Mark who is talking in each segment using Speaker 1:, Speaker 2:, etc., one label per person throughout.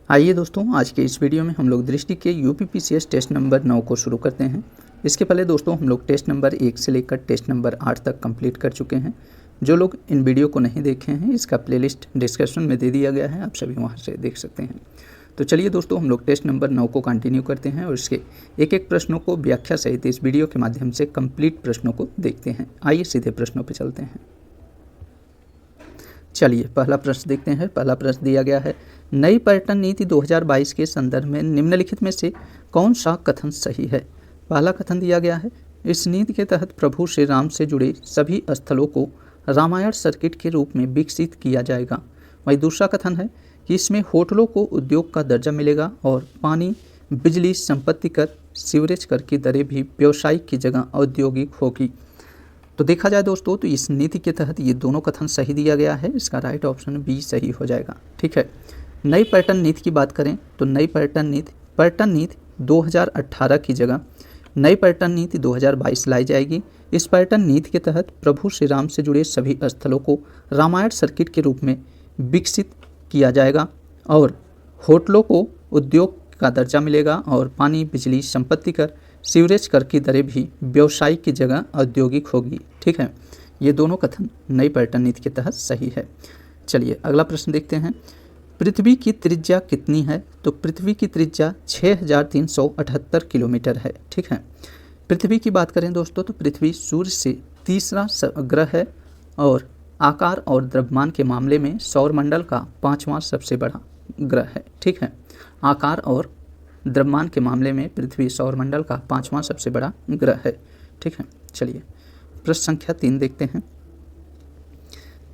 Speaker 1: आइए दोस्तों, आज के इस वीडियो में हम लोग दृष्टि के यूपीपीसीएस टेस्ट नंबर 9 को शुरू करते हैं। इसके पहले दोस्तों हम लोग टेस्ट नंबर 1 से लेकर टेस्ट नंबर 8 तक कंप्लीट कर चुके हैं। जो लोग इन वीडियो को नहीं देखे हैं, इसका प्लेलिस्ट डिस्क्रिप्शन में दे दिया गया है, आप सभी वहां से देख सकते हैं। तो चलिए दोस्तों, हम लोग टेस्ट नंबर 9 को कंटिन्यू करते हैं और इसके एक एक प्रश्नों को व्याख्या सहित इस वीडियो के माध्यम से कंप्लीट प्रश्नों को देखते हैं। आइए सीधे प्रश्नों पर चलते हैं। चलिए पहला प्रश्न देखते हैं। पहला प्रश्न दिया गया है, नई पर्यटन नीति 2022 के संदर्भ में निम्नलिखित में से कौन सा कथन सही है। पहला कथन दिया गया है, इस नीति के तहत प्रभु श्री राम से जुड़े सभी स्थलों को रामायण सर्किट के रूप में विकसित किया जाएगा। वहीं दूसरा कथन है कि इसमें होटलों को उद्योग का दर्जा मिलेगा और पानी, बिजली, संपत्ति कर, सीवरेज कर की दरें भी व्यवसायिक की जगह औद्योगिक होगी। तो देखा जाए दोस्तों, तो इस नीति के तहत ये दोनों कथन सही दिया गया है। इसका राइट ऑप्शन बी सही हो जाएगा। ठीक है। नई पर्यटन नीति की बात करें तो नई पर्यटन नीति 2018 की जगह नई पर्यटन नीति 2022 लाई जाएगी। इस पर्यटन नीति के तहत प्रभु श्री राम से जुड़े सभी स्थलों को रामायण सर्किट के रूप में विकसित किया जाएगा और होटलों को उद्योग का दर्जा मिलेगा और पानी, बिजली, संपत्ति कर, सीवरेज कर की दरें भी व्यवसायिक की जगह औद्योगिक होगी। ठीक है, ये दोनों कथन नई पर्यटन नीति के तहत सही है। चलिए अगला प्रश्न देखते हैं। पृथ्वी की त्रिज्या कितनी है। तो पृथ्वी की त्रिज्या 6378 किलोमीटर है। ठीक है। पृथ्वी की बात करें दोस्तों, तो पृथ्वी सूर्य से तीसरा ग्रह है और आकार और द्रव्यमान के मामले में सौरमंडल का 5वां सबसे बड़ा ग्रह है। ठीक है। आकार और द्रव्यमान के मामले में पृथ्वी सौरमंडल का 5वां सबसे बड़ा ग्रह है। ठीक है। चलिए प्रश्न संख्या 3 देखते हैं।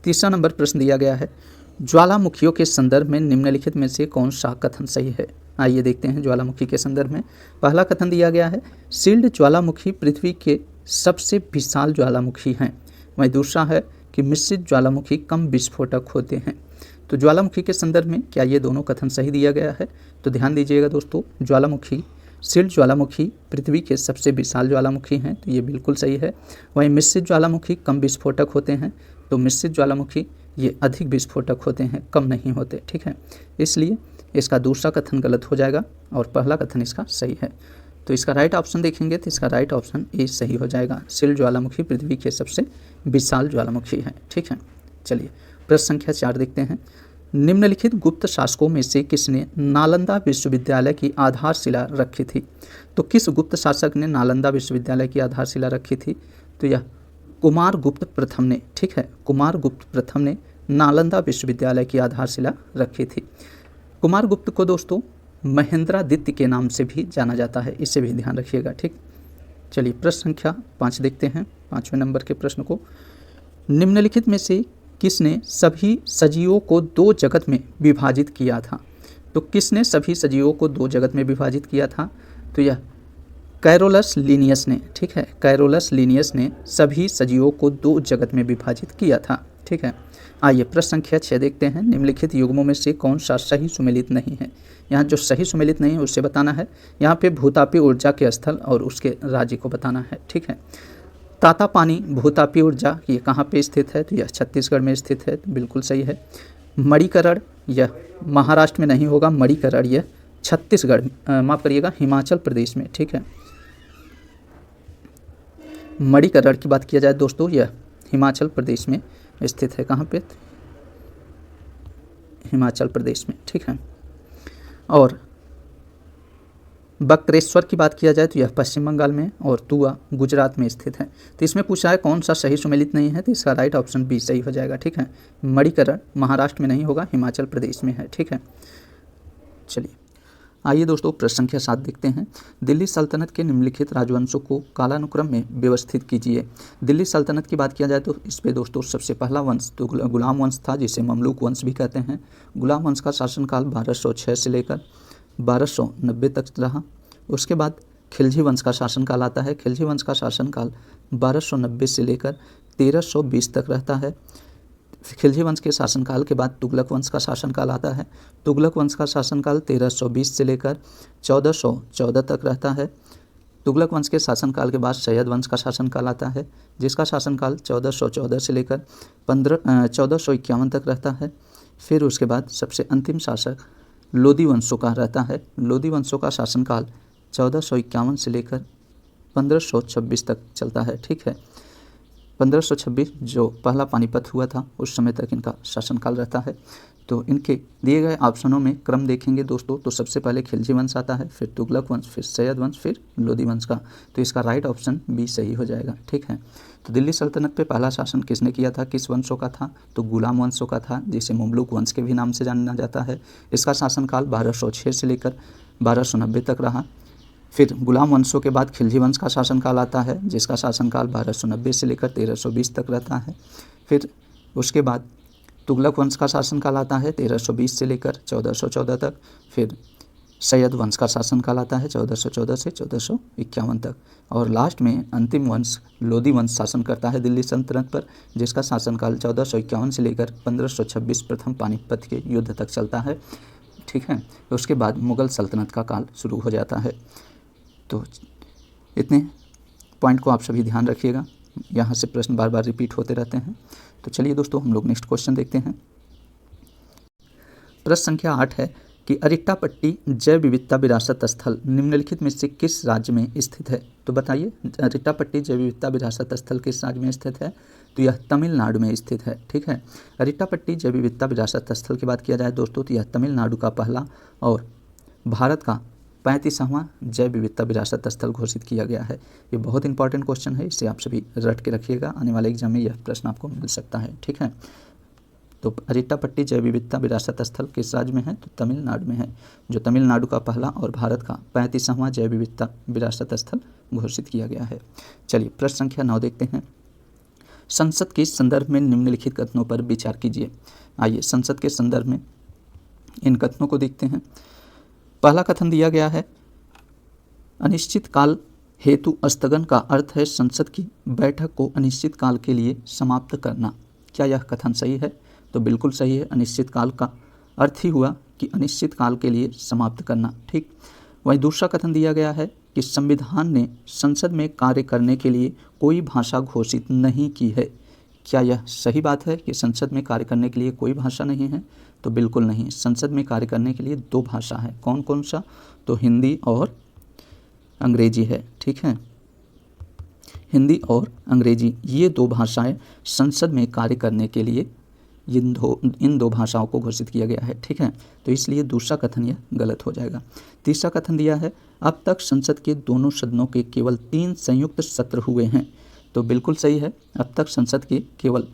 Speaker 1: तीसरा नंबर प्रश्न दिया गया है, ज्वालामुखियों के संदर्भ में निम्नलिखित में से कौन सा कथन सही है। आइए देखते हैं ज्वालामुखी के संदर्भ में। पहला कथन दिया गया है, शील्ड ज्वालामुखी पृथ्वी के सबसे विशाल ज्वालामुखी हैं। वहीं दूसरा है कि मिश्रित ज्वालामुखी कम विस्फोटक होते हैं। तो ज्वालामुखी के संदर्भ में क्या ये दोनों कथन सही दिया गया है। तो ध्यान दीजिएगा दोस्तों, शील्ड ज्वालामुखी पृथ्वी के सबसे विशाल ज्वालामुखी हैं, तो ये बिल्कुल सही है। वहीं मिश्रित ज्वालामुखी कम विस्फोटक होते हैं, तो मिश्रित ज्वालामुखी ये अधिक विस्फोटक होते हैं, कम नहीं होते। ठीक है, इसलिए इसका दूसरा कथन गलत हो जाएगा और पहला कथन इसका सही है। तो इसका राइट ऑप्शन देखेंगे तो इसका राइट ऑप्शन ए सही हो जाएगा। शील्ड ज्वालामुखी पृथ्वी के सबसे विशाल ज्वालामुखी है। ठीक है। चलिए प्रश्न संख्या 4 देखते हैं। निम्नलिखित गुप्त शासकों में से किसने नालंदा विश्वविद्यालय की आधारशिला रखी थी। तो किस गुप्त शासक ने नालंदा विश्वविद्यालय की आधारशिला रखी थी। तो यह कुमारगुप्त प्रथम ने। ठीक है, कुमारगुप्त प्रथम ने नालंदा विश्वविद्यालय की आधारशिला रखी थी। कुमारगुप्त को दोस्तों महेंद्रादित्य के नाम से भी जाना जाता है, इसे भी ध्यान रखिएगा। ठीक। चलिए प्रश्न संख्या 5 देखते हैं। 5वें नंबर के प्रश्न को, निम्नलिखित में से किसने सभी सजीवों को 2 जगत में विभाजित किया था। तो किसने सभी सजीवों को 2 जगत में विभाजित किया था। तो यह कैरोलस लीनियस ने। ठीक है, कैरोलस लीनियस ने सभी सजीवों को 2 जगत में विभाजित किया था। ठीक है। आइए प्रश्न संख्या 6 देखते हैं। निम्नलिखित युग्मों में से कौन सा सही सुमेलित नहीं है। यहाँ जो सही सुमेलित नहीं है उससे बताना है। यहाँ पे भूतापी ऊर्जा के स्थल और उसके राज्य को बताना है। ठीक है। तातापानी भूतापी ऊर्जा ये कहाँ पे स्थित है। तो यह छत्तीसगढ़ में स्थित है, तो बिल्कुल सही है। मणिकरण यह महाराष्ट्र में नहीं होगा, मणिकरण यह छत्तीसगढ़, माफ़ करिएगा, हिमाचल प्रदेश में। ठीक है। मणिकरण की बात किया जाए दोस्तों, यह हिमाचल प्रदेश में स्थित है। कहाँ पे। हिमाचल प्रदेश में। ठीक है। और बक्रेश्वर की बात किया जाए तो यह पश्चिम बंगाल में और तुआ गुजरात में स्थित है। तो इसमें पूछा है कौन सा सही सुमेलित नहीं है, तो इसका राइट ऑप्शन बी सही हो जाएगा। ठीक है। मणिकरण महाराष्ट्र में नहीं होगा, हिमाचल प्रदेश में है। ठीक है। चलिए आइए दोस्तों प्रश्न संख्या 7 देखते हैं। दिल्ली सल्तनत के निम्नलिखित राजवंशों को कालानुक्रम में व्यवस्थित कीजिए। दिल्ली सल्तनत की बात किया जाए तो इस पे दोस्तों सबसे पहला वंश तो गुलाम वंश था, जिसे ममलूक वंश भी कहते हैं। गुलाम वंश का शासनकाल 1206 से लेकर 1290 तक रहा। उसके बाद खिलजी वंश का शासनकाल आता है। खिलजी वंश का शासनकाल 1290 से लेकर 1320 तक रहता है। खिलजी वंश के शासनकाल के बाद तुगलक वंश का शासनकाल आता है। तुगलक वंश का शासनकाल 1320 से लेकर 1414 तक रहता है। तुगलक वंश के शासनकाल के बाद सैयद वंश का शासनकाल आता है, जिसका शासनकाल 1414 से लेकर 1451 तक रहता है। फिर उसके बाद सबसे अंतिम शासक लोदी वंशों का रहता है। लोदी वंशों का शासनकाल 1451 से लेकर 1526 तक चलता है। ठीक है, 1526 जो पहला पानीपत हुआ था उस समय तक इनका शासनकाल रहता है। तो इनके दिए गए ऑप्शनों में क्रम देखेंगे दोस्तों तो सबसे पहले खिलजी वंश आता है, फिर तुगलक वंश, फिर सैयद वंश, फिर लोदी वंश का। तो इसका राइट ऑप्शन बी सही हो जाएगा। ठीक है, तो दिल्ली सल्तनत पे पहला शासन किसने किया था, किस वंशों का था, तो गुलाम वंशों का था, जिसे मुमलुक वंश के भी नाम से जाना जाता है। इसका शासनकाल 1206 से लेकर 1290 तक रहा। फिर गुलाम वंशों के बाद खिलजी वंश का शासनकाल आता है, जिसका शासनकाल 1290 से लेकर 1320 तक रहता है। फिर उसके बाद तुगलक वंश का शासनकाल आता है 1320 से लेकर 1414 तक। फिर सैयद वंश का शासनकाल आता है 1414 से 1451 तक। और लास्ट में अंतिम वंश लोदी वंश शासन करता है दिल्ली सल्तनत पर, जिसका शासनकाल 1451 से लेकर 1526 प्रथम पानीपत के युद्ध तक चलता है। ठीक है, उसके बाद मुग़ल सल्तनत का काल शुरू हो जाता है। तो इतने पॉइंट को आप सभी ध्यान रखिएगा, यहाँ से प्रश्न बार बार रिपीट होते रहते हैं। तो चलिए दोस्तों हम लोग नेक्स्ट क्वेश्चन देखते हैं। प्रश्न संख्या 8 है कि अरिट्टापट्टी जैव विविधता विरासत स्थल निम्नलिखित में से किस राज्य में स्थित है। तो बताइए, अरिट्टापट्टी जैव विविधता विरासत स्थल किस राज्य में स्थित है, तो यह तमिलनाडु में स्थित है। ठीक है, अरिट्टापट्टी जैव विविधता विरासत स्थल की बात किया जाए दोस्तों तो यह तमिलनाडु का पहला और भारत का 35वां जैव विविधता विरासत स्थल घोषित किया गया है। ये बहुत इंपॉर्टेंट क्वेश्चन है, इसे आप सभी रट के रखिएगा, आने वाले एग्जाम में यह प्रश्न आपको मिल सकता है। ठीक है, तो अरिट्टापट्टी जैव विविधता विरासत स्थल किस राज्य में है, तो तमिलनाडु में है, जो तमिलनाडु का पहला और भारत का 35वां जैव विविधता विरासत स्थल घोषित किया गया है। चलिए प्रश्न संख्या 9 देखते हैं। संसद के संदर्भ में निम्नलिखित कथनों पर विचार कीजिए। आइए संसद के संदर्भ में इन कथनों को देखते हैं। पहला कथन दिया गया है, अनिश्चित काल हेतु स्थगन का अर्थ है संसद की बैठक को अनिश्चित काल के लिए समाप्त करना। क्या यह कथन सही है, तो बिल्कुल सही है। अनिश्चित काल का अर्थ ही हुआ कि अनिश्चित काल के लिए समाप्त करना। ठीक, वहीं दूसरा कथन दिया गया है कि संविधान ने संसद में कार्य करने के लिए कोई भाषा घोषित नहीं की है। क्या यह सही बात है कि संसद में कार्य करने के लिए कोई भाषा नहीं है, तो बिल्कुल नहीं। संसद में कार्य करने के लिए 2 भाषा है। कौन कौन सा, तो हिंदी और अंग्रेजी है। ठीक है, हिंदी और अंग्रेजी ये 2 भाषाएं संसद में कार्य करने के लिए इन दो भाषाओं को घोषित किया गया है। ठीक है, तो इसलिए दूसरा कथन यह गलत हो जाएगा। तीसरा कथन दिया है, अब तक संसद के दोनों सदनों के केवल 3 संयुक्त सत्र हुए हैं। तो बिल्कुल सही है, अब तक संसद के केवल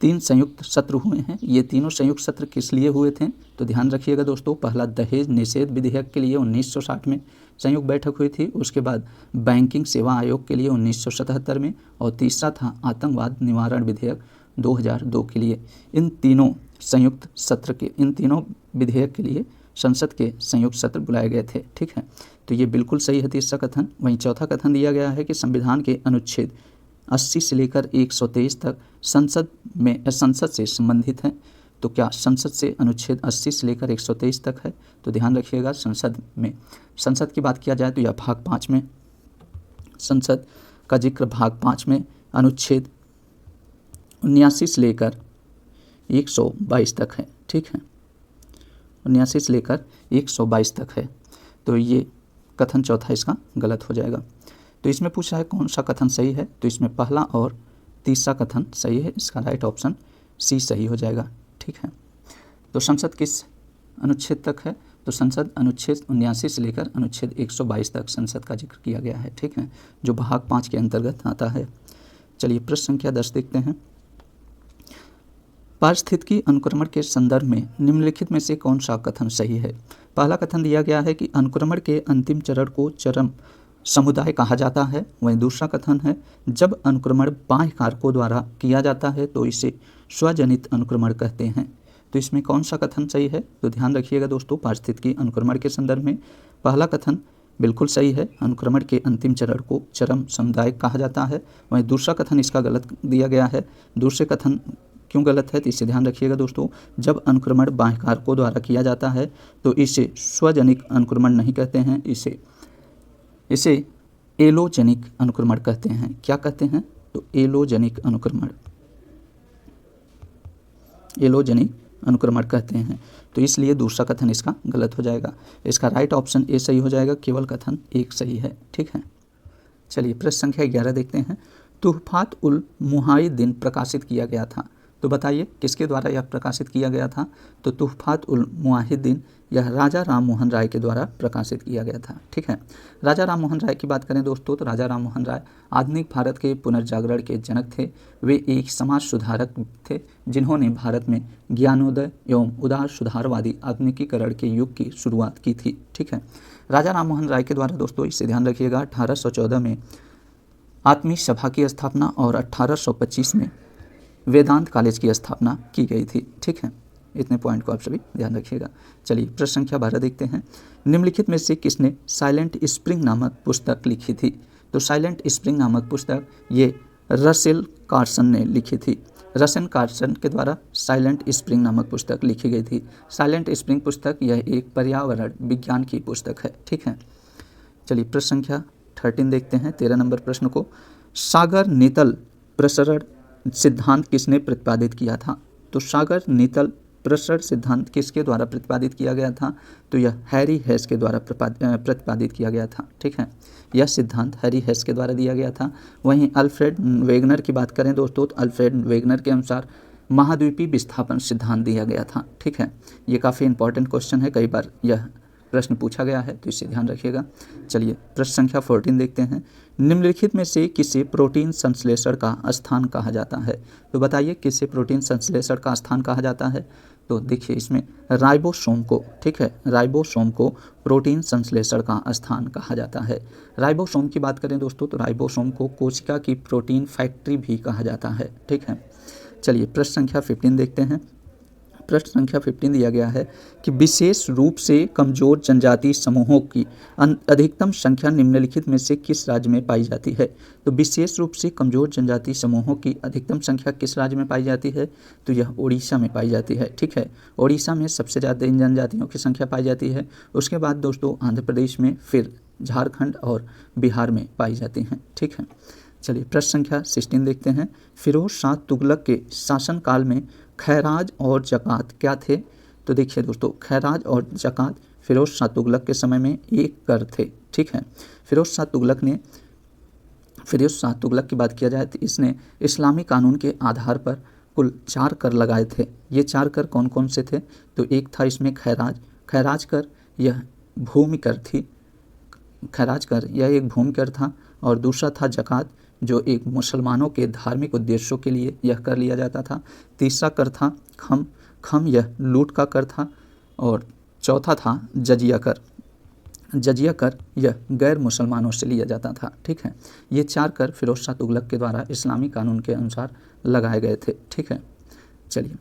Speaker 1: 3 संयुक्त सत्र हुए हैं। ये तीनों संयुक्त सत्र किस लिए हुए थे, तो ध्यान रखिएगा दोस्तों। पहला दहेज निषेध विधेयक के लिए 1960 में संयुक्त बैठक हुई थी, उसके बाद बैंकिंग सेवा आयोग के लिए 1977 में, और तीसरा था आतंकवाद निवारण विधेयक 2002 के लिए। इन तीनों संयुक्त सत्र के, इन तीनों विधेयक के लिए संसद के संयुक्त सत्र बुलाए गए थे। ठीक है, तो ये बिल्कुल सही है तीसरा कथन। वहीं चौथा कथन दिया गया है कि संविधान के अनुच्छेद 80 से लेकर 123 तक संसद से संबंधित है। तो क्या संसद से अनुच्छेद 80 से लेकर 123 तक है, तो ध्यान रखिएगा। संसद की बात किया जाए तो यह भाग 5 में, संसद का जिक्र भाग 5 में अनुच्छेद 79 से लेकर 122 तक है। ठीक है, 79 से लेकर 122 तक है। तो ये कथन चौथा इसका गलत हो जाएगा। तो इसमें पूछा है कौन सा कथन सही है, तो इसमें पहला और तीसरा कथन सही है। इसका राइट ऑप्शन सी सही हो जाएगा। ठीक है, तो संसद किस अनुच्छेद तक है, तो संसद अनुच्छेद 79 से लेकर अनुच्छेद 122 तक संसद का जिक्र किया गया है। ठीक है, जो भाग 5 के अंतर्गत आता है। चलिए प्रश्न संख्या 10 देखते हैं। पारिस्थितिकी अनुक्रमण के संदर्भ में निम्नलिखित में से कौन सा कथन सही है। पहला कथन दिया गया है कि अनुक्रमण के अंतिम चरण को चरम समुदाय कहा जाता है। वहीं दूसरा कथन है, जब अनुक्रमण बाह्य कारकों द्वारा किया जाता है तो इसे स्वजनित अनुक्रमण कहते हैं। तो इसमें कौन सा कथन सही है, तो ध्यान रखिएगा दोस्तों। पारिस्थितिकी अनुक्रमण के संदर्भ में पहला कथन बिल्कुल सही है, अनुक्रमण के अंतिम चरण को चरम समुदाय कहा जाता है। वहीं दूसरा कथन इसका गलत दिया गया है। दूसरे कथन क्यों गलत है, तो इसे ध्यान रखिएगा दोस्तों। जब अनुक्रमण बाह्य कारकों द्वारा किया जाता है तो इसे स्वजनिक अनुक्रमण नहीं कहते हैं, इसे एलोजेनिक अनुक्रमण कहते हैं। क्या कहते हैं, तो एलोजेनिक अनुक्रमण, एलोजेनिक अनुक्रमण कहते हैं। तो इसलिए दूसरा कथन इसका गलत हो जाएगा। इसका राइट ऑप्शन ए सही हो जाएगा, केवल कथन एक सही है। ठीक है, चलिए प्रश्न संख्या 11 देखते हैं। तुहफात उल मुहाइद्दीन प्रकाशित किया गया था, तो बताइए किसके द्वारा यह प्रकाशित किया गया था। तो तुहफात उल मुहाइद्दीन यह राजा राम मोहन राय के द्वारा प्रकाशित किया गया था। ठीक है, राजा राम मोहन राय की बात करें दोस्तों, तो राजा राम मोहन राय आधुनिक भारत के पुनर्जागरण के जनक थे। वे एक समाज सुधारक थे जिन्होंने भारत में ज्ञानोदय एवं उदार सुधारवादी आधुनिकीकरण के युग की शुरुआत की थी। ठीक है, राजा राम मोहन राय के द्वारा दोस्तों, इसे ध्यान रखिएगा, 1814 में आत्मीय सभा की स्थापना और 1825 में वेदांत कॉलेज की स्थापना की गई थी। ठीक है, इतने पॉइंट को आप सभी ध्यान रखिएगा। चलिए प्रश्न संख्या 12 देखते हैं। निम्नलिखित में से किसने साइलेंट स्प्रिंग नामक पुस्तक लिखी थी। तो साइलेंट स्प्रिंग नामक पुस्तक ये रसेल कार्सन ने लिखी थी। रसेल कार्सन के द्वारा साइलेंट स्प्रिंग नामक पुस्तक लिखी गई थी। साइलेंट स्प्रिंग पुस्तक यह एक पर्यावरण विज्ञान की पुस्तक है। ठीक है, चलिए प्रश्न संख्या 13 देखते हैं, 13 नंबर प्रश्न को। सागर नीतल प्रसरण सिद्धांत किसने प्रतिपादित किया था। तो सागर नीतल प्रसरण सिद्धांत किसके द्वारा प्रतिपादित किया गया था। तो यह हैरी हेस के द्वारा प्रतिपादित किया गया था। ठीक है, यह सिद्धांत हैरी हेस के द्वारा दिया गया था। वहीं अल्फ्रेड वेगनर की बात करें दोस्तों, तो अल्फ्रेड वेगनर के अनुसार महाद्वीपीय विस्थापन सिद्धांत दिया गया था। ठीक है, ये काफ़ी इंपॉर्टेंट क्वेश्चन है, कई बार यह प्रश्न पूछा गया है, तो इसे ध्यान रखिएगा। चलिए प्रश्न संख्या 14 देखते हैं। निम्नलिखित में से किसे प्रोटीन संश्लेषण का स्थान कहा जाता है। तो बताइए किसे प्रोटीन संश्लेषण का स्थान कहा जाता है। तो देखिए इसमें राइबोसोम को, ठीक है, राइबोसोम को प्रोटीन संश्लेषण का स्थान कहा जाता है। राइबोसोम की बात करें दोस्तों, तो राइबोसोम को कोशिका की प्रोटीन फैक्ट्री भी कहा जाता है। ठीक है, चलिए प्रश्न संख्या 15 देखते हैं। प्रश्न संख्या 15 दिया गया है कि विशेष रूप से कमजोर जनजाति समूहों की अधिकतम संख्या निम्नलिखित में से किस राज्य में पाई जाती है। तो विशेष रूप से कमजोर जनजाति समूहों की अधिकतम संख्या किस राज्य में पाई जाती है। तो यह उड़ीसा में पाई जाती है। ठीक है, उड़ीसा में सबसे ज़्यादा इन जनजातियों की संख्या पाई जाती है। उसके बाद दोस्तों आंध्र प्रदेश में, फिर झारखंड और बिहार में पाई जाती हैं। ठीक है, चलिए प्रश्न संख्या 16 देखते हैं। फिरोज शाह तुगलक के शासनकाल में खैराज और ज़कात क्या थे। तो देखिए दोस्तों, खैराज और ज़कात फिरोज शाह तुगलक के समय में एक कर थे। ठीक है, फिरोज शाह तुगलक की बात किया जाए तो इसने इस्लामी कानून के आधार पर कुल 4 कर लगाए थे। ये 4 कर कौन कौन से थे। तो एक था इसमें खैराज कर, यह भूमि कर थी, खैराज कर यह एक भूमि कर था। और दूसरा था ज़कात, जो एक मुसलमानों के धार्मिक उद्देश्यों के लिए यह कर लिया जाता था। तीसरा कर था खम, यह लूट का कर था। और चौथा था जजिया कर, यह गैर मुसलमानों से लिया जाता था। ठीक है, ये 4 कर फिरोज शाह तुगलक के द्वारा इस्लामी कानून के अनुसार लगाए गए थे। ठीक है, चलिए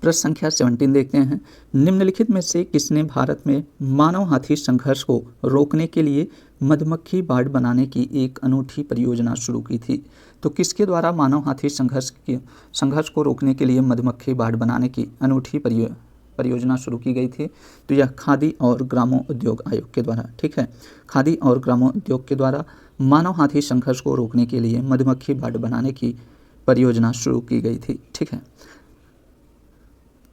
Speaker 1: प्रश्न संख्या 17 देखते हैं। निम्नलिखित में से किसने भारत में मानव हाथी संघर्ष को रोकने के लिए मधुमक्खी बाड़ बनाने की एक अनूठी परियोजना शुरू की थी। तो किसके द्वारा मानव हाथी संघर्ष को रोकने के लिए मधुमक्खी बाड़ बनाने की अनूठी परियोजना शुरू की गई थी। तो यह खादी और ग्रामोद्योग आयोग के द्वारा। ठीक है, खादी और ग्रामोद्योग के द्वारा मानव हाथी संघर्ष को रोकने के लिए मधुमक्खी बाड़ बनाने की परियोजना शुरू की गई थी। ठीक है,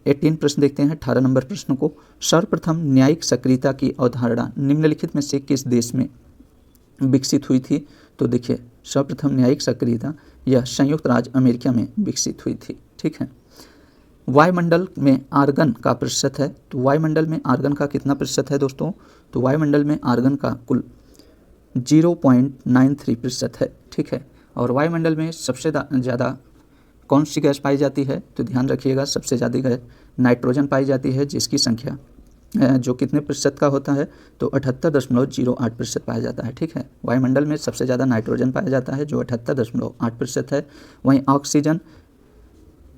Speaker 1: 18 प्रश्न देखते हैं। 18 नंबर प्रश्न को। सर्वप्रथम न्यायिक सक्रियता की अवधारणा निम्नलिखित में से किस देश में विकसित हुई थी। तो देखिए सर्वप्रथम न्यायिक सक्रियता यह संयुक्त राज्य अमेरिका में विकसित हुई थी। ठीक है, वायुमंडल में आर्गन का प्रतिशत है। तो वायुमंडल में आर्गन का कितना प्रतिशत है दोस्तों। तो वायुमंडल में आर्गन का कुल 0.93% है। ठीक है, और वायुमंडल में सबसे ज़्यादा कौन सी गैस पाई जाती है। तो ध्यान रखिएगा, सबसे ज़्यादा गैस नाइट्रोजन पाई जाती है, जिसकी संख्या जो कितने प्रतिशत का होता है। तो 78.08% पाया जाता है। ठीक है, वायुमंडल में सबसे ज़्यादा नाइट्रोजन पाया जाता है जो 78.8% है। वहीं ऑक्सीजन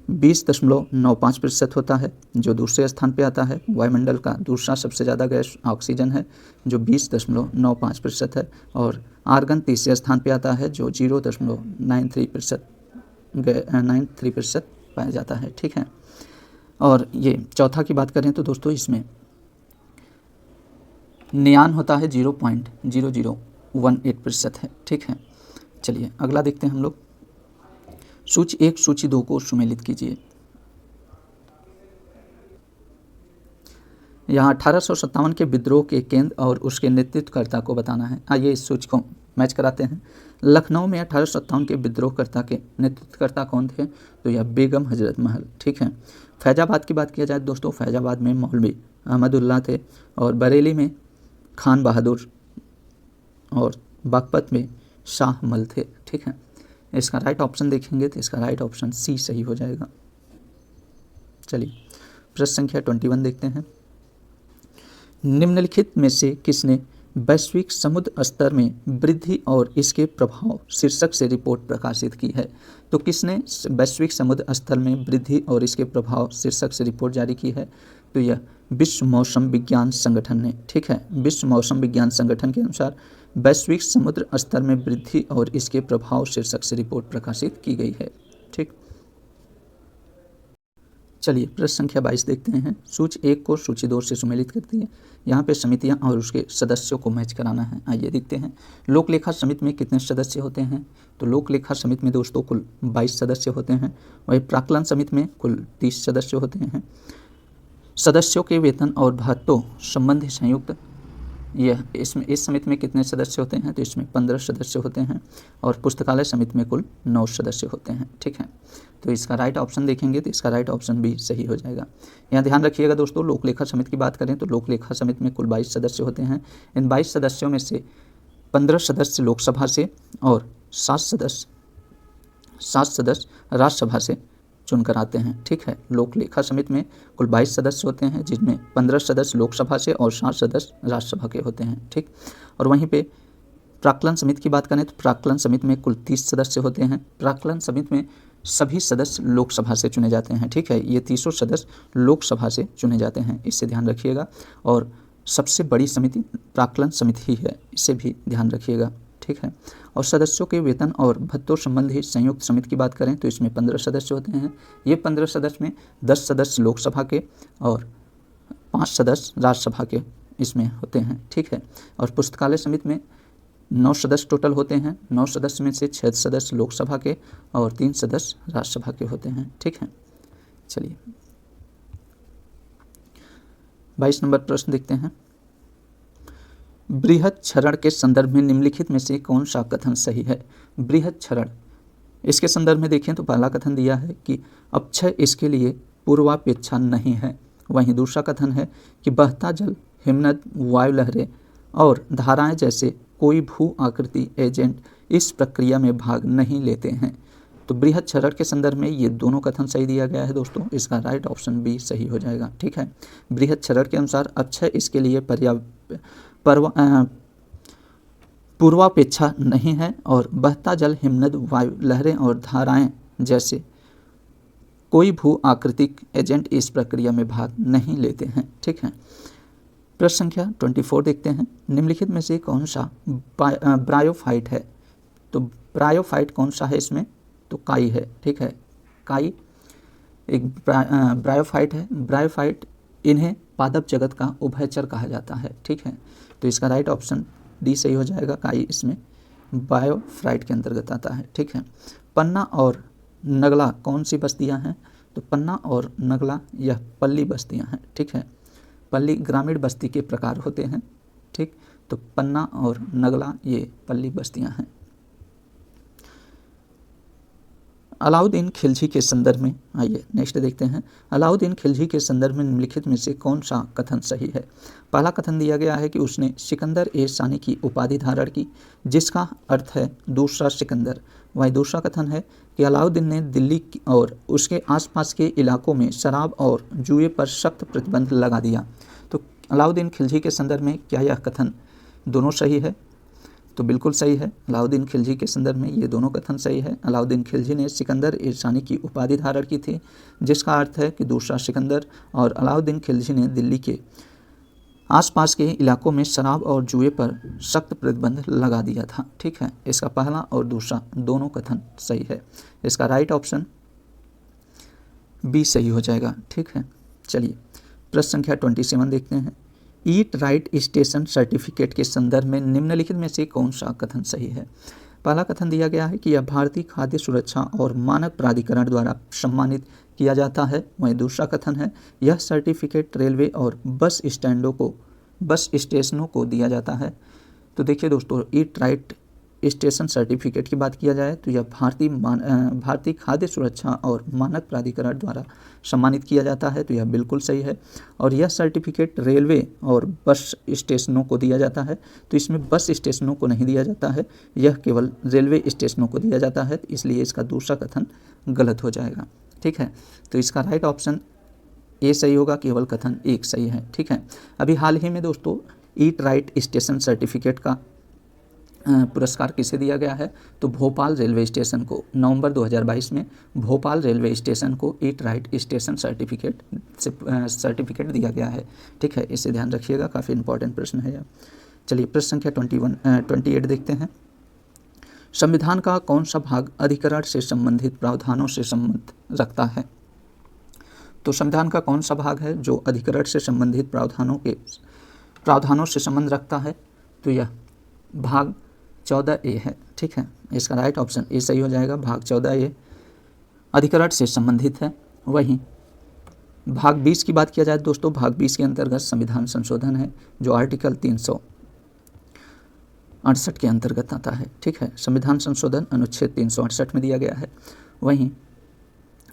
Speaker 1: 20.95% होता है जो दूसरे स्थान पे आता है। वायुमंडल का दूसरा सबसे ज़्यादा गैस ऑक्सीजन है जो 20.95% है। और आर्गन तीसरे स्थान पे आता है जो 0.93% पाया जाता है। ठीक है, और ये चौथा की बात करें तो दोस्तों इसमें नियान होता है 0.0018% है। ठीक है, चलिए अगला देखते हैं हम लोग। सूची 1 सूची 2 को सुमेलित कीजिए। यहाँ 1857 के विद्रोह के केंद्र और उसके नेतृत्वकर्ता को बताना है। आइए इस सूची को मैच कराते हैं। लखनऊ में 1857 के विद्रोहकर्ता के नेतृत्वकर्ता कौन थे? तो यह बेगम हजरत महल। ठीक है। फैजाबाद की बात किया जाए दोस्तों, फैजाबाद में मौलवी अहमदुल्ला थे और बरेली में खान बहादुर और बागपत में शाह मल थे। ठीक है। इसका राइट ऑप्शन देखेंगे तो इसका राइट ऑप्शन सी सही हो जाएगा। चलिए प्रश्न संख्या 21 देखते हैं। निम्नलिखित में से किसने वैश्विक समुद्र स्तर में वृद्धि और इसके प्रभाव शीर्षक से रिपोर्ट प्रकाशित की है? तो किसने वैश्विक समुद्र स्तर में वृद्धि और इसके प्रभाव शीर्षक से रिपोर्ट जारी की है? तो यह विश्व मौसम विज्ञान संगठन ने। ठीक है। विश्व मौसम विज्ञान संगठन के अनुसार वैश्विक समुद्र स्तर में वृद्धि और इसके प्रभाव शीर्षक से रिपोर्ट प्रकाशित की गई है। ठीक। चलिए प्रश्न संख्या 22 देखते हैं। सूची 1 को सूची 2 से सुमेलित करती है। यहाँ पे समितियाँ और उसके सदस्यों को मैच कराना है। आइए देखते हैं। लोक लेखा समिति में कितने सदस्य होते हैं? तो लोक लेखा समिति में दोस्तों कुल 22 सदस्य होते हैं। वही प्राक्कलन समिति में कुल 30 सदस्य होते हैं। सदस्यों के वेतन और भत्तों संबंधी संयुक्त यह इसमें इस समिति में कितने सदस्य होते हैं? तो इसमें 15 सदस्य होते हैं और पुस्तकालय समिति में कुल 9 सदस्य होते हैं। ठीक है। तो इसका राइट ऑप्शन देखेंगे तो इसका राइट ऑप्शन भी सही हो जाएगा। यहाँ ध्यान रखिएगा दोस्तों, लोक लेखा समिति की बात करें तो लोक लेखा समिति में कुल 22 सदस्य होते हैं। इन 22 सदस्यों में से 15 सदस्य लोकसभा से और 7 सदस्य राज्यसभा से चुनकर आते हैं। ठीक है। लोक लेखा समिति में कुल 22 सदस्य होते हैं जिसमें 15 सदस्य लोकसभा से और 7 सदस्य राज्यसभा के होते हैं। ठीक। और वहीं पे प्राक्कलन समिति की बात करें तो प्राक्कलन समिति में कुल 30 सदस्य होते हैं। प्राक्कलन समिति में सभी सदस्य लोकसभा से चुने जाते हैं। ठीक है। ये 30 सदस्य लोकसभा से चुने जाते हैं, इससे ध्यान रखिएगा। और सबसे बड़ी समिति प्राक्कलन समिति ही है, इसे भी ध्यान रखिएगा। ठीक है। और सदस्यों के वेतन और भत्तों संबंधी संयुक्त समिति की बात करें तो इसमें 15 सदस्य होते हैं। ये 15 सदस्य में 10 सदस्य लोकसभा के और 5 सदस्य राज्यसभा के इसमें होते हैं। ठीक है। और पुस्तकालय समिति में 9 सदस्य टोटल होते हैं। 9 सदस्य में से 6 सदस्य लोकसभा के और 3 सदस्य राज्यसभा के होते हैं। ठीक है। चलिए 22 नंबर प्रश्न देखते हैं। बृहत क्षरण के संदर्भ में निम्नलिखित में से कौन सा कथन सही है? बृहत क्षरण, इसके संदर्भ में देखें तो पहला कथन दिया है कि अपक्षय इसके लिए पूर्वापेक्षा नहीं है। वहीं दूसरा कथन है कि बहता जल, हिमनद, वायु लहरें और धाराएं जैसे कोई भू आकृति एजेंट इस प्रक्रिया में भाग नहीं लेते हैं। तो बृहत क्षरण के संदर्भ में ये दोनों कथन सही दिया गया है दोस्तों, इसका राइट ऑप्शन बी सही हो जाएगा। ठीक है। बृहत क्षरण के अनुसार अक्षय इसके लिए पूर्वापेक्षा नहीं है और बहता जल, हिमनद, वायु लहरें और धाराएं जैसे कोई भू आकृतिक एजेंट इस प्रक्रिया में भाग नहीं लेते हैं। ठीक है। प्रश्न संख्या 24 देखते हैं। निम्नलिखित में से कौन सा ब्रायोफाइट है? तो ब्रायोफाइट कौन सा है इसमें? तो काई है। ठीक है। काई एक ब्रायोफाइट है। ब्रायोफाइट, इन्हें पादप जगत का उभयचर कहा जाता है। ठीक है। तो इसका राइट ऑप्शन डी सही हो जाएगा। काई इसमें ब्रायोफाइट के अंतर्गत आता है। ठीक है। पन्ना और नगला कौन सी बस्तियां हैं? तो पन्ना और नगला यह पल्ली बस्तियां हैं। ठीक है। पल्ली ग्रामीण बस्ती के प्रकार होते हैं। ठीक। तो पन्ना और नगला ये पल्ली बस्तियां हैं। अलाउद्दीन खिलजी के संदर्भ में आइए नेक्स्ट देखते हैं। अलाउद्दीन खिलजी के संदर्भ में निम्नलिखित में से कौन सा कथन सही है? पहला कथन दिया गया है कि उसने सिकंदर ए सानी की उपाधि धारण की, जिसका अर्थ है दूसरा सिकंदर। वहीं दूसरा कथन है कि अलाउद्दीन ने दिल्ली और उसके आसपास के इलाकों में शराब और जुए पर सख्त प्रतिबंध लगा दिया। तो अलाउद्दीन खिलजी के संदर्भ में क्या यह कथन दोनों सही है? तो बिल्कुल सही है। अलाउद्दीन खिलजी के संदर्भ में ये दोनों कथन सही है। अलाउद्दीन खिलजी ने सिकंदर ए सानी की उपाधि धारण की थी, जिसका अर्थ है कि दूसरा सिकंदर, और अलाउद्दीन खिलजी ने दिल्ली के आसपास के इलाकों में शराब और जुए पर सख्त प्रतिबंध लगा दिया था। ठीक है। इसका पहला और दूसरा दोनों कथन सही है। इसका राइट ऑप्शन बी सही हो जाएगा। ठीक है। चलिए प्रश्न संख्या 27 देखते हैं। ईट राइट स्टेशन सर्टिफिकेट के संदर्भ में निम्नलिखित में से कौन सा कथन सही है? पहला कथन दिया गया है कि यह भारतीय खाद्य सुरक्षा और मानक प्राधिकरण द्वारा सम्मानित किया जाता है। वहीं दूसरा कथन है यह सर्टिफिकेट रेलवे और बस स्टेशनों को दिया जाता है। तो देखिए दोस्तों, ईट राइट स्टेशन सर्टिफिकेट की बात किया जाए तो यह भारतीय खाद्य सुरक्षा और मानक प्राधिकरण द्वारा सम्मानित किया जाता है, तो यह बिल्कुल सही है। और यह सर्टिफिकेट रेलवे और बस स्टेशनों को दिया जाता है, तो इसमें बस स्टेशनों को नहीं दिया जाता है, यह केवल रेलवे स्टेशनों को दिया जाता है, इसलिए इसका दूसरा कथन गलत हो जाएगा। ठीक है, तो इसका राइट ऑप्शन ए सही होगा, केवल कथन एक सही है। ठीक है, अभी हाल ही में दोस्तों ईट राइट स्टेशन सर्टिफिकेट का पुरस्कार किसे दिया गया है, तो भोपाल रेलवे स्टेशन को। नवंबर 2022 में भोपाल रेलवे स्टेशन को ईट राइट स्टेशन सर्टिफिकेट दिया गया है। ठीक है, इसे ध्यान रखिएगा, काफ़ी इंपॉर्टेंट प्रश्न है यह। चलिए प्रश्न संख्या 28 देखते हैं। संविधान का कौन सा भाग अधिकरण से संबंधित प्रावधानों से संबंध रखता है? तो संविधान का कौन सा भाग है जो अधिकरण से संबंधित प्रावधानों से संबंध रखता है? तो यह भाग 14A है। ठीक है, इसका राइट ऑप्शन ए सही हो जाएगा, भाग 14A अधिकरण से संबंधित है। वहीं भाग 20 की बात किया जाए दोस्तों, भाग 20 के अंतर्गत संविधान संशोधन है जो आर्टिकल 368 के अंतर्गत आता है। ठीक है, संविधान संशोधन अनुच्छेद 368 में दिया गया है। वहीं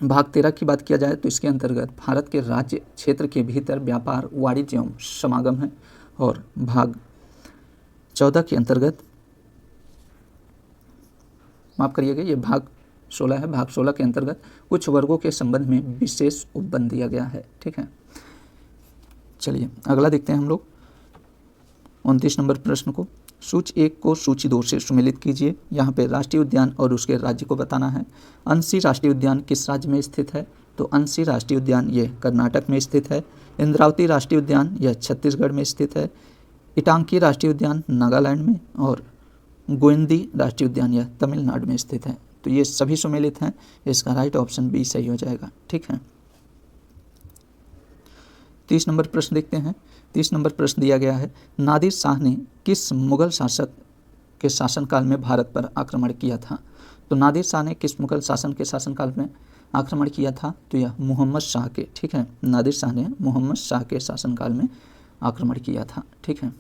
Speaker 1: भाग 13 की बात किया जाए तो इसके अंतर्गत भारत के राज्य क्षेत्र के भीतर व्यापार, वाणिज्य एवं समागम है। और भाग 14 के अंतर्गत, माफ करिएगा, ये भाग 16 है। भाग 16 के अंतर्गत कुछ वर्गों के संबंध में विशेष उपबंध दिया गया है। ठीक है, चलिए अगला देखते हैं हम लोग 29 नंबर प्रश्न को। सूची 1 को सूची 2 से सुमेलित कीजिए। यहाँ पे राष्ट्रीय उद्यान और उसके राज्य को बताना है। अंशी राष्ट्रीय उद्यान किस राज्य में स्थित है? तो अंशी राष्ट्रीय उद्यान ये कर्नाटक में स्थित है। इंद्रावती राष्ट्रीय उद्यान यह छत्तीसगढ़ में स्थित है। इटांकी राष्ट्रीय उद्यान नागालैंड में, और गोविंदी राष्ट्रीय उद्यान यह तमिलनाडु में स्थित है। तो ये सभी सुमेलित हैं, इसका राइट ऑप्शन बी सही हो जाएगा। ठीक है, 30 नंबर प्रश्न देखते हैं। 30 नंबर प्रश्न दिया गया है, नादिर शाह ने किस मुगल शासक के शासनकाल में भारत पर आक्रमण किया था? तो नादिर शाह ने किस मुगल शासन के शासनकाल में आक्रमण किया था? तो यह मोहम्मद शाह के। ठीक है, नादिर शाह ने मोहम्मद शाह के शासनकाल में आक्रमण किया था। ठीक है,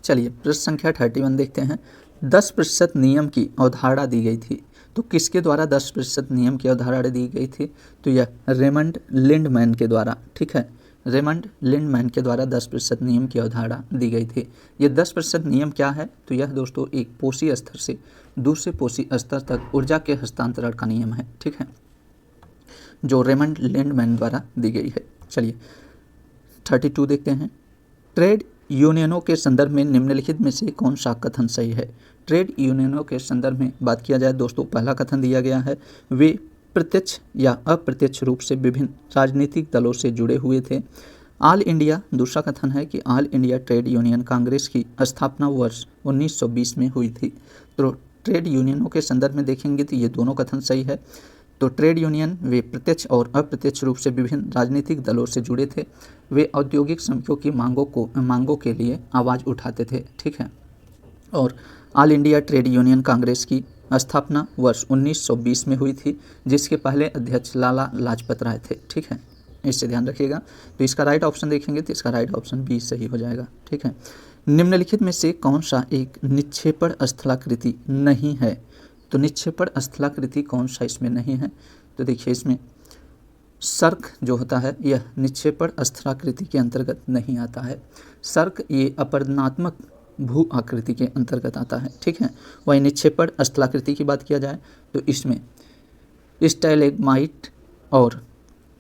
Speaker 1: चलिए प्रश्न संख्या 31 देखते हैं। 10% नियम की अवधारणा दी गई थी, तो किसके द्वारा 10% नियम की अवधारणा दी गई थी? तो यह रेमंड लिंडमैन के द्वारा। ठीक है, रेमंड लिंडमैन के द्वारा 10% नियम की अवधारणा दी गई थी। ये 10% नियम क्या है? तो यह दोस्तों एक पोषी स्तर से दूसरे पोषी स्तर तक ऊर्जा के हस्तांतरण का नियम है। ठीक है, जो रेमंड लिंडमैन द्वारा दी गई है। चलिए 32 देखते हैं। ट्रेड यूनियनों के संदर्भ में निम्नलिखित में से कौन सा कथन सही है? ट्रेड यूनियनों के संदर्भ में बात किया जाए दोस्तों, पहला कथन दिया गया है, वे प्रत्यक्ष या अप्रत्यक्ष रूप से विभिन्न राजनीतिक दलों से जुड़े हुए थे। ऑल इंडिया, दूसरा कथन है कि all India trade union Congress की स्थापना वर्ष 1920 में हुई थी। तो ट्रेड यूनियनों के संदर्भ में देखेंगे तो ये दोनों कथन सही है। तो ट्रेड यूनियन वे प्रत्यक्ष और अप्रत्यक्ष रूप से विभिन्न राजनीतिक दलों से जुड़े थे। वे औद्योगिक समितियों की मांगों के लिए आवाज़ उठाते थे। ठीक है, और all India trade union Congress की स्थापना वर्ष 1920 में हुई थी, जिसके पहले अध्यक्ष लाला लाजपत राय थे। ठीक है, इससे ध्यान रखिएगा। तो इसका राइट ऑप्शन देखेंगे तो इसका राइट ऑप्शन बी सही हो जाएगा। ठीक है, निम्नलिखित में से कौन सा एक निक्षेपण स्थलाकृति नहीं है? तो निक्षेपण स्थलाकृति कौन सा इसमें नहीं है? तो देखिए इसमें सर्क जो होता है यह निक्षेपण स्थलाकृति के अंतर्गत नहीं आता है। सर्क ये अपरदनात्मक भू आकृति के अंतर्गत आता है। ठीक है, वही निक्षेपण स्थलाकृति की बात किया जाए तो इसमें स्टैलेग्माइट और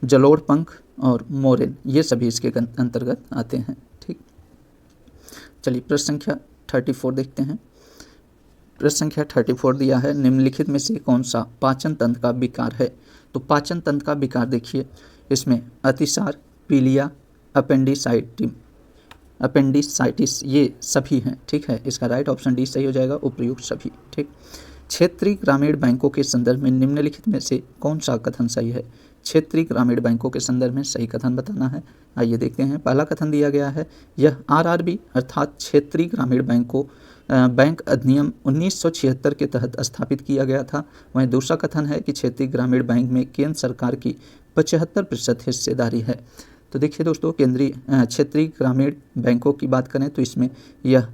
Speaker 1: जलोढ़ पंख और मोरेन ये सभी इसके अंतर्गत आते हैं। ठीक, चलिए प्रश्न संख्या 34 देखते हैं। प्रश्न संख्या 34 दिया है, निम्नलिखित में से कौन सा पाचन तंत्र का विकार है? तो पाचन तंत्र का विकार देखिए, इसमें अतिसार, पीलिया, अपेंडिसाइटिस ये सभी हैं। ठीक है, इसका राइट ऑप्शन डी सही हो जाएगा, उपर्युक्त सभी। ठीक, क्षेत्रीय ग्रामीण बैंकों के संदर्भ में निम्नलिखित में से कौन सा कथन सही है? क्षेत्रीय ग्रामीण बैंकों के संदर्भ में सही कथन बताना है। आइए देखते हैं। पहला कथन दिया गया है, यह आरआरबी अर्थात क्षेत्रीय ग्रामीण बैंकों बैंक अधिनियम 1976 के तहत स्थापित किया गया था। वहीं दूसरा कथन है कि क्षेत्रीय ग्रामीण बैंक में केंद्र सरकार की 75% हिस्सेदारी है। तो देखिए दोस्तों, केंद्रीय क्षेत्रीय ग्रामीण बैंकों की बात करें तो इसमें यह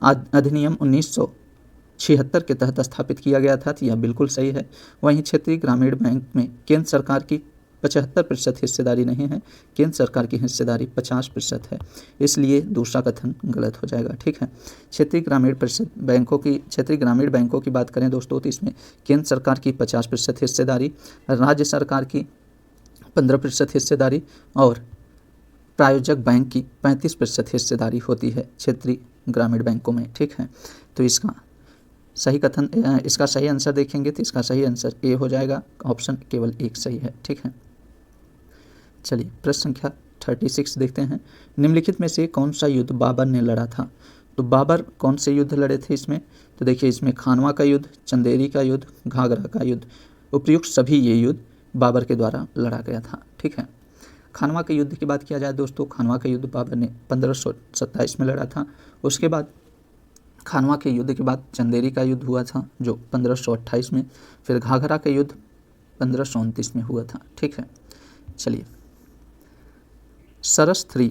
Speaker 1: अधिनियम 1976 के तहत स्थापित किया गया था, तो यह बिल्कुल सही है। वहीं क्षेत्रीय ग्रामीण बैंक में केंद्र सरकार की 75% हिस्सेदारी नहीं है, केंद्र सरकार की हिस्सेदारी 50% है, इसलिए दूसरा कथन गलत हो जाएगा। ठीक है। क्षेत्रीय ग्रामीण बैंकों की बात करें दोस्तों तो इसमें केंद्र सरकार की 50% हिस्सेदारी, राज्य सरकार की 15% हिस्सेदारी और प्रायोजक बैंक की 35% हिस्सेदारी होती है क्षेत्रीय ग्रामीण बैंकों में। ठीक है। तो इसका सही आंसर देखेंगे तो इसका सही आंसर ए हो जाएगा। ऑप्शन केवल एक सही है। ठीक है। चलिए प्रश्न संख्या 36 देखते हैं। निम्नलिखित में से कौन सा युद्ध बाबर ने लड़ा था? तो बाबर कौन से युद्ध लड़े थे इसमें? तो देखिए, इसमें खानवा का युद्ध, चंदेरी का युद्ध, घाघरा का युद्ध, उपयुक्त सभी ये युद्ध बाबर के द्वारा लड़ा गया था। ठीक है। खानवा के युद्ध की बात किया जाए दोस्तों, खानवा के युद्ध बाबर ने 1527 में लड़ा था। उसके बाद खानवा के युद्ध के बाद चंदेरी का युद्ध हुआ था जो 1528 में, फिर घाघरा का युद्ध 1529 में हुआ था। ठीक है। चलिए, सरस 3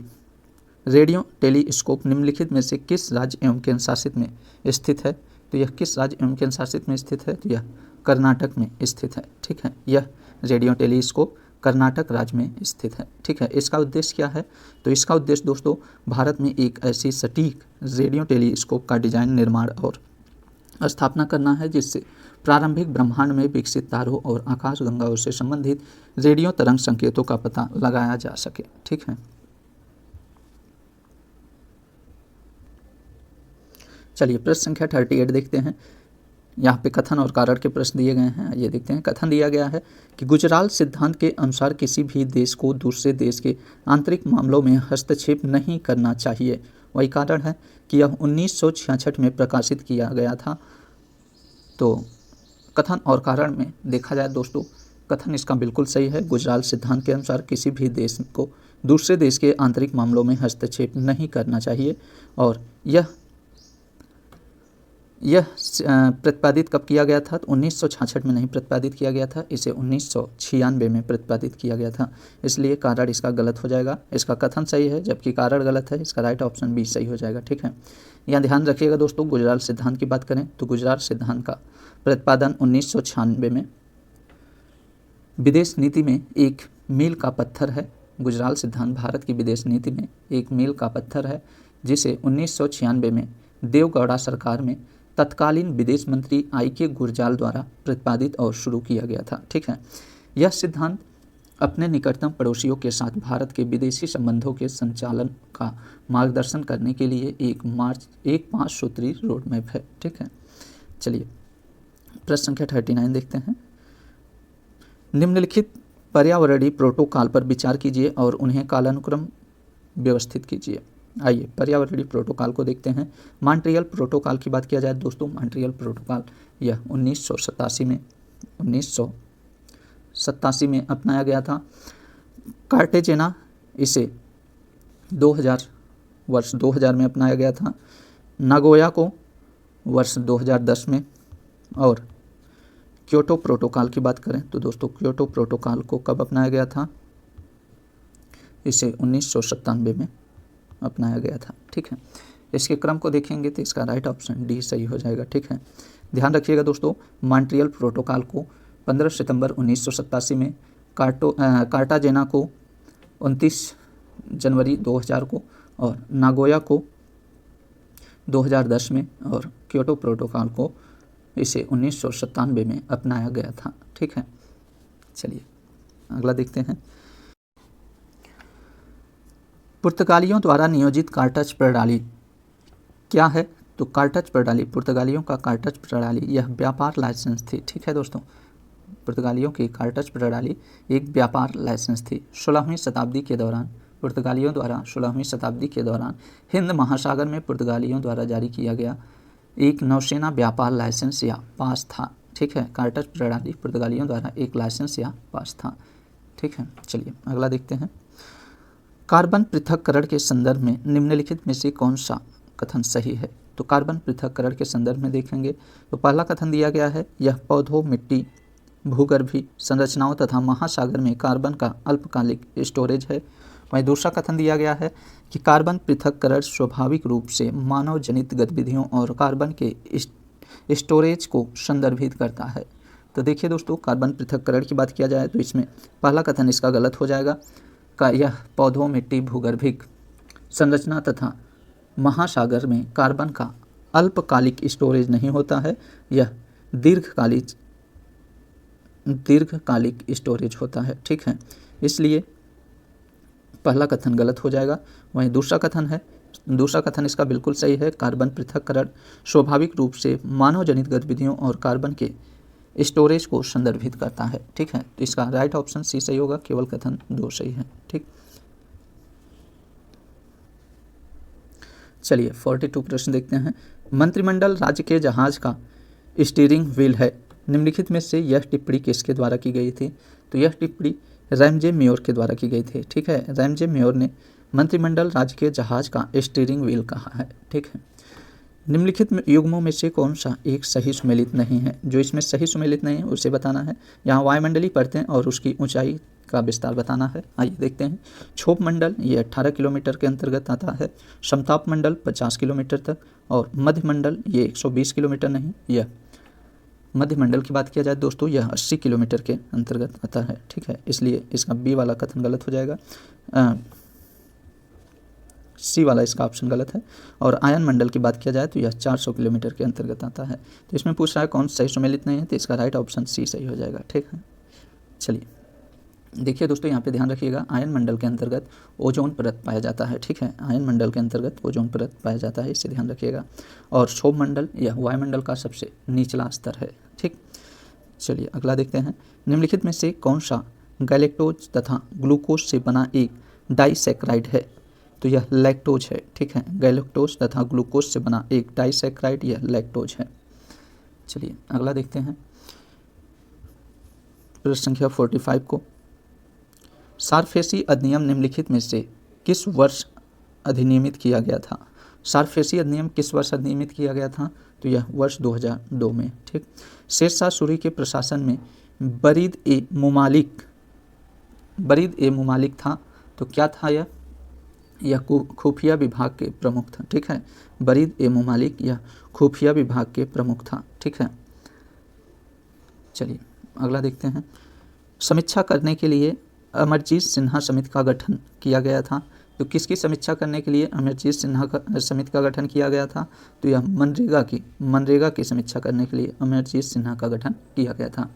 Speaker 1: रेडियो टेलीस्कोप निम्नलिखित में से किस राज्य एवं केंद्र शासित में स्थित है? तो यह किस राज्य एवं केंद्र शासित में स्थित है? तो यह कर्नाटक में स्थित है। ठीक है। यह रेडियो टेलीस्कोप कर्नाटक राज्य में स्थित है। ठीक है। इसका उद्देश्य क्या है? तो इसका उद्देश्य दोस्तों भारत में एक ऐसी सटीक रेडियो टेलीस्कोप का डिजाइन, निर्माण और स्थापना करना है जिससे प्रारंभिक ब्रह्मांड में विकसित तारों और आकाशगंगाओं से संबंधित रेडियो तरंग संकेतों का पता लगाया जा सके। ठीक है। चलिए प्रश्न संख्या 38 देखते हैं। यहाँ पे कथन और कारण के प्रश्न दिए गए हैं। ये देखते हैं। कथन दिया गया है कि गुजराल सिद्धांत के अनुसार किसी भी देश को दूसरे देश के आंतरिक मामलों में हस्तक्षेप नहीं करना चाहिए। वही कारण है कि यह 1966 में प्रकाशित किया गया था। तो कथन और कारण में देखा जाए दोस्तों, कथन इसका बिल्कुल सही है। गुजराल सिद्धांत के अनुसार किसी भी देश को दूसरे देश के आंतरिक मामलों में हस्तक्षेप नहीं करना चाहिए। और यह प्रतिपादित कब किया गया था? तो 1966 में नहीं प्रतिपादित किया गया था, इसे 1996 में प्रतिपादित किया गया था, इसलिए कारण इसका गलत हो जाएगा। इसका कथन सही है जबकि कारण गलत है। इसका राइट ऑप्शन बी सही हो जाएगा। ठीक है। यहाँ ध्यान रखिएगा दोस्तों, गुजराल सिद्धांत की बात करें तो गुजराल सिद्धांत का प्रतिपादन 1996 में विदेश नीति में एक मील का पत्थर है। गुजराल सिद्धांत भारत की विदेश नीति में एक मील का पत्थर है जिसे 1996 में देवगौड़ा सरकार में तत्कालीन विदेश मंत्री आई.के. गुरजाल द्वारा प्रतिपादित और शुरू किया गया था। ठीक है। यह सिद्धांत अपने निकटतम पड़ोसियों के साथ भारत के विदेशी संबंधों के संचालन का मार्गदर्शन करने के लिए एक 5 सूत्री रोड मैप है। ठीक है। चलिए प्रश्न संख्या 39 देखते हैं। निम्नलिखित पर्यावरणीय प्रोटोकॉल पर विचार कीजिए और उन्हें कालानुक्रम व्यवस्थित कीजिए। आइए पर्यावरणीय प्रोटोकॉल को देखते हैं। मॉन्ट्रियल प्रोटोकॉल की बात किया जाए दोस्तों, मॉन्ट्रियल प्रोटोकॉल यह 1987 में अपनाया गया था। कार्टेजेना इसे वर्ष 2000 में अपनाया गया था। नागोया को वर्ष 2010 में। और क्योटो प्रोटोकॉल की बात करें तो दोस्तों क्योटो प्रोटोकॉल को कब अपनाया गया था? इसे 1997 में अपनाया गया था। ठीक है। इसके क्रम को देखेंगे तो इसका राइट ऑप्शन डी सही हो जाएगा। ठीक है। ध्यान रखिएगा दोस्तों, मॉन्ट्रियल प्रोटोकॉल को 15 सितंबर 1987 में, कार्टाजेना को 29 जनवरी 2000 को और नागोया को 2010 में और क्योटो प्रोटोकॉल को इसे 1997 में अपनाया गया था। ठीक है। चलिए अगला देखते हैं। पुर्तगालियों द्वारा नियोजित कार्टज प्रणाली क्या है? तो कार्टज प्रणाली, पुर्तगालियों का कार्टज प्रणाली यह व्यापार लाइसेंस थी। ठीक है दोस्तों, पुर्तगालियों की कार्टज प्रणाली एक व्यापार लाइसेंस थी। 16वीं शताब्दी के दौरान पुर्तगालियों द्वारा 16वीं शताब्दी के दौरान हिंद महासागर में पुर्तगालियों द्वारा जारी किया गया एक नौसेना व्यापार लाइसेंस या पास था। ठीक है, कार्टर प्रणाली पुर्तगालियों द्वारा एक लाइसेंस या पास था। ठीक है, चलिए अगला देखते हैं। कार्बन पृथक्करण के संदर्भ में निम्नलिखित में से कौन सा कथन सही है? तो कार्बन पृथक्करण के संदर्भ में देखेंगे तो पहला कथन दिया गया है, यह पौधों, मिट्टी, भूगर्भीय संरचनाओं तथा महासागर में कार्बन का अल्पकालिक स्टोरेज है। वहीं दूसरा कथन दिया गया है कि कार्बन पृथक्करण स्वाभाविक रूप से मानव जनित गतिविधियों और कार्बन के स्टोरेज को संदर्भित करता है। तो देखिए दोस्तों, कार्बन पृथक्करण की बात किया जाए तो इसमें पहला कथन इसका गलत हो जाएगा का यह पौधों, मिट्टी, भूगर्भिक संरचना तथा महासागर में कार्बन का अल्पकालिक स्टोरेज नहीं होता है, यह दीर्घकालिक स्टोरेज होता है। ठीक है, इसलिए पहला कथन गलत हो जाएगा। वहीं दूसरा कथन इसका बिल्कुल सही है। कार्बन पृथक्करण स्वाभाविक रूप से मानव जनित गतिविधियों और कार्बन के स्टोरेज को संदर्भित करता है। ठीक है, तो इसका राइट ऑप्शन सी सही होगा, केवल कथन 2 सही है। ठीक, चलिए 42 प्रश्न देखते हैं। मंत्रिमंडल राज्य के जहाज का स्टीयरिंग व्हील है। निम्नलिखित में से यह टिप्पणी किसके द्वारा की गई थी? तो यह टिप्पणी रैमजे मेयर के द्वारा की गई थी। ठीक है, रैमजे मेयर ने मंत्रिमंडल राज्य के जहाज का स्टीयरिंग व्हील कहा है। ठीक है, निम्नलिखित युग्मों में से कौन सा एक सही सुमेलित नहीं है? जो इसमें सही सुमेलित नहीं है उसे बताना है। यहाँ वायुमंडलीय परतें और उसकी ऊंचाई का विस्तार बताना है। आइए देखते हैं। क्षोभ मंडल ये 18 किलोमीटर के अंतर्गत आता है। समताप मंडल 50 किलोमीटर तक, और मध्य मंडल ये 120 किलोमीटर नहीं, यह मध्य मंडल की बात किया जाए दोस्तों यह 80 किलोमीटर के अंतर्गत आता है। ठीक है, इसलिए इसका बी वाला कथन गलत हो जाएगा, सी वाला इसका ऑप्शन गलत है। और आयन मंडल की बात किया जाए तो यह 400 किलोमीटर के अंतर्गत आता है। तो इसमें पूछ रहा है कौन सही सुमेलित नहीं है, तो इसका राइट ऑप्शन सी सही हो जाएगा। ठीक है, चलिए देखिए दोस्तों, यहाँ पे ध्यान रखिएगा, आयन मंडल के अंतर्गत ओजोन परत पाया जाता है। ठीक है, आयन मंडल के अंतर्गत ओजोन परत पाया जाता है, इसे ध्यान रखिएगा। और क्षोभ मंडल यह वायुमंडल का सबसे निचला स्तर है। ठीक, चलिए अगला देखते हैं। निम्नलिखित में से कौन सा गैलेक्टोज तथा ग्लूकोज से बना एक डाइसैकराइड है? तो यह लैक्टोज है। ठीक है, गैलेक्टोज तथा ग्लूकोज से बना एक डाइसैकराइड यह लैक्टोज है। चलिए अगला देखते हैं प्रश्न संख्या 45 को। सारफेसी अधिनियम निम्नलिखित में से किस वर्ष अधिनियमित किया गया था? सारफेसी अधिनियम किस वर्ष अधिनियमित किया गया था? तो यह वर्ष 2002 में। ठीक, शेरशाह सूरी के प्रशासन में बरीद ए मुमालिक था। तो क्या था यह खुफिया विभाग के प्रमुख था। ठीक है, बरीद ए मुमालिक यह खुफिया विभाग के प्रमुख था। ठीक है, चलिए अगला देखते हैं। समीक्षा करने के लिए अमरजीत सिन्हा समिति का गठन किया गया था। तो किसकी समीक्षा करने के लिए अमरजीत सिन्हा समिति का गठन किया गया था? तो यह मनरेगा की समीक्षा करने के लिए अमरजीत सिन्हा का गठन किया गया था।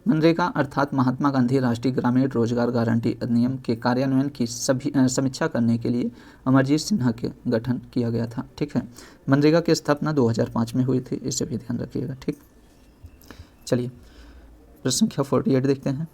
Speaker 1: मनरेगा अर्थात महात्मा गांधी राष्ट्रीय ग्रामीण रोजगार गारंटी अधिनियम के कार्यान्वयन की समीक्षा करने के लिए अमरजीत सिन्हा के गठन किया गया था। ठीक है, मनरेगा की स्थापना 2005 में हुई थी, इसे भी ध्यान रखिएगा। ठीक, चलिए प्रश्न संख्या 48 देखते हैं।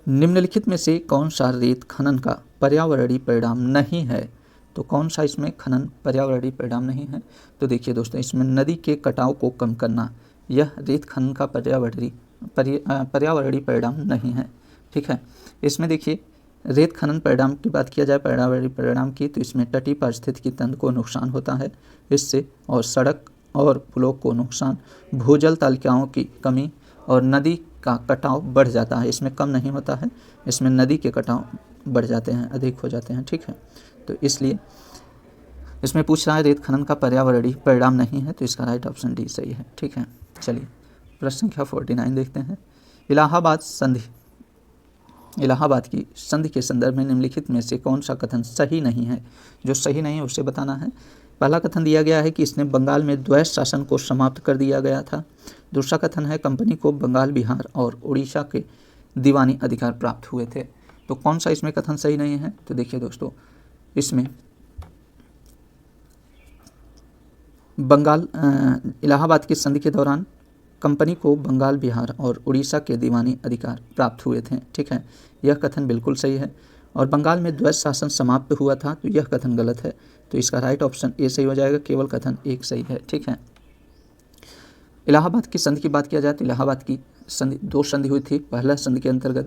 Speaker 1: निम्नलिखित में से कौन सा रेत खनन का पर्यावरणीय परिणाम नहीं है? तो कौन सा इसमें खनन पर्यावरणीय परिणाम नहीं है? तो देखिए दोस्तों, इसमें नदी के कटाव को कम करना यह रेत खनन का पर्यावरणीय परिणाम नहीं है। ठीक है, इसमें देखिए रेत खनन परिणाम की बात किया जाए, पर्यावरणीय परिणाम की, तो इसमें तटीय पारिस्थितिकी तंत्र को नुकसान होता है इससे, और सड़क और पुलों को नुकसान, भूजल तालिकाओं की कमी और नदी का कटाव बढ़ जाता है। इसमें कम नहीं होता है, इसमें नदी के कटाव बढ़ जाते हैं, अधिक हो जाते हैं। ठीक है, तो इसलिए इसमें पूछ रहा है रेत खनन का पर्यावरणीय परिणाम नहीं है, तो इसका राइट ऑप्शन डी सही है। ठीक है, चलिए प्रश्न संख्या 49 देखते हैं। इलाहाबाद की संधि के संदर्भ में निम्नलिखित में से कौन सा कथन सही नहीं है? जो सही नहीं है उसे बताना है। पहला कथन दिया गया है कि इसने बंगाल में द्वैध शासन को समाप्त कर दिया गया था। दूसरा कथन है कंपनी को बंगाल, बिहार और उड़ीसा के दीवानी अधिकार प्राप्त हुए थे। तो कौन सा इसमें कथन सही नहीं है? तो देखिए दोस्तों, इसमें इलाहाबाद की संधि के दौरान कंपनी को बंगाल, बिहार और उड़ीसा के दीवानी अधिकार प्राप्त हुए थे। ठीक है, यह कथन बिल्कुल सही है। और बंगाल में द्वैत शासन समाप्त हुआ था, तो यह कथन गलत है। तो इसका राइट ऑप्शन ए सही हो जाएगा, केवल कथन एक सही है। ठीक है। इलाहाबाद की संधि की बात किया जाए तो इलाहाबाद की संधि 2 संधि हुई थी। पहला संधि के अंतर्गत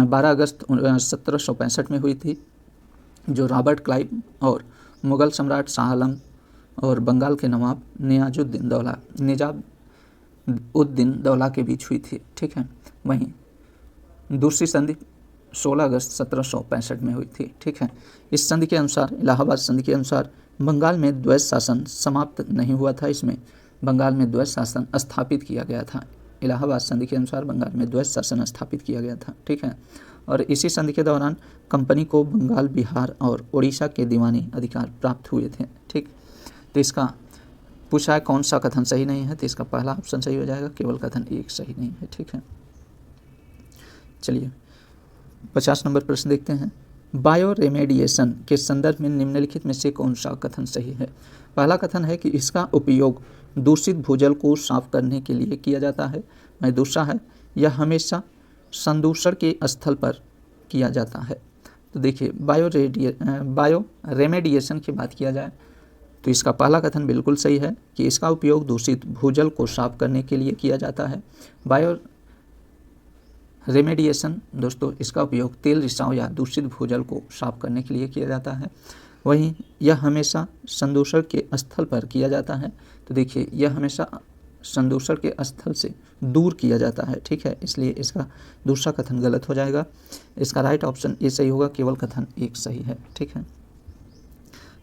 Speaker 1: 12 अगस्त 1765 में हुई थी, जो रॉबर्ट क्लाइव और मुगल सम्राट शाह आलम और बंगाल के नवाब निजामुद्दीन दौला के बीच हुई थी। ठीक है। वहीं दूसरी संधि 16 अगस्त 1765 में हुई थी। ठीक है। इस संधि के अनुसार, इलाहाबाद संधि के अनुसार, बंगाल में द्वैत शासन समाप्त नहीं हुआ था, इसमें बंगाल में द्वैत शासन स्थापित किया गया था। इलाहाबाद संधि के अनुसार बंगाल में द्वैत शासन स्थापित किया गया था। ठीक है। और इसी संधि के दौरान कंपनी को बंगाल, बिहार और उड़ीसा के दीवानी अधिकार प्राप्त हुए थे। ठीक। तो इसका पूछा है कौन सा कथन सही नहीं है, तो इसका पहला ऑप्शन सही हो जाएगा, केवल कथन एक सही नहीं है। ठीक है। चलिए 50 नंबर प्रश्न देखते हैं। बायो रेमेडिएशन के संदर्भ में निम्नलिखित में से कौन सा कथन सही है। पहला कथन है कि इसका उपयोग दूषित भूजल को साफ करने के लिए किया जाता है। वहीं दूसरा है यह हमेशा संदूषण के स्थल पर किया जाता है। तो देखिए बायो रेमेडिएशन की बात किया जाए तो इसका पहला कथन बिल्कुल सही है कि इसका उपयोग दूषित भूजल को साफ करने के लिए किया जाता है। बायो रेमेडिएशन दोस्तों, इसका उपयोग तेल, रिसाव या दूषित भूजल को साफ करने के लिए किया जाता है। वहीं यह हमेशा संदूषण के स्थल पर किया जाता है। तो देखिए यह हमेशा संदूषण के स्थल से दूर किया जाता है। ठीक है। इसलिए इसका दूसरा कथन गलत हो जाएगा। इसका राइट ऑप्शन ए सही होगा, केवल कथन एक सही है। ठीक है।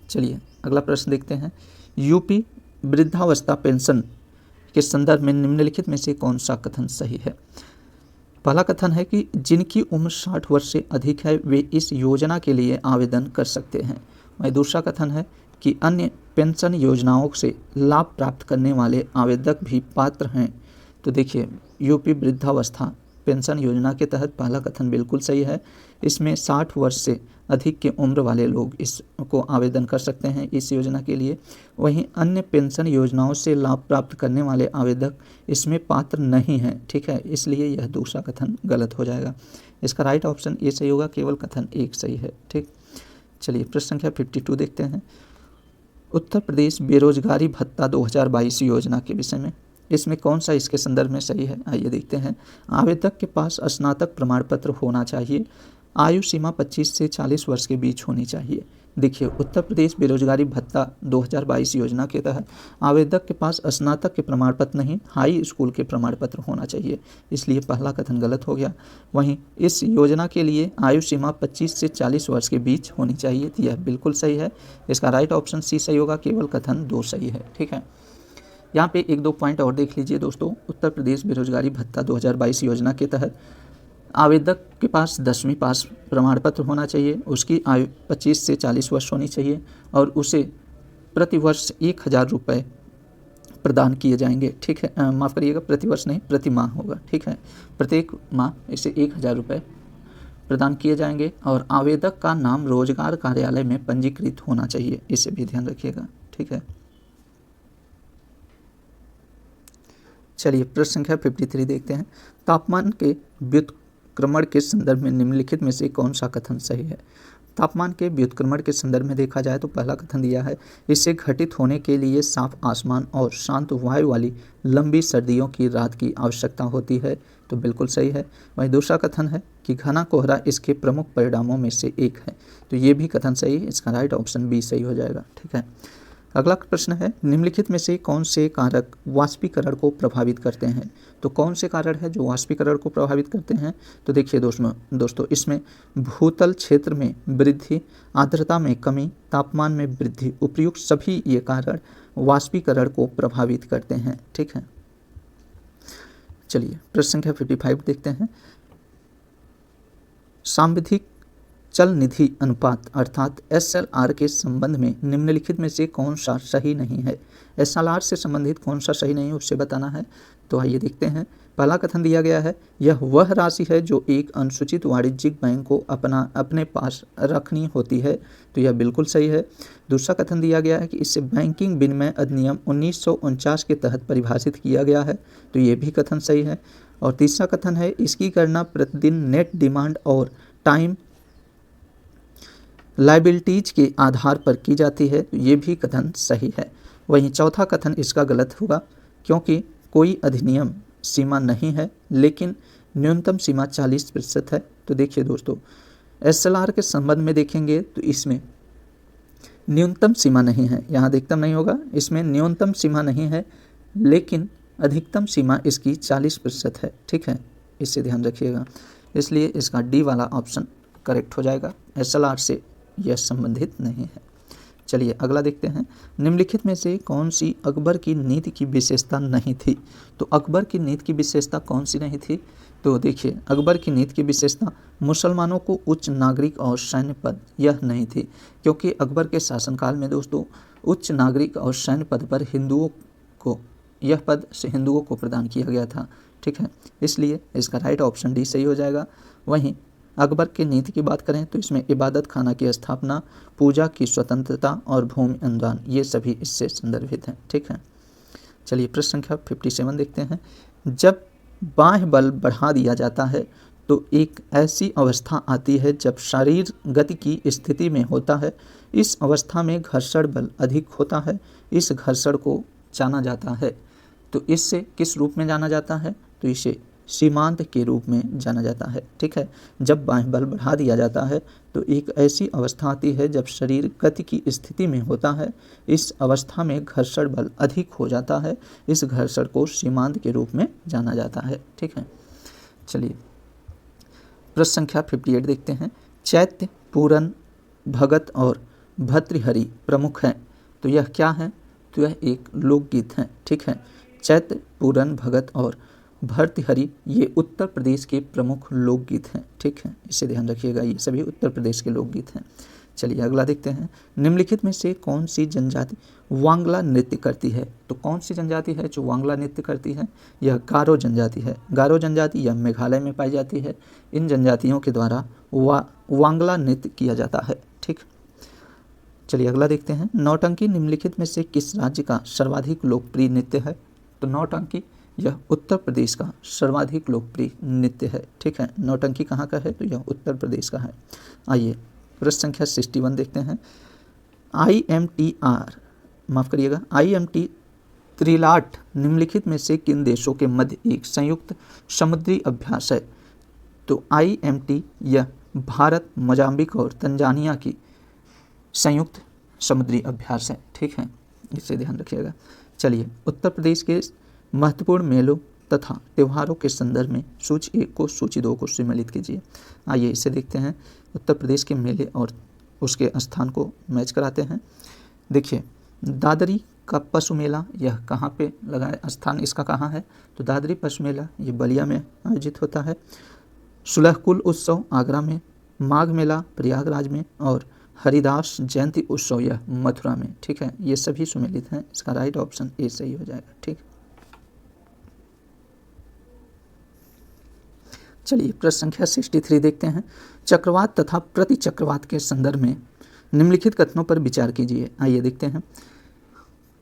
Speaker 1: चलिए अगला प्रश्न देखते हैं। यूपी वृद्धावस्था पेंशन के संदर्भ में निम्नलिखित में से कौन सा कथन सही है। पहला कथन है कि जिनकी उम्र 60 वर्ष से अधिक है वे इस योजना के लिए आवेदन कर सकते हैं। वहीं दूसरा कथन है कि अन्य पेंशन योजनाओं से लाभ प्राप्त करने वाले आवेदक भी पात्र हैं। तो देखिए यूपी वृद्धावस्था पेंशन योजना के तहत पहला कथन बिल्कुल सही है। इसमें 60 वर्ष से अधिक की उम्र वाले लोग इसको आवेदन कर सकते हैं इस योजना के लिए। वहीं अन्य पेंशन योजनाओं से लाभ प्राप्त करने वाले आवेदक इसमें पात्र नहीं हैं। ठीक है। इसलिए यह दूसरा कथन गलत हो जाएगा। इसका राइट ऑप्शन ए सही होगा, केवल कथन एक सही है। ठीक। चलिए प्रश्न संख्या 52 देखते हैं। उत्तर प्रदेश बेरोजगारी भत्ता 2022 योजना के विषय में इसमें कौन सा इसके संदर्भ में सही है, आइए देखते हैं। आवेदक के पास स्नातक प्रमाण पत्र होना चाहिए। आयु सीमा 25 से 40 वर्ष के बीच होनी चाहिए। देखिए उत्तर प्रदेश बेरोजगारी भत्ता 2022 योजना के तहत आवेदक के पास स्नातक के प्रमाण पत्र नहीं, हाई स्कूल के प्रमाण पत्र होना चाहिए। इसलिए पहला कथन गलत हो गया। वहीं इस योजना के लिए आयु सीमा 25 से 40 वर्ष के बीच होनी चाहिए, तो यह बिल्कुल सही है। इसका राइट ऑप्शन सी सही होगा, केवल कथन 2 सही है। ठीक है। यहाँ पे 1-2 पॉइंट और देख लीजिए दोस्तों। उत्तर प्रदेश बेरोजगारी भत्ता 2022 योजना के तहत आवेदक के पास 10वीं पास प्रमाण पत्र होना चाहिए, उसकी आयु 25 से 40 वर्ष होनी चाहिए और उसे प्रति वर्ष 1000 रुपये प्रदान किए जाएंगे। ठीक है। माफ़ करिएगा, प्रति वर्ष नहीं, प्रति माह होगा। ठीक है। प्रत्येक माह इसे 1000 रुपये प्रदान किए जाएंगे और आवेदक का नाम रोजगार कार्यालय में पंजीकृत होना चाहिए, इसे भी ध्यान रखिएगा। ठीक है। चलिए प्रश्न संख्या 53 देखते हैं। तापमान के व्युत्क्रमण के संदर्भ में निम्नलिखित में से कौन सा कथन सही है। तापमान के व्युत्क्रमण के संदर्भ में देखा जाए तो पहला कथन दिया है, इससे घटित होने के लिए साफ आसमान और शांत वायु वाली लंबी सर्दियों की रात की आवश्यकता होती है, तो बिल्कुल सही है। वहीं दूसरा कथन है कि घना कोहरा इसके प्रमुख परिणामों में से एक है, तो ये भी कथन सही है। इसका राइट ऑप्शन बी सही हो जाएगा। ठीक है। अगला प्रश्न है, निम्नलिखित में से कौन से कारक वाष्पीकरण को प्रभावित करते हैं। तो कौन से कारक है जो वाष्पीकरण को प्रभावित करते हैं। तो देखिए दोस्तों इसमें भूतल क्षेत्र में वृद्धि, आर्द्रता में कमी, तापमान में वृद्धि, उपयुक्त सभी ये कारक वाष्पीकरण को प्रभावित करते हैं। ठीक है। चलिए प्रश्न संख्या 55 देखते हैं। सांविधिक चल निधि अनुपात अर्थात SLR के संबंध में निम्नलिखित में से कौन सा सही नहीं है। SLR से संबंधित कौन सा सही नहीं है उससे बताना है। तो आइए देखते हैं। पहला कथन दिया गया है, यह वह राशि है जो एक अनुसूचित वाणिज्यिक बैंक को अपने पास रखनी होती है, तो यह बिल्कुल सही है। दूसरा कथन दिया गया है कि इसे बैंकिंग विनिमय अधिनियम 1949 के तहत परिभाषित किया गया है, तो ये भी कथन सही है। और तीसरा कथन है, इसकी गणना प्रतिदिन नेट डिमांड और टाइम लाइबिलिटीज के आधार पर की जाती है, तो ये भी कथन सही है। वहीं चौथा कथन इसका गलत होगा, क्योंकि कोई अधिनियम सीमा नहीं है, लेकिन न्यूनतम सीमा 40% है। तो देखिए दोस्तों, एसएलआर के संबंध में देखेंगे तो इसमें न्यूनतम सीमा नहीं है, यहाँ अधिकतम नहीं होगा, इसमें न्यूनतम सीमा नहीं है, लेकिन अधिकतम सीमा इसकी 40% है। ठीक है, इससे ध्यान रखिएगा, इसलिए इसका डी वाला ऑप्शन करेक्ट हो जाएगा, एसएलआर से यह संबंधित नहीं है। चलिए अगला देखते हैं, निम्नलिखित में से कौन सी अकबर की नीति की विशेषता नहीं थी। तो अकबर की नीति की विशेषता कौन सी नहीं थी, तो देखिए अकबर की नीति की विशेषता मुसलमानों को उच्च नागरिक और सैन्य पद यह नहीं थी, क्योंकि अकबर के शासनकाल में दोस्तों उच्च नागरिक और सैन्य पद पर हिंदुओं को यह पद से हिंदुओं को प्रदान किया गया था। ठीक है, इसलिए इसका राइट ऑप्शन डी सही हो जाएगा। वहीं अकबर की नीति की बात करें तो इसमें इबादत खाना की स्थापना, पूजा की स्वतंत्रता और भूमि अनुदान ये सभी इससे संदर्भित हैं। ठीक है, चलिए प्रश्न संख्या 57 देखते हैं। जब बाह्य बल बढ़ा दिया जाता है तो एक ऐसी अवस्था आती है जब शरीर गति की स्थिति में होता है। इस अवस्था में घर्षण बल अधिक होता है, इस घर्षण को जाना जाता है। तो इससे किस रूप में जाना जाता है, तो इसे सीमांत के रूप में जाना जाता है। ठीक है, जब बाह्य बल बढ़ा दिया जाता है तो एक ऐसी अवस्था आती है जब शरीर गति की स्थिति में होता है, इस अवस्था में घर्षण बल अधिक हो जाता है, इस घर्षण को सीमांत के रूप में जाना जाता है। ठीक है, चलिए प्रश्न संख्या 58 देखते हैं। चैत्य, पूरन, भगत और भर्तृहरि प्रमुख हैं, तो यह क्या है, तो यह एक लोकगीत है। ठीक है, चैत्य, पूरन, भगत और भर्तृहरि ये उत्तर प्रदेश के प्रमुख लोकगीत हैं। ठीक है, इसे ध्यान रखिएगा, ये सभी उत्तर प्रदेश के लोकगीत हैं। चलिए अगला देखते हैं, निम्नलिखित में से कौन सी जनजाति वांगला नृत्य करती है। तो कौन सी जनजाति है जो वांगला नृत्य करती है, यह गारो जनजाति है। गारो जनजाति यह मेघालय में पाई जाती है। इन जनजातियों के द्वारा वांगला नृत्य किया जाता है। ठीक, चलिए अगला देखते हैं, नौटंकी निम्नलिखित में से किस राज्य का सर्वाधिक लोकप्रिय नृत्य है। तो नौटंकी यह उत्तर प्रदेश का सर्वाधिक लोकप्रिय नृत्य है। ठीक है, नौटंकी कहाँ का है, तो यह उत्तर प्रदेश का है। आइए प्रश्न संख्या 61 देखते हैं। IMTR माफ़ करिएगा, IMT त्रिलाट निम्नलिखित में से किन देशों के मध्य एक संयुक्त समुद्री अभ्यास है। तो IMT यह भारत, मोजाम्बिक और तंजानिया की संयुक्त समुद्री अभ्यास है। ठीक है, इसे ध्यान रखिएगा। चलिए उत्तर प्रदेश के महत्वपूर्ण मेलों तथा त्योहारों के संदर्भ में सूची 1 को सूची 2 को सम्मिलित कीजिए। आइए इसे देखते हैं, उत्तर प्रदेश के मेले और उसके स्थान को मैच कराते हैं। देखिए दादरी का पशु मेला यह कहाँ पे लगा है, स्थान इसका कहाँ है, तो दादरी पशु मेला ये बलिया में आयोजित होता है। सुलहकुल उत्सव आगरा में, माघ मेला प्रयागराज में और हरिदास जयंती उत्सव यह मथुरा में। ठीक है, ये सभी सम्मिलित हैं, इसका राइट ऑप्शन ए सही हो जाएगा। ठीक, चलिए प्रश्न संख्या 63 देखते हैं। चक्रवात तथा प्रति चक्रवात के संदर्भ में निम्नलिखित कथनों पर विचार कीजिए। आइए देखते हैं,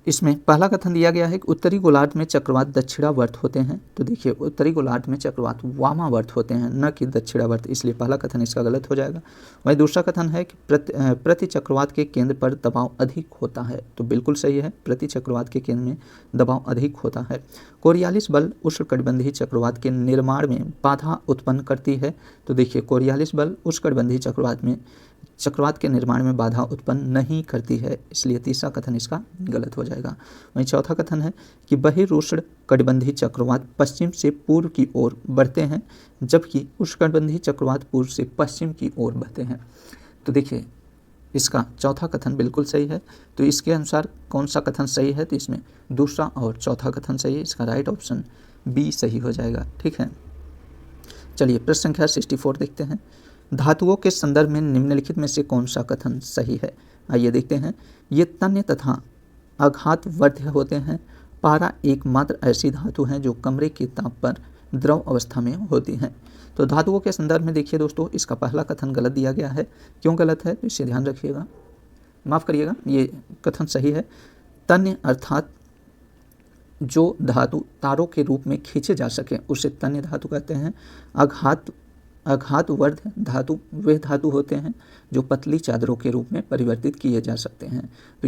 Speaker 1: इसमें पहला कथन दिया गया है कि उत्तरी गोलार्ध में चक्रवात दक्षिणावर्त होते हैं। तो देखिए उत्तरी गोलार्ध में चक्रवात वामावर्त होते हैं, न कि दक्षिणावर्त, इसलिए पहला कथन इसका गलत हो जाएगा। वहीं दूसरा कथन है कि प्रति चक्रवात के केंद्र पर दबाव अधिक होता है। तो बिल्कुल सही है, प्रति चक्रवात के केंद्र में दबाव अधिक होता है। कोरियालिस बल उष्णकटिबंधीय चक्रवात के निर्माण में बाधा उत्पन्न करती है। तो देखिए कोरियालिस बल उष्णकटिबंधीय चक्रवात के निर्माण में बाधा उत्पन्न नहीं करती है, इसलिए तीसरा कथन इसका गलत हो जाएगा। वहीं चौथा कथन है कि बहिर्उष्ण कटिबंधीय चक्रवात पश्चिम से पूर्व की ओर बढ़ते हैं, जबकि उष्णकटिबंधीय चक्रवात पूर्व से पश्चिम की ओर बढ़ते हैं। तो देखिए इसका चौथा कथन बिल्कुल सही है। तो इसके अनुसार कौन सा कथन सही है, तो इसमें दूसरा और चौथा कथन सही है, इसका राइट ऑप्शन बी सही हो जाएगा। ठीक है, चलिए प्रश्न संख्या 64 देखते हैं। धातुओं के संदर्भ में निम्नलिखित में से कौन सा कथन सही है। आइए देखते हैं, ये तन्य तथा आघातवर्ध्य होते हैं। पारा एकमात्र ऐसी धातु है जो कमरे के ताप पर द्रव अवस्था में होती हैं। तो धातुओं के संदर्भ में देखिए दोस्तों, इसका पहला कथन गलत दिया गया है। क्यों गलत है, तो इसे ध्यान रखिएगा, माफ़ करिएगा, ये कथन सही है। तन्य अर्थात जो धातु तारों के रूप में खींचे जा सके उसे तन्य धातु कहते हैं। आघात अघात वर्ध धातु वे धातु होते हैं जो पतली चादरों के रूप में परिवर्तित किए जा सकते हैं। तो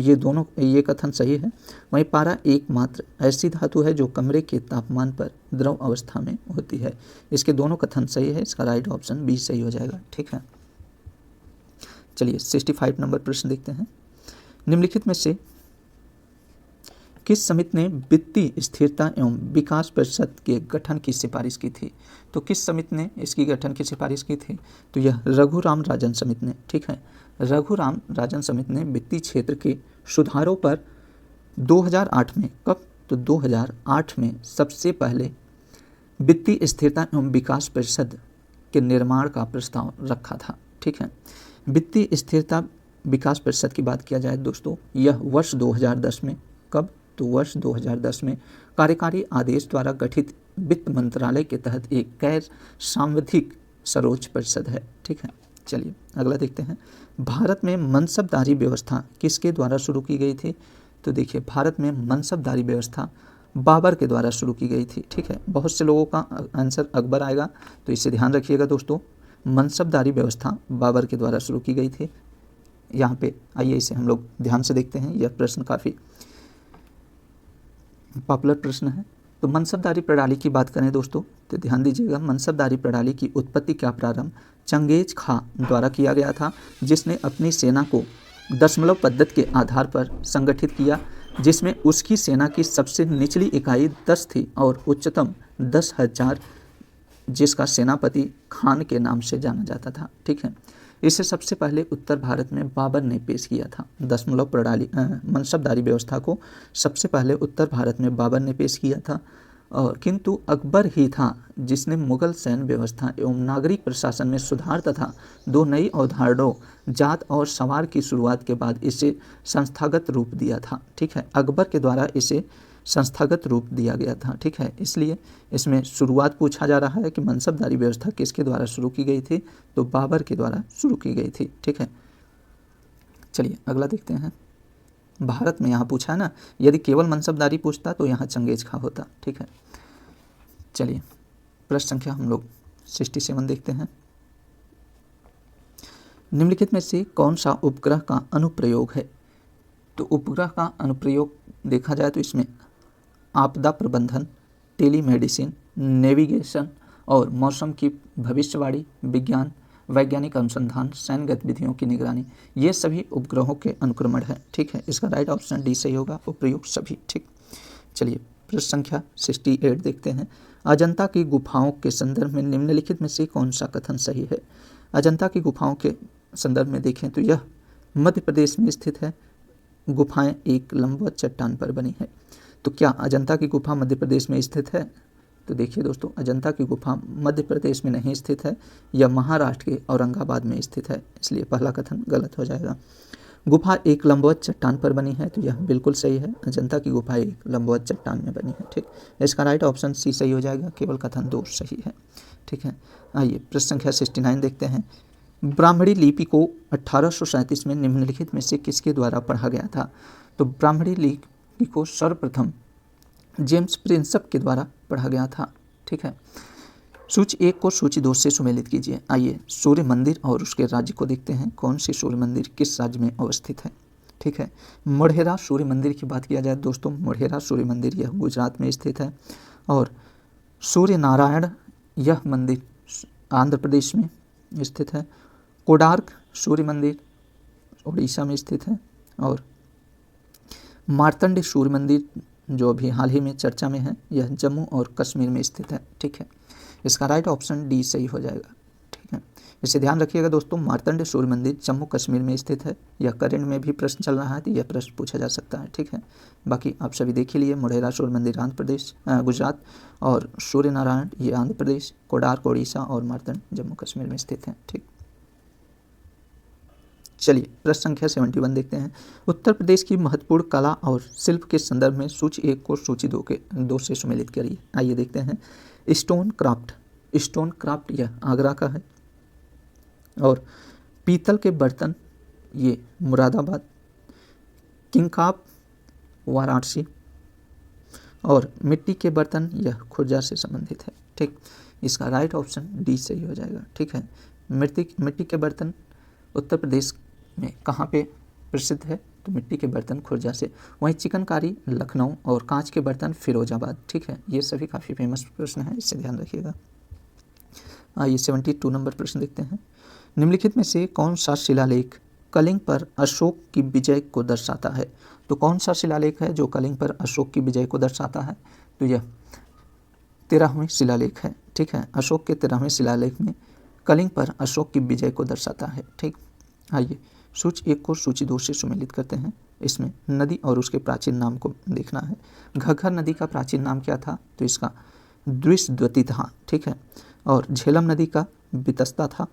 Speaker 1: ये कथन सही है। वहीं पारा एकमात्र ऐसी धातु है जो कमरे के तापमान पर द्रव अवस्था में होती है। इसके दोनों कथन सही है, इसका राइट ऑप्शन बी सही हो जाएगा। ठीक है, चलिए 65 नंबर प्रश्न देखते हैं। निम्नलिखित में से किस समिति ने वित्तीय स्थिरता एवं विकास परिषद के गठन की सिफारिश की थी? तो किस समिति ने इसकी गठन की सिफारिश की थी? तो यह रघुराम राजन समिति ने। ठीक है, रघुराम राजन समिति ने वित्तीय क्षेत्र के सुधारों पर 2008 में, कब? तो 2008 में सबसे पहले वित्तीय स्थिरता एवं विकास परिषद के निर्माण का प्रस्ताव रखा था। ठीक है, वित्तीय स्थिरता विकास परिषद की बात किया जाए दोस्तों, यह वर्ष 2010 में, कब? तो वर्ष 2010 में कार्यकारी आदेश द्वारा गठित वित्त मंत्रालय के तहत एक गैर सांविधिक सर्वोच्च परिषद है। ठीक है, चलिए अगला देखते हैं। भारत में मनसबदारी व्यवस्था किसके द्वारा शुरू की गई थी? तो देखिए, भारत में मनसबदारी व्यवस्था बाबर के द्वारा शुरू की गई थी। ठीक है, बहुत से लोगों का आंसर अकबर आएगा, तो इसे ध्यान रखिएगा दोस्तों। मनसबदारी व्यवस्था बाबर के द्वारा शुरू की गई थी। यहाँ पे आइए इसे हम लोग ध्यान से देखते हैं। यह प्रश्न काफ़ी पॉपुलर प्रश्न है। तो मनसबदारी प्रणाली की बात करें दोस्तों, तो ध्यान दीजिएगा, मनसबदारी प्रणाली की उत्पत्ति का प्रारंभ चंगेज खां द्वारा किया गया था, जिसने अपनी सेना को दशमलव पद्धति के आधार पर संगठित किया, जिसमें उसकी सेना की सबसे निचली इकाई 10 थी और उच्चतम 10,000, जिसका सेनापति खान के नाम से जाना जाता था। ठीक है, इसे सबसे पहले उत्तर भारत में बाबर ने पेश किया था। दशमलव प्रणाली मनसबदारी व्यवस्था को सबसे पहले उत्तर भारत में बाबर ने पेश किया था, और किंतु अकबर ही था जिसने मुगल सैन्य व्यवस्था एवं नागरिक प्रशासन में सुधार तथा 2 नई अवधारणाओं जात और सवार की शुरुआत के बाद इसे संस्थागत रूप दिया था। ठीक है, अकबर के द्वारा इसे संस्थागत रूप दिया गया था। ठीक है, इसलिए इसमें शुरुआत पूछा जा रहा है कि मनसबदारी व्यवस्था किसके द्वारा शुरू की गई थी? तो बाबर के द्वारा शुरू की गई थी। ठीक है, चलिए अगला देखते हैं। भारत में यहाँ पूछा है ना, यदि केवल मनसबदारी पूछता तो यहाँ चंगेज खां होता। ठीक है, चलिए प्रश्न संख्या हम लोग 67 देखते हैं। निम्नलिखित में से कौन सा उपग्रह का अनुप्रयोग है? तो उपग्रह का अनुप्रयोग देखा जाए तो इसमें आपदा प्रबंधन, टेलीमेडिसिन, नेविगेशन और मौसम की भविष्यवाणी, विज्ञान, वैज्ञानिक अनुसंधान, सैन्य गतिविधियों की निगरानी, ये सभी उपग्रहों के अनुक्रमण है। ठीक है, इसका राइट ऑप्शन डी सही होगा, उपयोग सभी। ठीक, चलिए प्रश्न संख्या 68 देखते हैं। अजंता की गुफाओं के संदर्भ में निम्नलिखित में से कौन सा कथन सही है? अजंता की गुफाओं के संदर्भ में देखें तो यह मध्य प्रदेश में स्थित है। गुफाएं एक लंबवत चट्टान पर बनी है। तो क्या अजंता की गुफा मध्य प्रदेश में स्थित है? तो देखिए दोस्तों, अजंता की गुफा मध्य प्रदेश में नहीं स्थित है, यह महाराष्ट्र के औरंगाबाद में स्थित है, इसलिए पहला कथन गलत हो जाएगा। गुफा एक लंबवत चट्टान पर बनी है, तो यह बिल्कुल सही है, अजंता की गुफा एक लंबवत चट्टान में बनी है। ठीक, इसका राइट ऑप्शन सी सही हो जाएगा, केवल कथन 2 सही है। ठीक है, आइए प्रश्न संख्या 69 देखते हैं। ब्राह्मणी लिपि को 1837 में निम्नलिखित में से किसके द्वारा पढ़ा गया था? तो ब्राह्मणी लिपि को सर्वप्रथम जेम्स प्रिंसप के द्वारा पढ़ा गया था। ठीक है, सूची 1 को सूची 2 से सुमेलित कीजिए। आइए सूर्य मंदिर और उसके राज्य को देखते हैं, कौन सी सूर्य मंदिर किस राज्य में अवस्थित है। ठीक है, मोढेरा सूर्य मंदिर की बात किया जाए दोस्तों, मोढेरा सूर्य मंदिर यह गुजरात में स्थित है, और सूर्य नारायण यह मंदिर आंध्र प्रदेश में स्थित है। कोडार्क सूर्य मंदिर उड़ीसा में स्थित है, और मार्तंड सूर्य मंदिर जो अभी हाल ही में चर्चा में है, यह जम्मू और कश्मीर में स्थित है। ठीक है, इसका राइट ऑप्शन डी सही हो जाएगा। ठीक है, इसे ध्यान रखिएगा दोस्तों, मार्तंड सूर्य मंदिर जम्मू कश्मीर में स्थित है। यह करंट में भी प्रश्न चल रहा है, तो यह प्रश्न पूछा जा सकता है। ठीक है, बाकी आप सभी देख ही लिए, मोढेरा सूर्य मंदिर आंध्र प्रदेश गुजरात, और सूर्य नारायण ये आंध्र प्रदेश, कोडार्क उड़ीसा और मार्तंड जम्मू कश्मीर में स्थित है। ठीक, चलिए प्रश्न संख्या 71 देखते हैं। उत्तर प्रदेश की महत्वपूर्ण कला और शिल्प के संदर्भ में सूची 1 को सूची 2 से सुमेलित करिए। आइए देखते हैं। स्टोन क्राफ्ट यह आगरा का है, और पीतल के बर्तन ये मुरादाबाद, किंकाप वाराणसी, और मिट्टी के बर्तन यह खुर्जा से संबंधित है। ठीक, इसका राइट ऑप्शन डी सही हो जाएगा। ठीक है, मिट्टी के बर्तन उत्तर प्रदेश में कहाँ पे प्रसिद्ध है? तो मिट्टी के बर्तन खुर्जा से। वहीं चिकनकारी लखनऊ और कांच के बर्तन फिरोजाबाद। ठीक है, ये सभी काफ़ी फेमस प्रश्न है, इससे ध्यान रखिएगा। आइए 72 नंबर प्रश्न देखते हैं। निम्नलिखित में से कौन सा शिलालेख कलिंग पर अशोक की विजय को दर्शाता है? तो कौन सा शिलालेख है जो कलिंग पर अशोक की विजय को दर्शाता है? तो यह 13वां शिलालेख है। ठीक है, अशोक के 13वें शिलालेख में कलिंग पर अशोक की विजय को दर्शाता है। ठीक, आइए सूची 1 को सूची 2 से सुमेलित करते हैं। इसमें नदी और उसके प्राचीन नाम को देखना है। घग्गर नदी का प्राचीन नाम क्या था? तो इसका द्विशद्वती था। ठीक है, और झेलम नदी का बितस्ता था।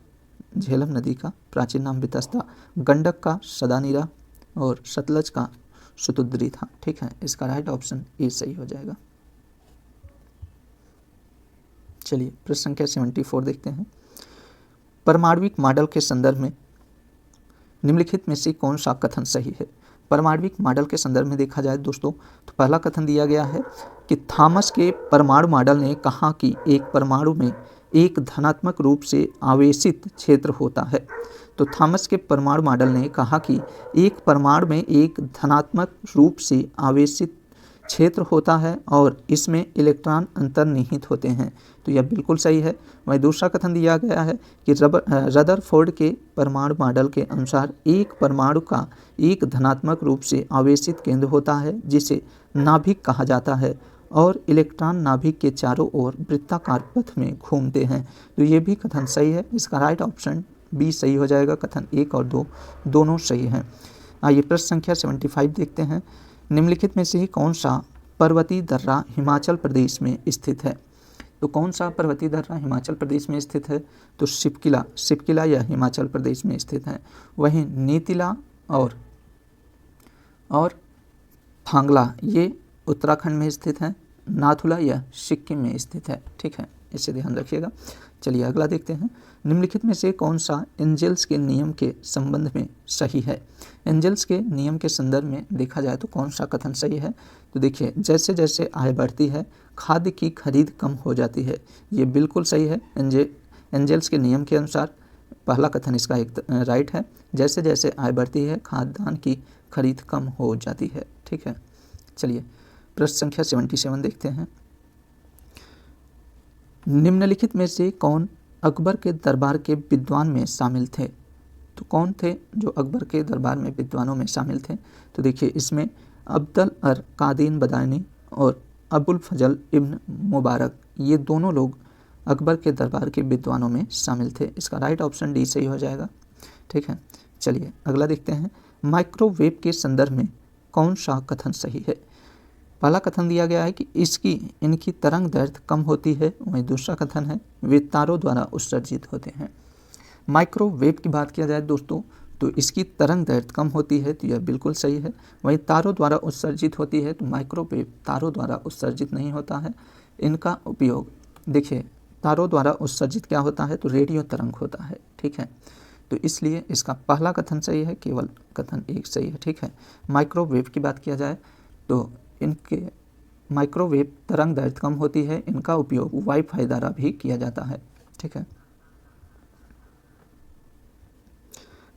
Speaker 1: झेलम नदी का प्राचीन नाम बितस्ता, गंडक का सदानीरा और सतलज का सुतुद्री था। ठीक है, इसका राइट ऑप्शन ए सही हो जाएगा। चलिए प्रश्न संख्या 74 देखते हैं। परमाणविक मॉडल के संदर्भ में निम्नलिखित में से कौन सा कथन सही है? परमाणविक मॉडल के संदर्भ में देखा जाए दोस्तों, तो पहला कथन दिया गया है कि थॉमस के परमाणु मॉडल ने कहा कि एक परमाणु में एक धनात्मक रूप से आवेशित क्षेत्र होता है। तो थॉमस के परमाणु मॉडल ने कहा कि एक परमाणु में एक धनात्मक रूप से आवेशित क्षेत्र होता है और इसमें इलेक्ट्रॉन अंतर्निहित होते हैं। तो यह बिल्कुल सही है। वहीं दूसरा कथन दिया गया है कि रदरफोर्ड के परमाणु मॉडल के अनुसार एक परमाणु का एक धनात्मक रूप से आवेशित केंद्र होता है जिसे नाभिक कहा जाता है और इलेक्ट्रॉन नाभिक के चारों ओर वृत्ताकार पथ में घूमते हैं। तो ये भी कथन सही है। इसका राइट ऑप्शन बी सही हो जाएगा। कथन 1 और 2 दोनों सही हैं। आइए प्रश्न संख्या 75 देखते हैं। निम्नलिखित में से ही कौन सा पर्वतीय दर्रा हिमाचल प्रदेश में स्थित है? तो कौन सा पर्वतीय दर्रा हिमाचल प्रदेश में स्थित है? तो शिपकिला यह हिमाचल प्रदेश में स्थित है। वहीं नीतिला और थांगला ये उत्तराखंड में स्थित है। नाथुला यह सिक्किम में स्थित है। ठीक है, इसे ध्यान रखिएगा। चलिए अगला देखते हैं। निम्नलिखित में से कौन सा एंजल्स के नियम के संबंध में सही है? एंजल्स के नियम के संदर्भ में देखा जाए तो कौन सा कथन सही है? तो देखिए, जैसे जैसे आय बढ़ती है खाद्य की खरीद कम हो जाती है। ये बिल्कुल सही है। एंजल्स के नियम के अनुसार पहला कथन इसका एक राइट है। जैसे जैसे आय बढ़ती है खाद्यान्न की खरीद कम हो जाती है। ठीक है, चलिए प्रश्न संख्या 77 देखते हैं। निम्नलिखित में से कौन अकबर के दरबार के विद्वान में शामिल थे? तो कौन थे जो अकबर के दरबार में विद्वानों में शामिल थे? तो देखिए, इसमें अब्दुल अर कादीन बदायनी और अबुल फजल इब्न मुबारक ये दोनों लोग अकबर के दरबार के विद्वानों में शामिल थे। इसका राइट ऑप्शन डी सही हो जाएगा। ठीक है, चलिए अगला देखते हैं। माइक्रोवेव के संदर्भ में कौन सा कथन सही है? पहला कथन दिया गया है कि इनकी तरंग दैर्घ्य कम होती है। वहीं दूसरा कथन है वे तारों द्वारा उत्सर्जित होते हैं। माइक्रोवेव की बात किया जाए दोस्तों, तो इसकी तरंग दैर्घ्य कम होती है। तो यह बिल्कुल सही है। वहीं तारों द्वारा उत्सर्जित होती है, तो माइक्रोवेव तारों द्वारा उत्सर्जित नहीं होता है। इनका उपयोग देखिए, तारों द्वारा उत्सर्जित क्या होता है? तो रेडियो तरंग होता है। ठीक है, तो इसलिए इसका पहला कथन सही है, केवल कथन 1 सही है। ठीक है, माइक्रोवेव की बात किया जाए तो इनके माइक्रोवेव तरंग दैर्घ्य कम होती है। इनका उपयोग वाईफाई द्वारा भी किया जाता है। ठीक है,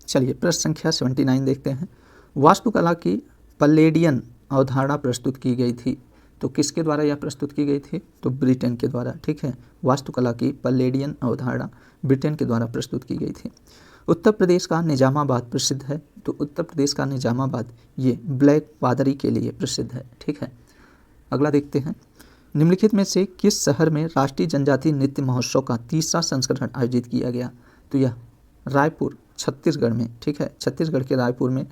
Speaker 1: चलिए प्रश्न संख्या 79 देखते हैं। वास्तुकला की पल्लेडियन अवधारणा प्रस्तुत की गई थी। तो किसके द्वारा यह प्रस्तुत की गई थी? तो ब्रिटेन के द्वारा। ठीक है, वास्तुकला की पल्लेडियन अवधारणा ब्रिटेन के द्वारा प्रस्तुत की गई थी। उत्तर प्रदेश का निजामाबाद प्रसिद्ध है। तो उत्तर प्रदेश का निजामाबाद ये ब्लैक पादरी के लिए प्रसिद्ध है। ठीक है, अगला देखते हैं। निम्नलिखित में से किस शहर में राष्ट्रीय जनजातीय नृत्य महोत्सव का 3रा संस्करण आयोजित किया गया? तो यह रायपुर छत्तीसगढ़ में। ठीक है, छत्तीसगढ़ के रायपुर में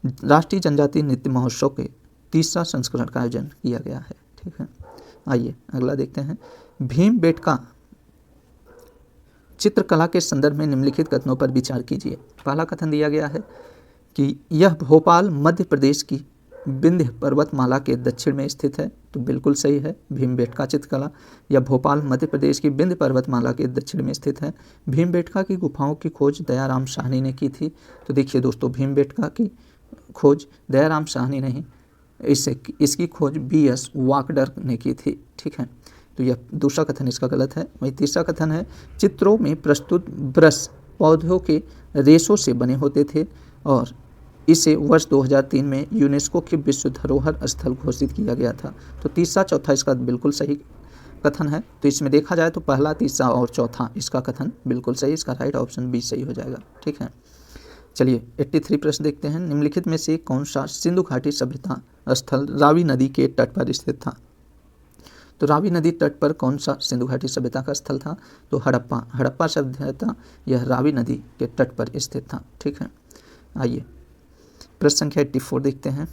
Speaker 1: राष्ट्रीय जनजातीय नृत्य महोत्सव के 3रा संस्करण का आयोजन किया गया है। ठीक है, आइए अगला देखते हैं। भीमबेटका चित्रकला के संदर्भ में निम्नलिखित कथनों पर विचार कीजिए। पहला कथन दिया गया है कि यह भोपाल मध्य प्रदेश की विंध्य पर्वतमाला के दक्षिण में स्थित है। तो बिल्कुल सही है। भीमबेटका चित्रकला यह भोपाल मध्य प्रदेश की विंध्य पर्वतमाला के दक्षिण में स्थित है। भीमबेटका की गुफाओं की खोज दयाराम साहनी ने की थी। तो देखिए दोस्तों, भीमबेटका की खोज दयाराम साहनी नहीं, इसकी खोज BS वाकडर ने की थी। ठीक है, तो यह दूसरा कथन इसका गलत है। वहीं तीसरा कथन है चित्रों में प्रस्तुत ब्रश पौधों के रेशों से बने होते थे और इसे वर्ष 2003 में यूनेस्को के विश्व धरोहर स्थल घोषित किया गया था। तो तीसरा चौथा इसका बिल्कुल सही कथन है। तो इसमें देखा जाए तो पहला, तीसरा और चौथा इसका कथन बिल्कुल सही, इसका राइट ऑप्शन बी सही हो जाएगा। ठीक है, चलिए 83 प्रश्न देखते हैं। निम्नलिखित में से कौन सा सिंधु घाटी सभ्यता स्थल रावी नदी के तट पर स्थित था? तो रावी नदी तट पर कौन सा सिंधु घाटी सभ्यता का स्थल था? तो हड़प्पा सभ्यता यह रावी नदी के तट पर स्थित था। ठीक है, आइए प्रश्न संख्या 84 देखते हैं।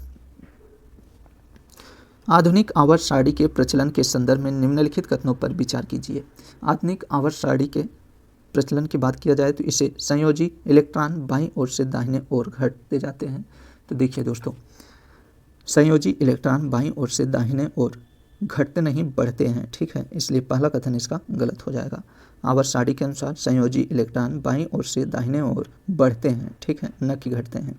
Speaker 1: आधुनिक आवर्त सारणी के प्रचलन के संदर्भ में निम्नलिखित कथनों पर विचार कीजिए। आधुनिक आवर्त सारणी के प्रचलन की बात किया जाए तो इसे संयोजी इलेक्ट्रॉन बाईं ओर से दाहिने ओर घटते जाते हैं। तो देखिए दोस्तों, संयोजी इलेक्ट्रॉन बाईं ओर से दाहिने ओर घटते नहीं, बढ़ते हैं। ठीक है, इसलिए पहला कथन इसका गलत हो जाएगा। आवर्त सारणी के अनुसार संयोजी इलेक्ट्रॉन बाईं ओर से दाहिने ओर बढ़ते हैं, ठीक है, न कि घटते हैं।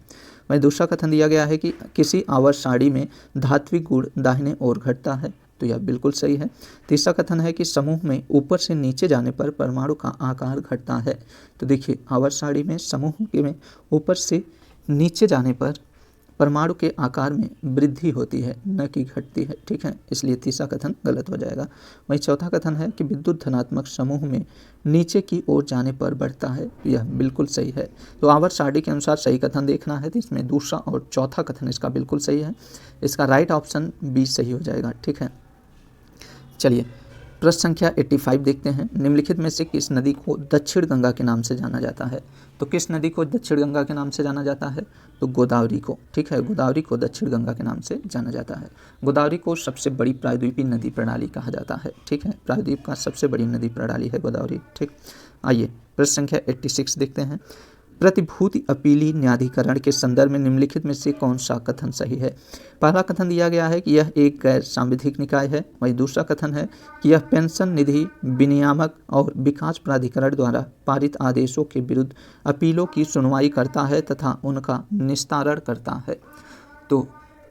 Speaker 1: वहीं दूसरा कथन दिया गया है कि किसी आवर्त सारणी में धात्विक गुण दाहिने ओर घटता है। तो यह बिल्कुल सही है। तीसरा कथन है कि समूह में ऊपर से नीचे जाने पर परमाणु का आकार घटता है। तो देखिए, आवर्त सारणी में समूह में ऊपर से नीचे जाने पर परमाणु के आकार में वृद्धि होती है, न कि घटती है। ठीक है, इसलिए तीसरा कथन गलत हो जाएगा। वहीं चौथा कथन है कि विद्युत धनात्मक समूह में नीचे की ओर जाने पर बढ़ता है। तो यह बिल्कुल सही है। तो आवर्त सारणी के अनुसार सही कथन देखना है तो इसमें दूसरा और चौथा कथन इसका बिल्कुल सही है। इसका राइट ऑप्शन बी सही हो जाएगा। ठीक है, चलिए प्रश्न संख्या 85 देखते हैं। निम्नलिखित में से किस नदी को दक्षिण गंगा के नाम से जाना जाता है? तो किस नदी को दक्षिण गंगा के नाम से जाना जाता है? तो गोदावरी को। ठीक है, गोदावरी को दक्षिण गंगा के नाम से जाना जाता है। गोदावरी को सबसे बड़ी प्रायद्वीपीय नदी प्रणाली कहा जाता है। ठीक है, प्रायद्वीप का सबसे बड़ी नदी प्रणाली है गोदावरी। ठीक, आइए प्रश्न संख्या 86 देखते हैं। प्रतिभूति अपीली न्यायाधिकरण के संदर्भ में निम्नलिखित में से कौन सा कथन सही है? पहला कथन दिया गया है कि यह एक गैर सांविधिक निकाय है। वहीं दूसरा कथन है कि यह पेंशन निधि विनियामक और विकास प्राधिकरण द्वारा पारित आदेशों के विरुद्ध अपीलों की सुनवाई करता है तथा उनका निस्तारण करता है। तो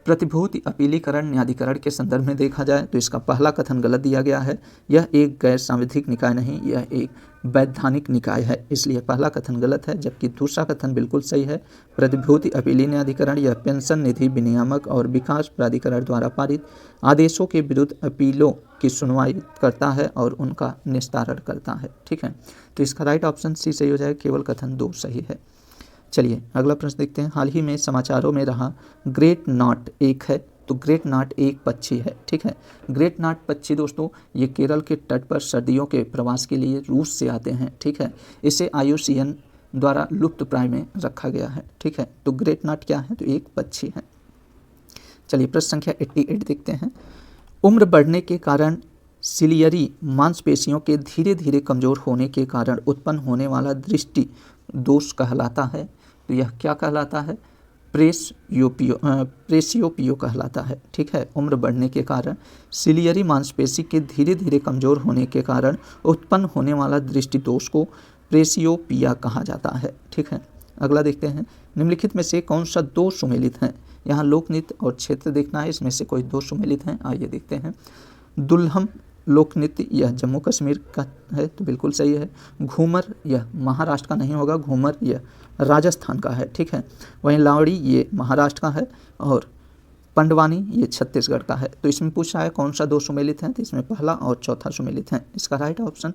Speaker 1: प्रतिभूति अपीलीकरण न्यायाधिकरण के संदर्भ में देखा जाए तो इसका पहला कथन गलत दिया गया है। यह एक गैर सांविधिक निकाय नहीं, यह एक वैधानिक निकाय है, इसलिए पहला कथन गलत है। जबकि दूसरा कथन बिल्कुल सही है। प्रतिभूति अपीली न्यायाधिकरण यह पेंशन निधि विनियामक और विकास प्राधिकरण द्वारा पारित आदेशों के विरुद्ध अपीलों की सुनवाई करता है और उनका निस्तारण करता है। ठीक है, तो इसका राइट ऑप्शन सी सही हो जाएगा। केवल कथन 2 सही है। चलिए अगला प्रश्न देखते हैं। हाल ही में समाचारों में रहा ग्रेट नॉट एक है। तो ग्रेट नॉट एक पक्षी है। ठीक है, ग्रेट नॉट पक्षी दोस्तों ये केरल के तट पर सर्दियों के प्रवास के लिए रूस से आते हैं। ठीक है, इसे IUCN द्वारा लुप्त प्राय में रखा गया है। ठीक है, तो ग्रेट नॉट क्या है? तो एक पक्षी है। चलिए प्रश्न संख्या 88 देखते हैं। उम्र बढ़ने के कारण सिलियरी मांसपेशियों के धीरे धीरे कमजोर होने के कारण उत्पन्न होने वाला दृष्टि दोष कहलाता है। तो यह क्या कहलाता है? प्रेसियोपियो कहलाता है। ठीक है, उम्र बढ़ने के कारण सिलियरी मांसपेशी के धीरे धीरे कमजोर होने के कारण उत्पन्न होने वाला दृष्टि दोष को प्रेसियोपिया कहा जाता है। ठीक है, अगला देखते हैं। निम्नलिखित में से कौन सा 2 सुमेलित हैं? यहाँ लोक नृत्य और क्षेत्र देखना है, इसमें से कोई 2 सुमेलित हैं। आइए देखते हैं। दुल्हम लोक नृत्य यह जम्मू कश्मीर का है, तो बिल्कुल सही है। घूमर यह महाराष्ट्र का नहीं होगा, घूमर यह राजस्थान का है। ठीक है, वहीं लावड़ी ये महाराष्ट्र का है और पंडवानी ये छत्तीसगढ़ का है। तो इसमें पूछा है कौन सा 2 सुमेलित हैं? तो इसमें पहला और चौथा सुमेलित हैं। इसका राइट ऑप्शन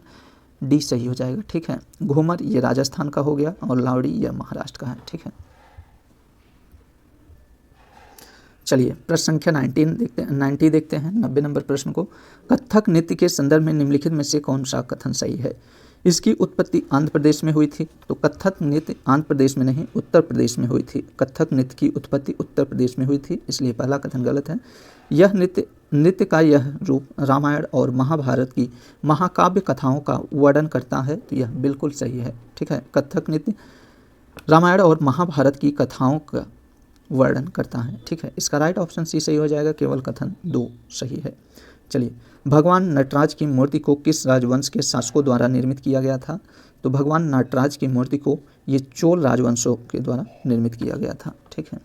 Speaker 1: डी सही हो जाएगा। ठीक है, घूमर ये राजस्थान का हो गया और लावड़ी यह महाराष्ट्र का है। ठीक है, चलिए प्रश्न संख्या 90 देखते हैं। 90 नंबर प्रश्न को। कथक नृत्य के संदर्भ में निम्नलिखित में से कौन सा कथन सही है? इसकी उत्पत्ति आंध्र प्रदेश में हुई थी। तो कथक नृत्य आंध्र प्रदेश में नहीं, उत्तर प्रदेश में हुई थी। कथक नृत्य की उत्पत्ति उत्तर प्रदेश में हुई थी, इसलिए पहला कथन गलत है। यह नृत्य का यह रूप रामायण और महाभारत की महाकाव्य कथाओं का वर्णन करता है। तो यह बिल्कुल सही है। ठीक है, कथक नृत्य रामायण और महाभारत की कथाओं का वर्णन करता है। ठीक है, इसका राइट ऑप्शन सी सही हो जाएगा। केवल कथन 2 सही है। चलिए, भगवान नटराज की मूर्ति को किस राजवंश के शासकों द्वारा निर्मित किया गया था? तो भगवान नटराज की मूर्ति को ये चोल राजवंशों के द्वारा निर्मित किया गया था। ठीक है,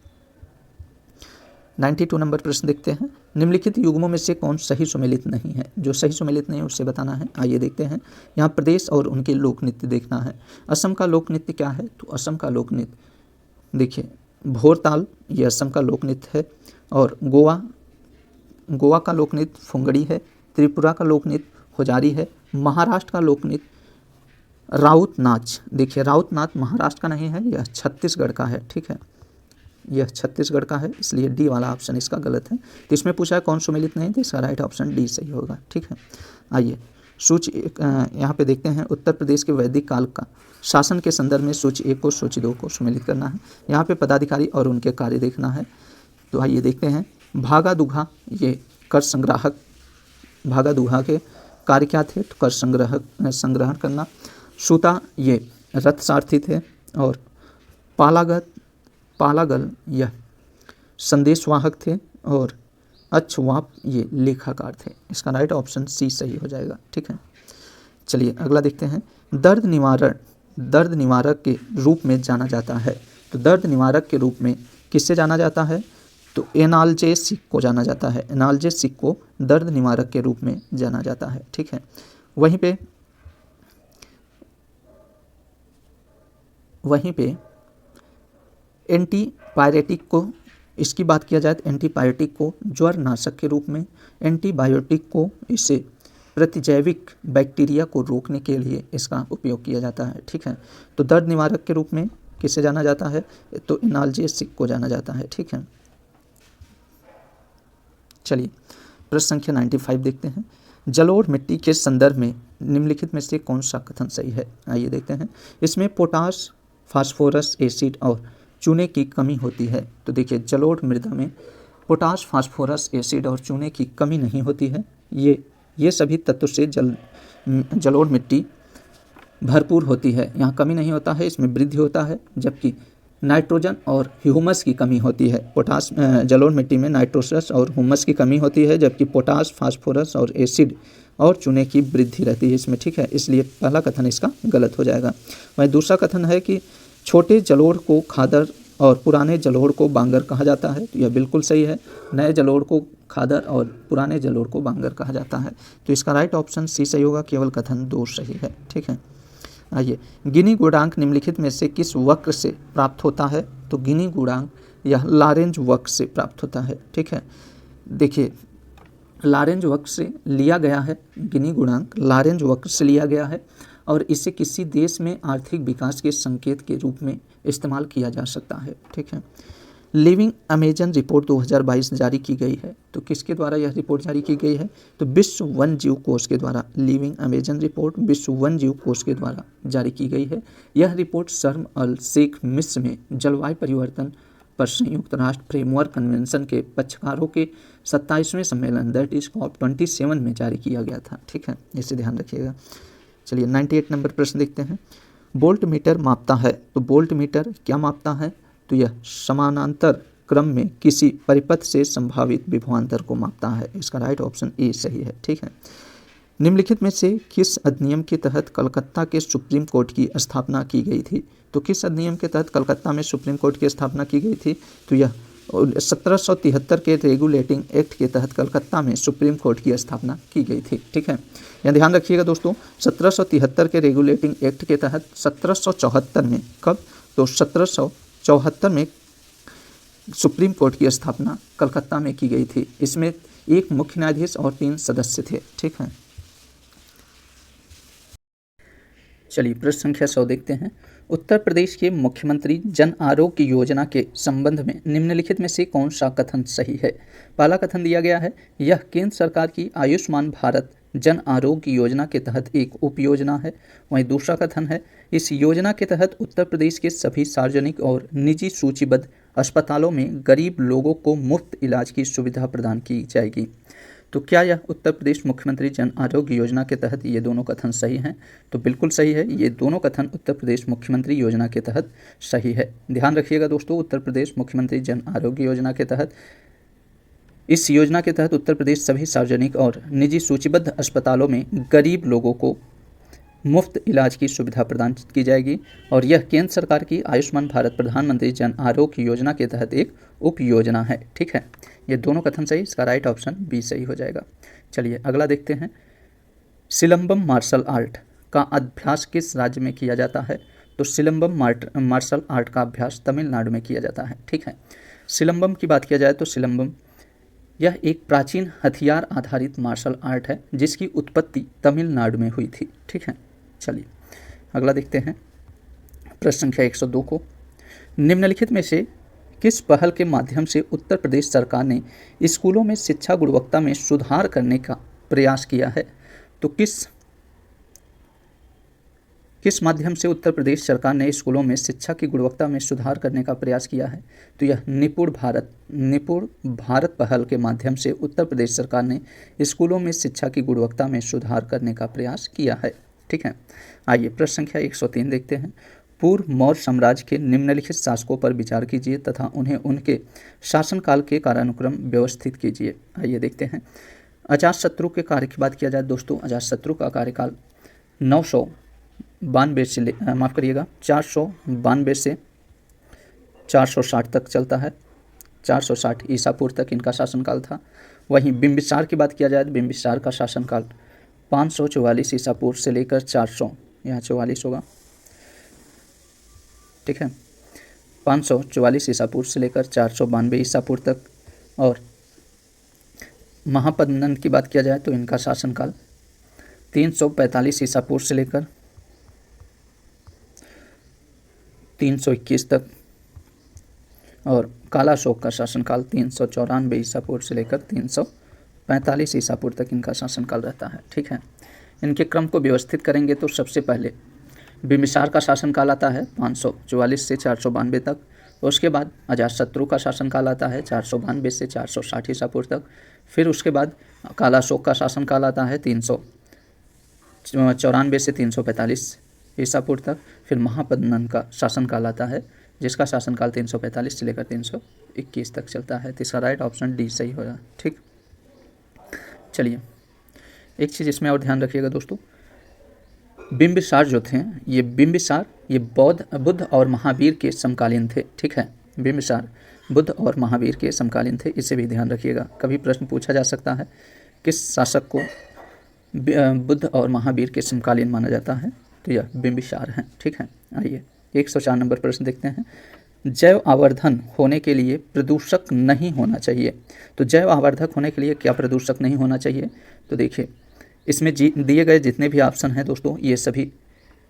Speaker 1: 92 नंबर प्रश्न देखते हैं। निम्नलिखित युग्मों में से कौन सही सुमेलित नहीं है? जो सही सुमेलित नहीं है उससे बताना है। आइए देखते हैं। यहाँ प्रदेश और उनके लोक नृत्य देखना है। असम का लोक नृत्य क्या है? तो असम का लोक नृत्य देखिए भोरताल, ये असम का लोक नृत्य है। और गोवा का लोक नृत्य फुंगड़ी है। त्रिपुरा का लोक नृत्य होजारी है। महाराष्ट्र का लोक नृत्य राउत नाच। देखिए राउत नाच महाराष्ट्र का नहीं है, यह छत्तीसगढ़ का है। ठीक है, यह छत्तीसगढ़ का है, इसलिए डी वाला ऑप्शन इसका गलत है। तो इसमें पूछा है कौन सुमेलित नहीं, तो इसका राइट ऑप्शन डी सही होगा। ठीक है, आइए सूची यहाँ पे देखते हैं। उत्तर प्रदेश के वैदिक काल का शासन के संदर्भ में सूची 1 को सूची 2 को सुमेलित करना है। यहाँ पे पदाधिकारी और उनके कार्य देखना है। तो आइए देखते हैं। भागा दुघा, ये कर संग्राहक, भागा दुघा के कार्य क्या थे? तो कर संग्रहण करना। सूता, ये रथ सारथी थे। और पालागल यह संदेशवाहक थे। और अक्षवाप ये लेखाकार थे। इसका राइट ऑप्शन सी सही हो जाएगा। ठीक है, चलिए अगला देखते हैं। दर्द निवारक के रूप में जाना जाता है। तो दर्द निवारक के रूप में किससे जाना जाता है? तो एनाल्जेसिक को जाना जाता है। एनाल्जेसिक को दर्द निवारक के रूप में जाना जाता है। ठीक है, वहीं पे एंटीपायरेटिक को, इसकी बात किया जाए तो एंटीपायरेटिक को ज्वर नाशक के रूप में, एंटीबायोटिक को इसे प्रतिजैविक बैक्टीरिया को रोकने के लिए इसका उपयोग किया जाता है। ठीक है, तो दर्द निवारक के रूप में किसे जाना जाता है? तो एनाल्जेसिक को जाना जाता है। ठीक है, चलिए प्रश्न संख्या 95 देखते हैं। जलोढ़ मिट्टी के संदर्भ में निम्नलिखित में से कौन सा कथन सही है? आइए देखते हैं। इसमें पोटास, फास्फोरस, एसिड और चूने की कमी होती है। तो देखिए जलोढ़ मृदा में पोटास, फास्फोरस, एसिड और चूने की कमी नहीं होती है। ये सभी तत्व से जलोढ़ मिट्टी भरपूर होती है। यहाँ कमी नहीं होता है, इसमें वृद्धि होता है। जबकि नाइट्रोजन और ह्यूमस की कमी होती है। जलोढ़ मिट्टी में नाइट्रोजन और ह्यूमस की कमी होती है, जबकि पोटास, फास्फोरस और एसिड और चूने की वृद्धि रहती है इसमें। ठीक है, इसलिए पहला कथन इसका गलत हो जाएगा। वहीं दूसरा कथन है कि छोटे जलोढ़ को खादर और पुराने जलोढ़ को बांगर कहा जाता है। तो यह बिल्कुल सही है। नए जलोढ़ को खादर और पुराने जलोढ़ को बांगर कहा जाता है। तो इसका राइट ऑप्शन सी सही होगा। केवल कथन 2 सही है। ठीक है, आइए गिनी गुणांक निम्नलिखित में से किस वक्र से प्राप्त होता है? तो गिनी गुणांक यह लारेंज वक्र से प्राप्त होता है। ठीक है, देखिए लारेंज वक्र से लिया गया है। गिनी गुणांक लारेंज वक्र से लिया गया है और इसे किसी देश में आर्थिक विकास के संकेत के रूप में इस्तेमाल किया जा सकता है। ठीक है, लिविंग अमेजन रिपोर्ट 2022 जारी की गई है। तो किसके द्वारा यह रिपोर्ट जारी की गई है? तो विश्व वन जीव कोष के द्वारा। लिविंग अमेजन रिपोर्ट विश्व वन जीव कोष के द्वारा जारी की गई है। यह रिपोर्ट शर्म अल शेख मिस्र में जलवायु परिवर्तन पर संयुक्त राष्ट्र फ्रेमवर्क कन्वेंशन के पक्षकारों के 27वें सम्मेलन दैट इज COP27 में जारी किया गया था। ठीक है, इसे ध्यान रखिएगा। चलिए 98 नंबर प्रश्न देखते हैं। बोल्ट मीटर मापता है। तो बोल्ट मीटर क्या मापता है? तो यह समानांतर क्रम में किसी परिपथ से संभावित विभवांतर को मापता है। इसका राइट ऑप्शन ए सही है। ठीक है, निम्नलिखित में से किस अधिनियम के तहत कलकत्ता के सुप्रीम कोर्ट की स्थापना की गई थी? तो किस अधिनियम के तहत कलकत्ता में सुप्रीम कोर्ट की स्थापना की गई थी? तो यह 1773 के रेगुलेटिंग एक्ट के तहत कलकत्ता में सुप्रीम कोर्ट की स्थापना की गई थी। ठीक है, यहाँ ध्यान रखिएगा दोस्तों। 1773 के रेगुलेटिंग एक्ट के तहत 1774 में, कब? तो 1774 में सुप्रीम कोर्ट की स्थापना कलकत्ता में की गई थी। इसमें एक मुख्य न्यायाधीश और 3 सदस्य थे। ठीक है, चलिए प्रश्न संख्या 100 देखते हैं। उत्तर प्रदेश के मुख्यमंत्री जन आरोग्य योजना के संबंध में निम्नलिखित में से कौन सा कथन सही है? पहला कथन दिया गया है, यह केंद्र सरकार की आयुष्मान भारत जन आरोग्य योजना के तहत एक उपयोजना है। वहीं दूसरा कथन है, इस योजना के तहत उत्तर प्रदेश के सभी सार्वजनिक और निजी सूचीबद्ध अस्पतालों में गरीब लोगों को मुफ्त इलाज की सुविधा प्रदान की जाएगी। तो क्या यह उत्तर प्रदेश मुख्यमंत्री जन आरोग्य योजना के तहत ये दोनों कथन सही हैं? तो बिल्कुल सही है। ये दोनों कथन उत्तर प्रदेश मुख्यमंत्री योजना के तहत सही है। ध्यान रखिएगा दोस्तों, उत्तर प्रदेश मुख्यमंत्री जन आरोग्य योजना के तहत, इस योजना के तहत उत्तर प्रदेश सभी सार्वजनिक और निजी सूचीबद्ध अस्पतालों में गरीब लोगों को मुफ्त इलाज की सुविधा प्रदान की जाएगी और यह केंद्र सरकार की आयुष्मान भारत प्रधानमंत्री जन आरोग्य योजना के तहत एक उप योजना है। ठीक है, ये दोनों कथन सही, इसका राइट ऑप्शन बी सही हो जाएगा। चलिए अगला देखते हैं, सिलंबम मार्शल आर्ट का अभ्यास किस राज्य में किया जाता है? तो सिलंबम मार्शल आर्ट का अभ्यास तमिलनाडु में किया जाता है। ठीक है, सिलंबम की बात किया जाए तो सिलंबम यह एक प्राचीन हथियार आधारित मार्शल आर्ट है जिसकी उत्पत्ति तमिलनाडु में हुई थी। ठीक है, चलिए अगला देखते हैं, प्रश्न संख्या 102 को, निम्नलिखित में से किस पहल के माध्यम से उत्तर प्रदेश सरकार ने स्कूलों में शिक्षा गुणवत्ता में सुधार करने का प्रयास किया है? तो किस माध्यम से उत्तर प्रदेश सरकार ने स्कूलों में शिक्षा की गुणवत्ता में सुधार करने का प्रयास किया है? तो यह निपुण भारत पहल के माध्यम से उत्तर प्रदेश सरकार ने स्कूलों में शिक्षा की गुणवत्ता में सुधार करने का प्रयास किया है। ठीक है, आइए प्रश्न संख्या 103 देखते हैं, पूर्व मौर्य साम्राज्य के निम्नलिखित शासकों पर विचार कीजिए तथा उन्हें उनके शासनकाल के कालानुक्रम व्यवस्थित कीजिए। आइए देखते हैं, अजातशत्रु के कार्य की बात किया जाए दोस्तों, अजातशत्रु का कार्यकाल 992 से 492 से 460 तक चलता है, 460 ईसा पूर्व तक इनका शासनकाल था। वहीं बिंबिसार की बात किया जाए तो बिंबिसार का शासनकाल 544 ईसा पूर्व से लेकर 400, यहाँ 44 होगा। ठीक है, 544 ईसा पूर्व से लेकर 492 ईसा पूर्व तक। और महापद्मनंद की बात किया जाए तो इनका शासनकाल 345 ईसा पूर्व से लेकर 321 तक। और कालाशोक का शासनकाल 394 ईसा पूर्व से लेकर 345 ईसा पूर्व तक इनका शासनकाल रहता है। ठीक है, इनके क्रम को व्यवस्थित करेंगे तो सबसे पहले बिंबिसार का शासनकाल आता है 544 से 492 तक। उसके बाद अजातशत्रु का शासनकाल आता है 492 से 460 ईसा पूर्व तक। फिर उसके बाद कालाशोक का शासनकाल आता है 394 से 345 ईसा पूर्व तक। फिर महापद्मनंद का शासनकाल आता है जिसका शासनकाल 345 से लेकर 321 तक चलता है। तो इसका राइट ऑप्शन डी सही होगा। ठीक, चलिए एक चीज़ इसमें और ध्यान रखिएगा दोस्तों, बिंबिसार जो थे ये बुद्ध और महावीर के समकालीन थे। ठीक है, बिंबिसार बुद्ध और महावीर के समकालीन थे, इसे भी ध्यान रखिएगा। कभी प्रश्न पूछा जा सकता है किस शासक को बुद्ध और महावीर के समकालीन माना जाता है, तो यह बिंबिसार हैं। ठीक है, आइए 104 नंबर प्रश्न देखते हैं, जैव आवर्धन होने के लिए प्रदूषक नहीं होना चाहिए। तो जैव आवर्धक होने के लिए क्या प्रदूषक नहीं होना चाहिए? तो देखिए इसमें दिए गए जितने भी ऑप्शन हैं दोस्तों ये सभी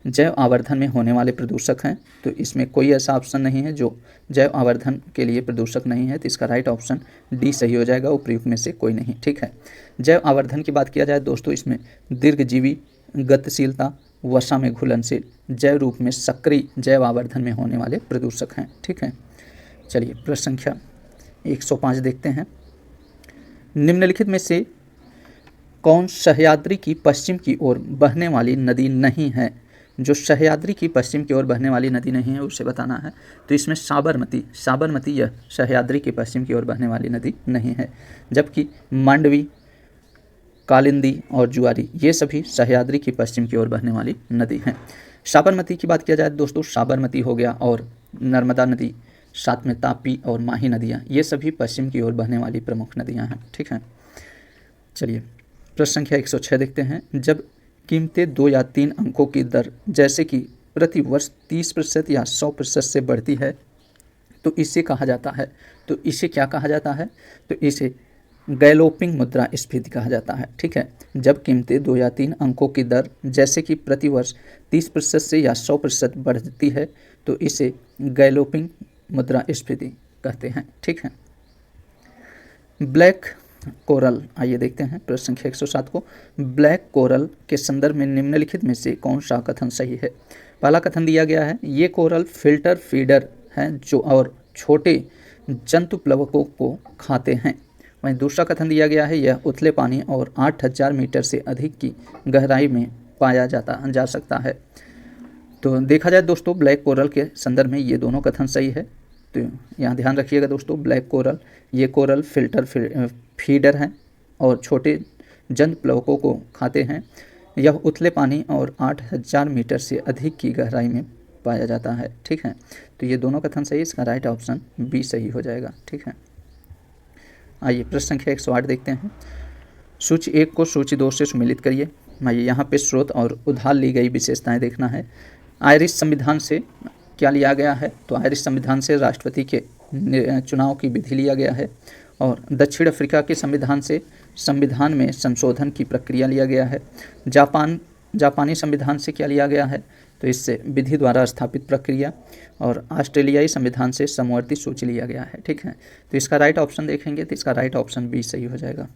Speaker 1: जैव आवर्धन में होने वाले प्रदूषक हैं। तो इसमें कोई ऐसा ऑप्शन नहीं है जो जैव आवर्धन के लिए प्रदूषक नहीं है। तो इसका राइट ऑप्शन डी सही हो जाएगा, उपयुक्त में से कोई नहीं। ठीक है, जैव आवर्धन की बात किया जाए दोस्तों, इसमें दीर्घजीवी, गतिशीलता, वसा में घुलनशील, जैव रूप में सक्रिय जैव आवर्धन में होने वाले प्रदूषक हैं। ठीक है, चलिए प्रश्न संख्या 105 देखते हैं, निम्नलिखित में से कौन सह्याद्री की पश्चिम की ओर बहने वाली नदी नहीं है? जो सह्याद्री की पश्चिम की ओर बहने वाली नदी नहीं है उसे बताना है। तो इसमें साबरमती यह सह्याद्री की पश्चिम की ओर बहने वाली नदी नहीं है, जबकि मांडवी, कालिंदी और जुआरी ये सभी सह्याद्री की पश्चिम की ओर बहने वाली नदी हैं। साबरमती की बात किया जाए दोस्तों, साबरमती हो गया और नर्मदा नदी, साथ में तापी और माही नदियाँ, ये सभी पश्चिम की ओर बहने वाली प्रमुख नदियाँ हैं। ठीक है, चलिए प्रश्न संख्या 106 देखते हैं, जब कीमतें 2 या 3 अंकों की दर जैसे कि प्रति वर्ष 30% या 100% से बढ़ती है तो इसे कहा जाता है। तो इसे क्या कहा जाता है? तो इसे गैलोपिंग मुद्रास्फीति कहा जाता है। ठीक है, जब कीमतें 2 या 3 अंकों की दर जैसे कि प्रति वर्ष 30% से या 100% बढ़ती है तो इसे गैलोपिंग मुद्रास्फीति कहते हैं। ठीक है, ब्लैक कोरल, आइए देखते हैं प्रश्न संख्या 107 को, ब्लैक कोरल के संदर्भ में निम्नलिखित में से कौन सा कथन सही है? पहला कथन दिया गया है, ये कोरल फिल्टर फीडर हैं जो और छोटे जंतु प्लवकों को खाते हैं। वहीं दूसरा कथन दिया गया है, यह उथले पानी और 8000 मीटर से अधिक की गहराई में पाया जा सकता है। तो देखा जाए दोस्तों ब्लैक कोरल के संदर्भ में ये दोनों कथन सही है। तो यहाँ ध्यान रखिएगा दोस्तों, ब्लैक कोरल ये कोरल फिल्टर फीडर हैं और छोटे जंतु प्लवकों को खाते हैं। यह उथले पानी और 8000 मीटर से अधिक की गहराई में पाया जाता है। ठीक है, तो ये दोनों कथन सही, इसका राइट ऑप्शन बी सही हो जाएगा। ठीक है, आइए प्रश्न संख्या 108 देखते हैं। सूची 1 को सूची 2 से सुमेलित करिए। आइए यहाँ पे स्रोत और उधार ली गई विशेषताएं देखना है। आयरिश संविधान से क्या लिया गया है, तो आयरिश संविधान से राष्ट्रपति के चुनाव की विधि लिया गया है। और दक्षिण अफ्रीका के संविधान से संविधान में संशोधन की प्रक्रिया लिया गया है। जापानी संविधान से क्या लिया गया है, तो इससे विधि द्वारा स्थापित प्रक्रिया। और ऑस्ट्रेलियाई संविधान से समवर्ती सूची लिया गया है। ठीक है, तो इसका राइट ऑप्शन देखेंगे तो इसका राइट ऑप्शन बी सही हो जाएगा।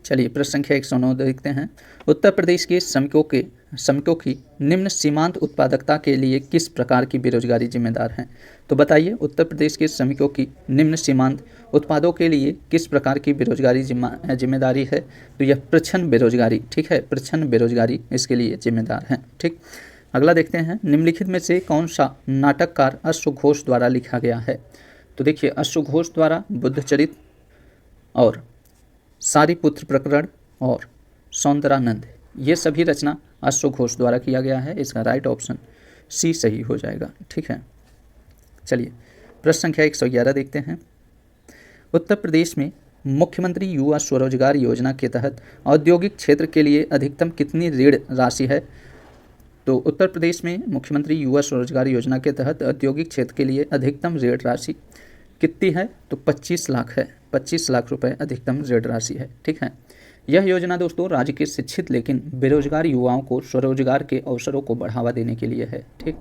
Speaker 1: चलिए प्रश्न संख्या 109 देखते हैं। उत्तर प्रदेश के श्रमिकों की निम्न सीमांत उत्पादकता के लिए किस प्रकार की बेरोजगारी जिम्मेदार है। तो बताइए, उत्तर प्रदेश के श्रमिकों की निम्न सीमांत उत्पादों के लिए किस प्रकार की बेरोजगारी जिम्मेदारी है, तो यह प्रच्छन्न बेरोजगारी। ठीक है, प्रच्छन्न बेरोजगारी इसके लिए जिम्मेदार है। ठीक, अगला देखते हैं। निम्नलिखित में से कौन सा नाटककार अश्व घोष द्वारा लिखा गया है। तो देखिए, अश्व घोष द्वारा बुद्धचरित और सारीपुत्र प्रकरण और सौंदरानंद, ये सभी रचना अश्व घोष द्वारा किया गया है। इसका राइट ऑप्शन सी सही हो जाएगा। ठीक है, चलिए प्रश्न संख्या 111 देखते हैं। उत्तर प्रदेश में मुख्यमंत्री युवा स्वरोजगार योजना के तहत औद्योगिक क्षेत्र के लिए अधिकतम कितनी ऋण राशि है। तो उत्तर प्रदेश में मुख्यमंत्री युवा स्वरोजगार योजना के तहत औद्योगिक क्षेत्र के लिए अधिकतम ऋण राशि कितनी है, तो 25 लाख है। 25 लाख रुपए अधिकतम ऋण राशि है। ठीक है, यह योजना दोस्तों राज्य के शिक्षित लेकिन बेरोजगार युवाओं को स्वरोजगार के अवसरों को बढ़ावा देने के लिए है। ठीक,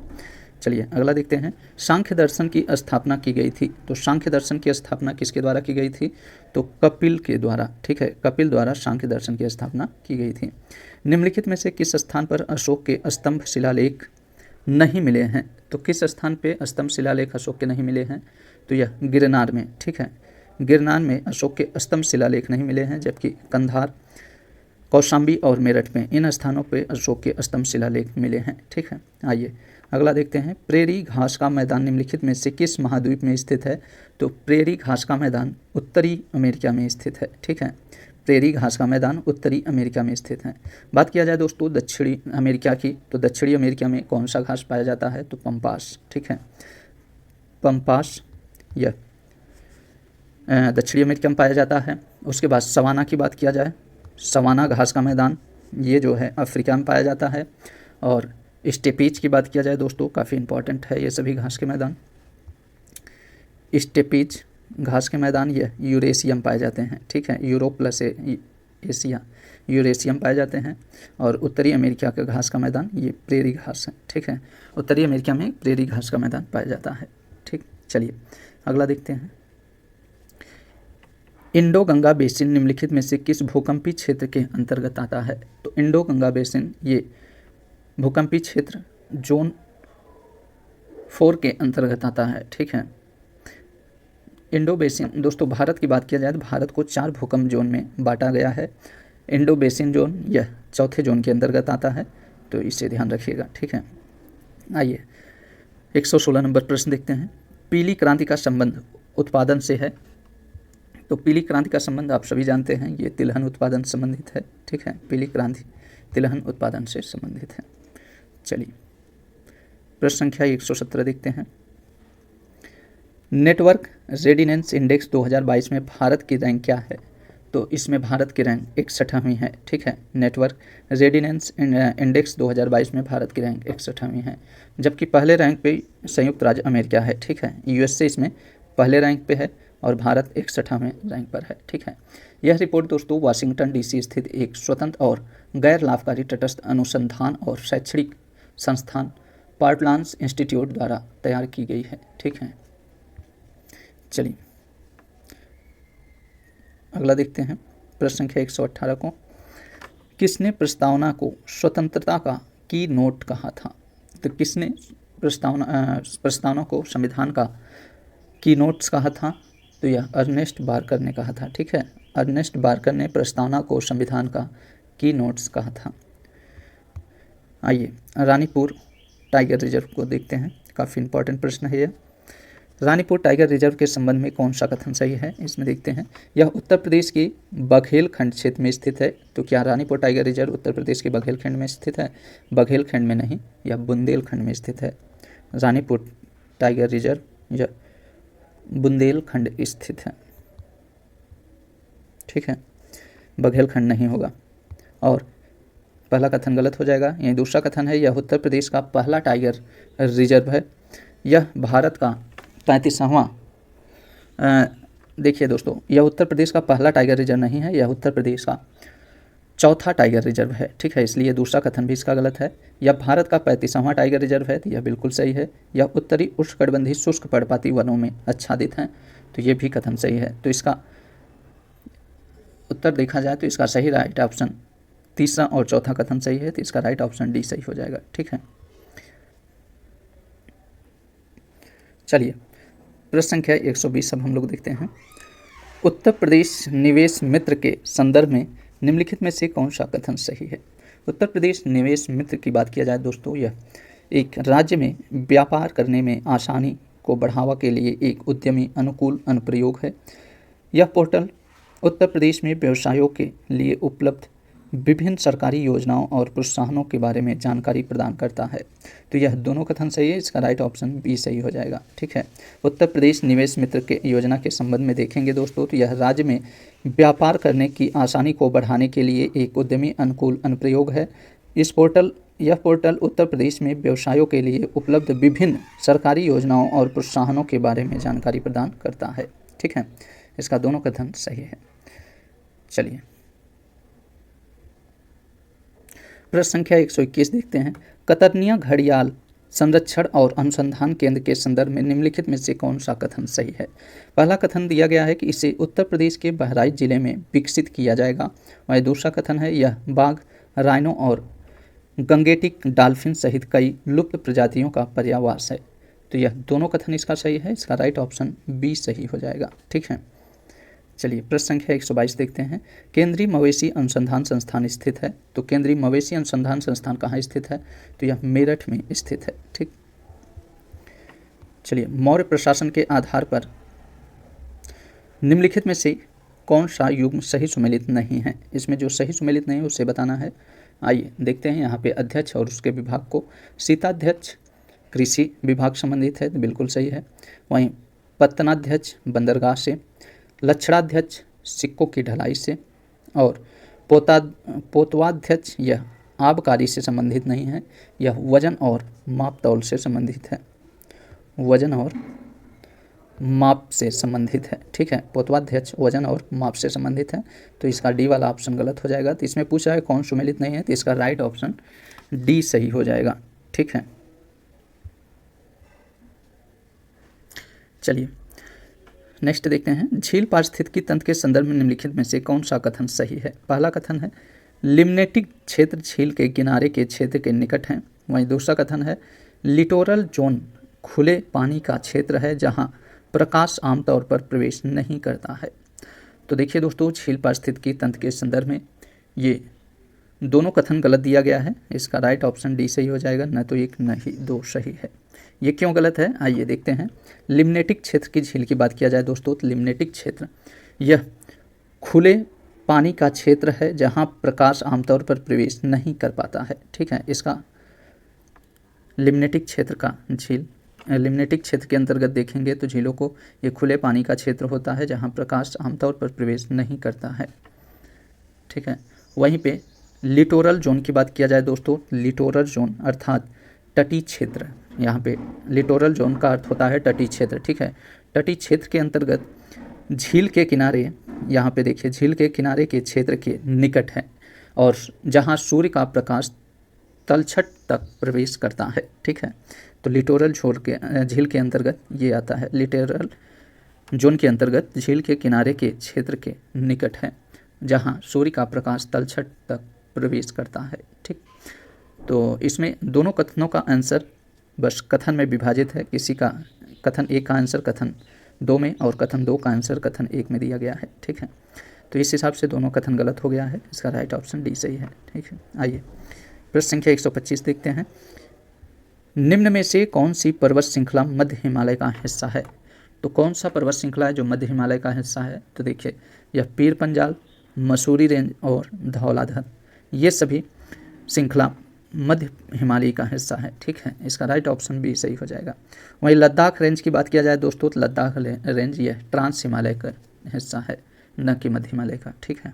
Speaker 1: चलिए अगला देखते हैं। सांख्य दर्शन की स्थापना की गई थी। तो सांख्य दर्शन की स्थापना किसके द्वारा की गई थी, तो कपिल के द्वारा। ठीक है, कपिल द्वारा सांख्य दर्शन की स्थापना की गई थी। निम्नलिखित में से किस स्थान पर अशोक के स्तंभ शिलालेख नहीं मिले हैं। तो किस स्थान पे स्तंभ शिलालेख अशोक के नहीं मिले हैं, तो यह गिरनार में। ठीक है, गिरनार में अशोक के स्तंभ शिलालेख नहीं मिले हैं, जबकि कंधार, कौशाम्बी और मेरठ में इन स्थानों पर अशोक के स्तंभ शिलालेख मिले हैं। ठीक है, आइए अगला देखते हैं। प्रेरी घास का मैदान निम्नलिखित में से किस महाद्वीप में स्थित है। तो प्रेरी घास का मैदान उत्तरी अमेरिका में स्थित है। ठीक है, प्रेरी घास का मैदान उत्तरी अमेरिका में स्थित है। बात किया जाए दोस्तों दक्षिणी अमेरिका की, तो दक्षिणी अमेरिका में कौन सा घास पाया जाता है, तो पंपास। ठीक है, पंपास यह दक्षिणी अमेरिका में पाया जाता है। उसके बाद सवाना की बात किया जाए, सवाना घास का मैदान ये जो है अफ्रीका में पाया जाता है। और स्टेपीज की बात किया जाए दोस्तों, काफ़ी इंपॉर्टेंट है ये सभी घास के मैदान। स्टेपीज घास के मैदान ये यूरेशियम पाए जाते हैं। ठीक है, यूरोप प्लस एशिया, यूरेशियम पाए जाते हैं। और उत्तरी अमेरिका का घास का मैदान ये प्रेरी घास है। ठीक है, उत्तरी अमेरिका में प्रेरी घास का मैदान पाया जाता है। ठीक, चलिए अगला देखते हैं। इंडो गंगा बेसिन निम्नलिखित में से किस भूकंपीय क्षेत्र के अंतर्गत आता है। तो इंडो गंगा बेसिन ये भूकंपीय क्षेत्र जोन 4 के अंतर्गत आता है। ठीक है, इंडो बेसिन दोस्तों भारत की बात किया जाए तो भारत को 4 भूकंप जोन में बांटा गया है। इंडो बेसिन जोन यह चौथे जोन के अंतर्गत आता है, तो इसे ध्यान रखिएगा। ठीक है, आइए 116 नंबर प्रश्न देखते हैं। पीली क्रांति का संबंध उत्पादन से है। तो पीली क्रांति का संबंध आप सभी जानते हैं, ये तिलहन उत्पादन संबंधित है। ठीक है, पीली क्रांति तिलहन उत्पादन से संबंधित है। चलिए प्रश्न संख्या 117 देखते हैं। नेटवर्क रेडिनेंस इंडेक्स 2022 में भारत की रैंक क्या है। तो इसमें भारत की रैंक 61वीं है। ठीक है, नेटवर्क रेडिनेंस इंडेक्स 2022 में भारत की रैंक 61वीं है, जबकि पहले रैंक पे संयुक्त राज्य अमेरिका है। ठीक है, यूएसए इसमें पहले रैंक पे है और भारत 61वें रैंक पर है। ठीक है, यह रिपोर्ट दोस्तों वाशिंगटन डीसी स्थित एक स्वतंत्र और गैर लाभकारी तटस्थ अनुसंधान और शैक्षणिक संस्थान पार्टलांस इंस्टीट्यूट द्वारा तैयार की गई है। ठीक है, चलिए अगला देखते हैं। प्रश्न संख्या 118 को, किसने प्रस्तावना को स्वतंत्रता का की नोट कहा था। तो किसने प्रस्तावना को संविधान का की नोट्स कहा था, तो यह अर्नेस्ट बारकर ने कहा था। ठीक है, अर्नेस्ट बारकर ने प्रस्तावना को संविधान का की नोट्स कहा था। आइए रानीपुर टाइगर रिजर्व को देखते हैं, काफ़ी इंपॉर्टेंट प्रश्न है यह। रानीपुर टाइगर रिजर्व के संबंध में कौन सा कथन सही है, इसमें देखते हैं। यह उत्तर प्रदेश की बघेलखंड क्षेत्र में स्थित है। तो क्या रानीपुर टाइगर रिजर्व उत्तर प्रदेश के बघेलखंड में स्थित है? बघेलखंड में नहीं, यह बुंदेलखंड में स्थित है। रानीपुर टाइगर रिजर्व यह बुंदेलखंड स्थित है, ठीक है, बघेलखंड नहीं होगा। और पहला कथन गलत हो जाएगा। यही दूसरा कथन है, यह उत्तर प्रदेश का पहला टाइगर रिजर्व है। यह भारत का 35वां, देखिए दोस्तों, यह उत्तर प्रदेश का पहला टाइगर रिजर्व नहीं है, यह उत्तर प्रदेश का चौथा टाइगर रिजर्व है, ठीक है, इसलिए दूसरा कथन भी इसका गलत है। यह भारत का 35वां टाइगर रिजर्व है, तो यह बिल्कुल सही है। यह उत्तरी उष्णकटिबंधीय शुष्क पर्णपाती वनों में आच्छादित है, तो ये भी कथन सही है। तो इसका उत्तर देखा जाए तो इसका सही राइट ऑप्शन तीसरा और चौथा कथन सही है, तो इसका राइट ऑप्शन डी सही हो जाएगा, ठीक है। चलिए प्रश्न संख्या 120 अब हम लोग देखते हैं। उत्तर प्रदेश निवेश मित्र के संदर्भ में निम्नलिखित में से कौन सा कथन सही है? उत्तर प्रदेश निवेश मित्र की बात किया जाए दोस्तों, यह एक राज्य में व्यापार करने में आसानी को बढ़ावा के लिए एक उद्यमी अनुकूल अनुप्रयोग है। यह पोर्टल उत्तर प्रदेश में व्यवसायों के लिए उपलब्ध विभिन्न सरकारी योजनाओं और प्रोत्साहनों के बारे में जानकारी प्रदान करता है। तो यह दोनों कथन सही है, इसका राइट ऑप्शन बी सही हो जाएगा, ठीक है। उत्तर प्रदेश निवेश मित्र के योजना के संबंध में देखेंगे दोस्तों, तो यह राज्य में व्यापार करने की आसानी को बढ़ाने के लिए एक उद्यमी अनुकूल अनुप्रयोग है। यह पोर्टल उत्तर प्रदेश में व्यवसायों के लिए उपलब्ध विभिन्न सरकारी योजनाओं और प्रोत्साहनों के बारे में जानकारी प्रदान करता है, ठीक है। इसका दोनों कथन सही है। चलिए प्रश्न संख्या 121 देखते हैं। कतरनिया घड़ियाल संरक्षण और अनुसंधान केंद्र के संदर्भ में निम्नलिखित में से कौन सा कथन सही है? पहला कथन दिया गया है कि इसे उत्तर प्रदेश के बहराइच जिले में विकसित किया जाएगा। वहीं दूसरा कथन है, यह बाघ, राइनो और गंगेटिक डॉल्फिन सहित कई लुप्त प्रजातियों का पर्यावास है। तो यह दोनों कथन इसका सही है, इसका राइट ऑप्शन बी सही हो जाएगा, ठीक है। चलिए प्रश्न संख्या 122 देखते हैं। केंद्रीय मवेशी अनुसंधान संस्थान स्थित है। तो केंद्रीय मवेशी अनुसंधान संस्थान कहाँ स्थित है? तो यह मेरठ में स्थित है, ठीक। चलिए मौर्य प्रशासन के आधार पर निम्नलिखित में से कौन सा युग्म सही सुमेलित नहीं है? इसमें जो सही सुमेलित नहीं है उसे बताना है। आइए देखते हैं। यहाँ पे अध्यक्ष और उसके विभाग को सीताध्यक्ष कृषि विभाग संबंधित है, तो बिल्कुल सही है। वहीं पत्तनाध्यक्ष बंदरगाह से, लक्षणाध्यक्ष सिक्कों की ढलाई से, और पोतवाध्यक्ष यह आबकारी से संबंधित नहीं है, यह वजन और माप तौल से संबंधित है, वजन और माप से संबंधित है, ठीक है। पोतवाध्यक्ष वजन और माप से संबंधित है, तो इसका डी वाला ऑप्शन गलत हो जाएगा। तो इसमें पूछा है कौन सुमेलित नहीं है, तो इसका राइट ऑप्शन डी सही हो जाएगा, ठीक है। चलिए नेक्स्ट देखते हैं। झील पारिस्थितिकी तंत्र के संदर्भ में निम्नलिखित में से कौन सा कथन सही है? पहला कथन है, लिम्नेटिक क्षेत्र झील के किनारे के क्षेत्र के निकट है। वहीं दूसरा कथन है, लिटोरल जोन खुले पानी का क्षेत्र है जहां प्रकाश आमतौर पर प्रवेश नहीं करता है। तो देखिए दोस्तों, झील पारिस्थितिकी तंत्र के संदर्भ में ये दोनों कथन गलत दिया गया है, इसका राइट ऑप्शन डी सही हो जाएगा, न तो एक न ही दो सही है। ये क्यों गलत है, आइए देखते हैं। लिम्नेटिक क्षेत्र की झील की बात किया जाए दोस्तों, तो लिम्नेटिक क्षेत्र यह खुले पानी का क्षेत्र है जहां प्रकाश आमतौर पर प्रवेश नहीं कर पाता है, ठीक है। इसका लिम्नेटिक क्षेत्र का झील, लिम्नेटिक क्षेत्र के अंतर्गत देखेंगे तो झीलों को ये खुले पानी का क्षेत्र होता है जहां प्रकाश आमतौर पर प्रवेश नहीं करता है, ठीक है। वहीं पे लिटोरल जोन की बात किया जाए दोस्तों, लिटोरल जोन अर्थात तटीय क्षेत्र, यहाँ पे लिटोरल जोन का अर्थ होता है तटीय क्षेत्र, ठीक है। तटीय क्षेत्र के अंतर्गत झील के किनारे, यहाँ पे देखिए झील के किनारे के क्षेत्र के निकट है और जहाँ सूर्य का प्रकाश तलछट तक प्रवेश करता है, ठीक है। तो लिटोरल झील के अंतर्गत ये आता है, लिटोरल जोन के अंतर्गत झील के किनारे के क्षेत्र के निकट है जहाँ सूर्य का प्रकाश तलछट तक प्रवेश करता है, ठीक। तो इसमें दोनों कथनों का आंसर बस कथन में विभाजित है, किसी का कथन एक का आंसर कथन 2 में और कथन 2 का आंसर कथन 1 में दिया गया है, ठीक है। तो इस हिसाब से दोनों कथन गलत हो गया है, इसका राइट ऑप्शन डी सही है, ठीक है। आइए प्रश्न संख्या 125 देखते हैं। निम्न में से कौन सी पर्वत श्रृंखला मध्य हिमालय का हिस्सा है? तो कौन सा पर्वत श्रृंखला है जो मध्य हिमालय का हिस्सा है? तो देखिए यह पीर पंजाल, मसूरी रेंज और धौलाधर, ये सभी श्रृंखला मध्य हिमालय का हिस्सा है। ठीक है, इसका राइट ऑप्शन भी सही हो जाएगा। वहीं लद्दाख रेंज की बात किया जाए दोस्तों, तो लद्दाख रेंज यह ट्रांस हिमालय का हिस्सा है, न कि मध्य हिमालय का। ठीक है,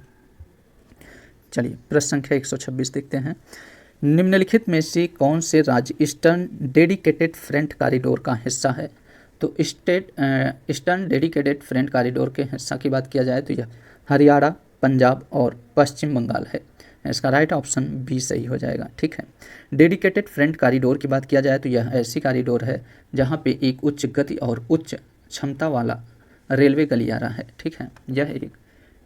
Speaker 1: चलिए प्रश्न संख्या 126 देखते हैं। निम्नलिखित में से कौन से राज्य ईस्टर्न डेडिकेटेड फ्रंट कॉरिडोर का हिस्सा है? तो ईस्टर्न डेडिकेटेड फ्रंट कॉरिडोर के हिस्सा की बात किया जाए तो यह हरियाणा, पंजाब और पश्चिम बंगाल है। इसका राइट ऑप्शन बी सही हो जाएगा। ठीक है, डेडिकेटेड फ्रंट कॉरिडोर की बात किया जाए तो यह ऐसी कॉरिडोर है जहाँ पे एक उच्च गति और उच्च क्षमता वाला रेलवे गलियारा है। ठीक है, यह एक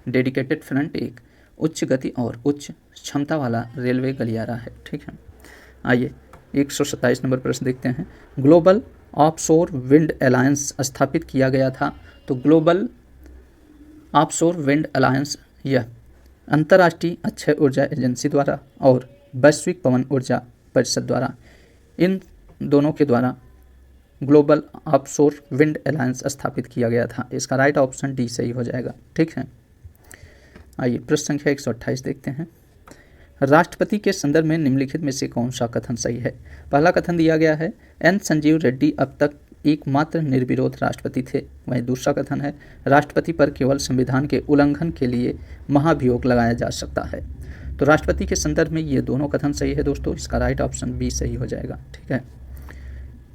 Speaker 1: डेडिकेटेड फ्रंट एक उच्च गति और उच्च क्षमता वाला रेलवे गलियारा है। ठीक है, आइए 127 नंबर प्रश्न देखते हैं। ग्लोबल ऑफशोर विंड अलायंस स्थापित किया गया था। तो ग्लोबल ऑफशोर विंड अलायंस यह अंतर्राष्ट्रीय अक्षय ऊर्जा एजेंसी द्वारा और वैश्विक पवन ऊर्जा परिषद द्वारा, इन दोनों के द्वारा ग्लोबल ऑफशोर विंड अलायंस स्थापित किया गया था। इसका राइट ऑप्शन डी सही हो जाएगा। ठीक है, आइए प्रश्न संख्या 128 देखते हैं। राष्ट्रपति के संदर्भ में निम्नलिखित में से कौन सा कथन सही है? पहला कथन दिया गया है एन संजीव रेड्डी अब तक एकमात्र निर्विरोध राष्ट्रपति थे। वहीं दूसरा कथन है राष्ट्रपति पर केवल संविधान के उल्लंघन के लिए महाभियोग लगाया जा सकता है। तो राष्ट्रपति के संदर्भ में ये दोनों कथन सही है दोस्तों, इसका राइट ऑप्शन बी सही हो जाएगा। ठीक है,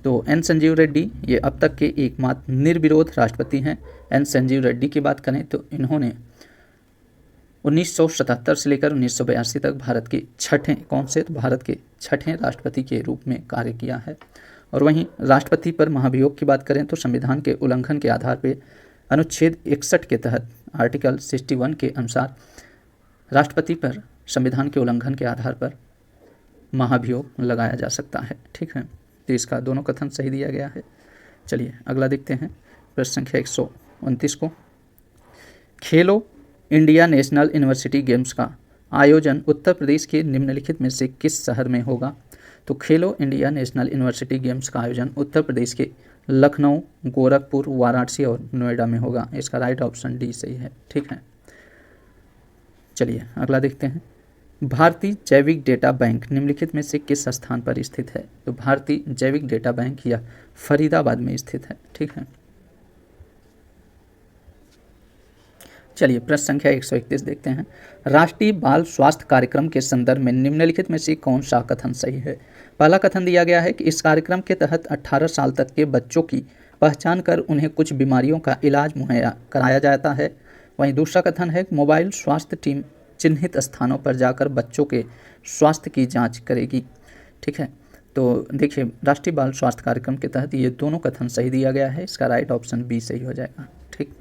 Speaker 1: तो एन संजीव रेड्डी ये अब तक के एकमात्र निर्विरोध राष्ट्रपति हैं। एन संजीव रेड्डी की बात करें तो इन्होंने 1977 से लेकर 1982 तक भारत के छठें राष्ट्रपति के रूप में कार्य किया है। और वहीं राष्ट्रपति पर महाभियोग की बात करें तो संविधान के उल्लंघन के आधार पर अनुच्छेद 61 के तहत आर्टिकल 61 के अनुसार राष्ट्रपति पर संविधान के उल्लंघन के आधार पर महाभियोग लगाया जा सकता है। ठीक है, तो इसका दोनों कथन सही दिया गया है। चलिए अगला देखते हैं प्रश्न संख्या 129 को। खेलो इंडिया नेशनल यूनिवर्सिटी गेम्स का आयोजन उत्तर प्रदेश के निम्नलिखित में से किस शहर में होगा? तो खेलो इंडिया नेशनल यूनिवर्सिटी गेम्स का आयोजन उत्तर प्रदेश के लखनऊ, गोरखपुर, वाराणसी और नोएडा में होगा। इसका राइट ऑप्शन डी सही है। ठीक है, चलिए अगला देखते हैं। भारतीय जैविक डेटा बैंक निम्नलिखित में से किस स्थान पर स्थित है? तो भारतीय जैविक डेटा बैंक यह फरीदाबाद में स्थित है। ठीक है, चलिए प्रश्न संख्या 131 देखते हैं। राष्ट्रीय बाल स्वास्थ्य कार्यक्रम के संदर्भ में निम्नलिखित में से कौन सा कथन सही है? पहला कथन दिया गया है कि इस कार्यक्रम के तहत 18 साल तक के बच्चों की पहचान कर उन्हें कुछ बीमारियों का इलाज मुहैया कराया जाता है। वहीं दूसरा कथन है कि मोबाइल स्वास्थ्य टीम चिन्हित स्थानों पर जाकर बच्चों के स्वास्थ्य की जाँच करेगी। ठीक है, तो देखिए राष्ट्रीय बाल स्वास्थ्य कार्यक्रम के तहत ये दोनों कथन सही दिया गया है। इसका राइट ऑप्शन बी सही हो जाएगा। ठीक,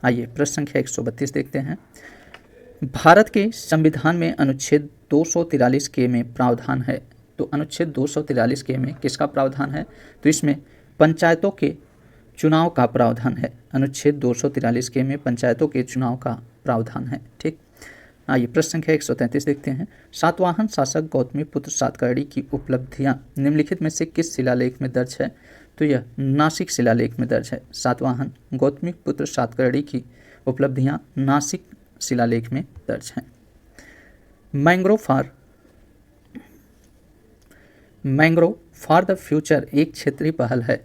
Speaker 1: आइए प्रश्न संख्या 132 देखते हैं। भारत के संविधान में अनुच्छेद 243 के में प्रावधान है। तो अनुच्छेद 243 के में किसका प्रावधान है? तो इसमें पंचायतों के चुनाव का प्रावधान है। अनुच्छेद 243 के में पंचायतों के चुनाव का प्रावधान है। ठीक, आइए प्रश्न संख्या 133 देखते हैं। सातवाहन शासक गौतमीपुत्र सातकर्णी की उपलब्धियां निम्नलिखित में से किस शिलालेख में दर्ज है? तो यह नासिक शिलालेख में दर्ज है। सातवाहन गौतमीपुत्र सातकर्णी की उपलब्धियां नासिक शिलालेख में दर्ज हैं। मैंग्रोव फॉर द फ्यूचर एक क्षेत्रीय पहल है।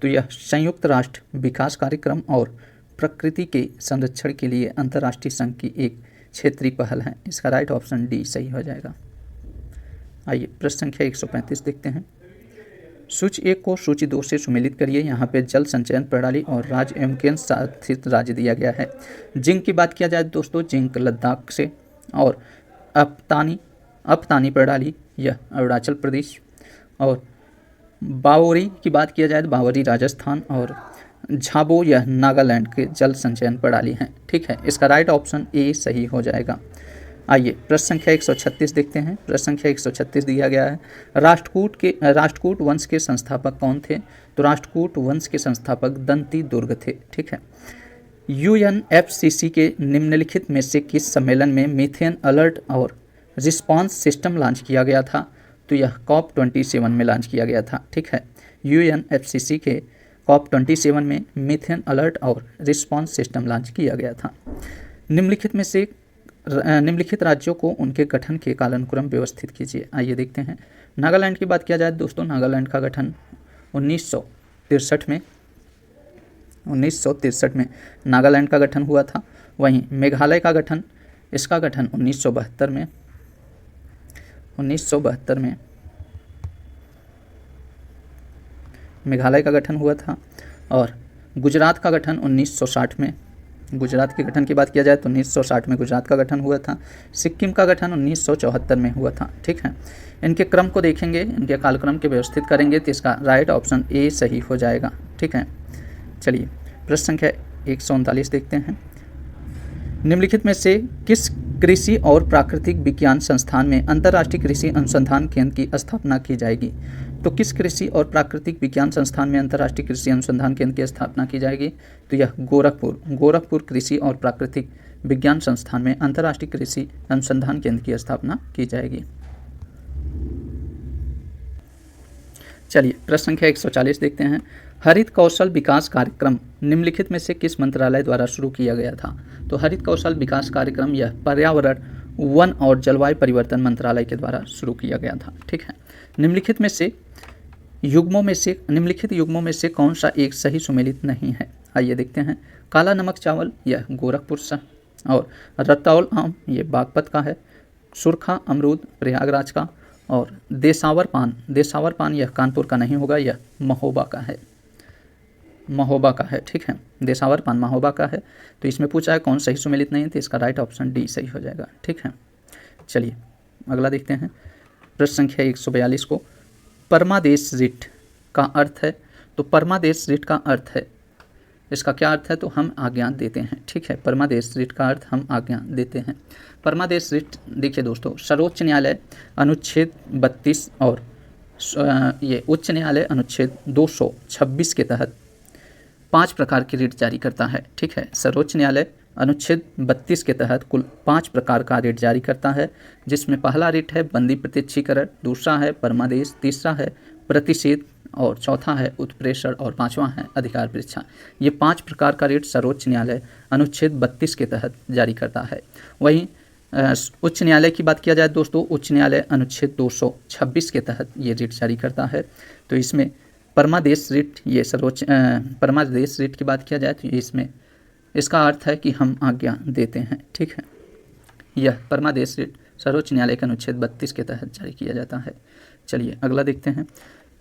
Speaker 1: तो यह संयुक्त राष्ट्र विकास कार्यक्रम और प्रकृति के संरक्षण के लिए अंतर्राष्ट्रीय संघ की एक क्षेत्रीय पहल है। इसका राइट ऑप्शन डी सही हो जाएगा। आइए प्रश्न संख्या 135 देखते हैं। सूची 1 को सूची 2 से सुमेलित करिए। यहाँ पे जल संचयन प्रणाली और राज्य एवं केंद्र शासित राज्य दिया गया है। जिंक की बात किया जाए दोस्तों, जिंक लद्दाख से, और अपतानी प्रणाली यह अरुणाचल प्रदेश, और बावरी की बात किया जाए तो बावरी राजस्थान, और झाबो यह नागालैंड के जल संचयन प्रणाली हैं। ठीक है, इसका राइट ऑप्शन ए सही हो जाएगा। आइए प्रश्न संख्या 136 देखते हैं। प्रश्न संख्या 136 दिया गया है। राष्ट्रकूट वंश के संस्थापक कौन थे? तो राष्ट्रकूट वंश के संस्थापक दंती दुर्ग थे। ठीक है, UNFCCC के निम्नलिखित में से किस सम्मेलन में मीथेन अलर्ट और रिस्पांस सिस्टम लॉन्च किया गया था? तो यह COP27 में लॉन्च किया गया था। ठीक है, UNFCCC के COP27 में मीथेन अलर्ट और रिस्पॉन्स सिस्टम लॉन्च किया गया था। निम्नलिखित राज्यों को उनके गठन के कालानुक्रम व्यवस्थित कीजिए। आइए देखते हैं। नागालैंड की बात किया जाए दोस्तों, नागालैंड का गठन 1963 में नागालैंड का गठन हुआ था। वहीं मेघालय का गठन, इसका गठन 1972 में मेघालय का गठन हुआ था। और गुजरात का गठन 1960 में, गुजरात के गठन की बात किया जाए तो 1960 में गुजरात का गठन हुआ था। सिक्किम का गठन 1974 में हुआ था। ठीक है, इनके क्रम को देखेंगे, इनके कालक्रम के व्यवस्थित करेंगे तो इसका राइट ऑप्शन ए सही हो जाएगा। ठीक है, चलिए प्रश्न संख्या 139 देखते हैं। निम्नलिखित में से किस कृषि और प्राकृतिक विज्ञान संस्थान में अंतर्राष्ट्रीय कृषि अनुसंधान केंद्र की स्थापना की जाएगी? तो किस कृषि और प्राकृतिक विज्ञान संस्थान में अंतर्राष्ट्रीय कृषि अनुसंधान केंद्र की स्थापना की जाएगी? तो यह गोरखपुर कृषि और प्राकृतिक विज्ञान संस्थान में अंतर्राष्ट्रीय कृषि अनुसंधान केंद्र की स्थापना की जाएगी। चलिए प्रश्न संख्या 140 देखते हैं। हरित कौशल विकास कार्यक्रम निम्नलिखित में से किस मंत्रालय द्वारा शुरू किया गया था? तो हरित कौशल विकास कार्यक्रम यह पर्यावरण, वन और जलवायु परिवर्तन मंत्रालय के द्वारा शुरू किया गया था। ठीक है, निम्नलिखित युग्मों में से कौन सा एक सही सुमेलित नहीं है? आइए देखते हैं। काला नमक चावल यह गोरखपुर से, और रतौल आम ये बागपत का है। सुरखा अमरूद प्रयागराज का, और देसावर पान यह कानपुर का नहीं होगा, यह महोबा का है। ठीक है, देसावर पान महोबा का है। तो इसमें पूछा है कौन सही सुमेलित नहीं है, तो इसका राइट ऑप्शन डी सही हो जाएगा। ठीक है, चलिए अगला देखते हैं। प्रश्न संख्या 142 को परमादेश रिट का अर्थ है। तो परमादेश रिट का अर्थ है, इसका क्या अर्थ है? तो हम आज्ञा देते हैं। ठीक है, परमादेश रिट का अर्थ हम आज्ञा देते हैं। परमादेश रिट देखिए दोस्तों, सर्वोच्च न्यायालय अनुच्छेद 32 और ये उच्च न्यायालय अनुच्छेद 226 के तहत 5 प्रकार की रिट जारी करता है। ठीक है, सर्वोच्च न्यायालय अनुच्छेद 32 के तहत कुल 5 प्रकार का रिट जारी करता है, जिसमें पहला रिट है बंदी प्रत्यक्षीकरण, दूसरा है परमादेश, तीसरा है प्रतिषेध, और चौथा है उत्प्रेषण, और पांचवा है अधिकार परीक्षा। ये 5 प्रकार का रिट सर्वोच्च न्यायालय अनुच्छेद 32 के तहत जारी करता है। वहीं उच्च न्यायालय की बात किया जाए दोस्तों, उच्च न्यायालय अनुच्छेद 226 के तहत ये रिट जारी करता है। तो इसमें परमादेश रिट, ये परमादेश रिट की बात किया जाए तो इसमें इसका अर्थ है कि हम आज्ञा देते हैं। ठीक है, यह परमादेश रिट सर्वोच्च न्यायालय के अनुच्छेद 32 के तहत जारी किया जाता है। चलिए अगला देखते हैं।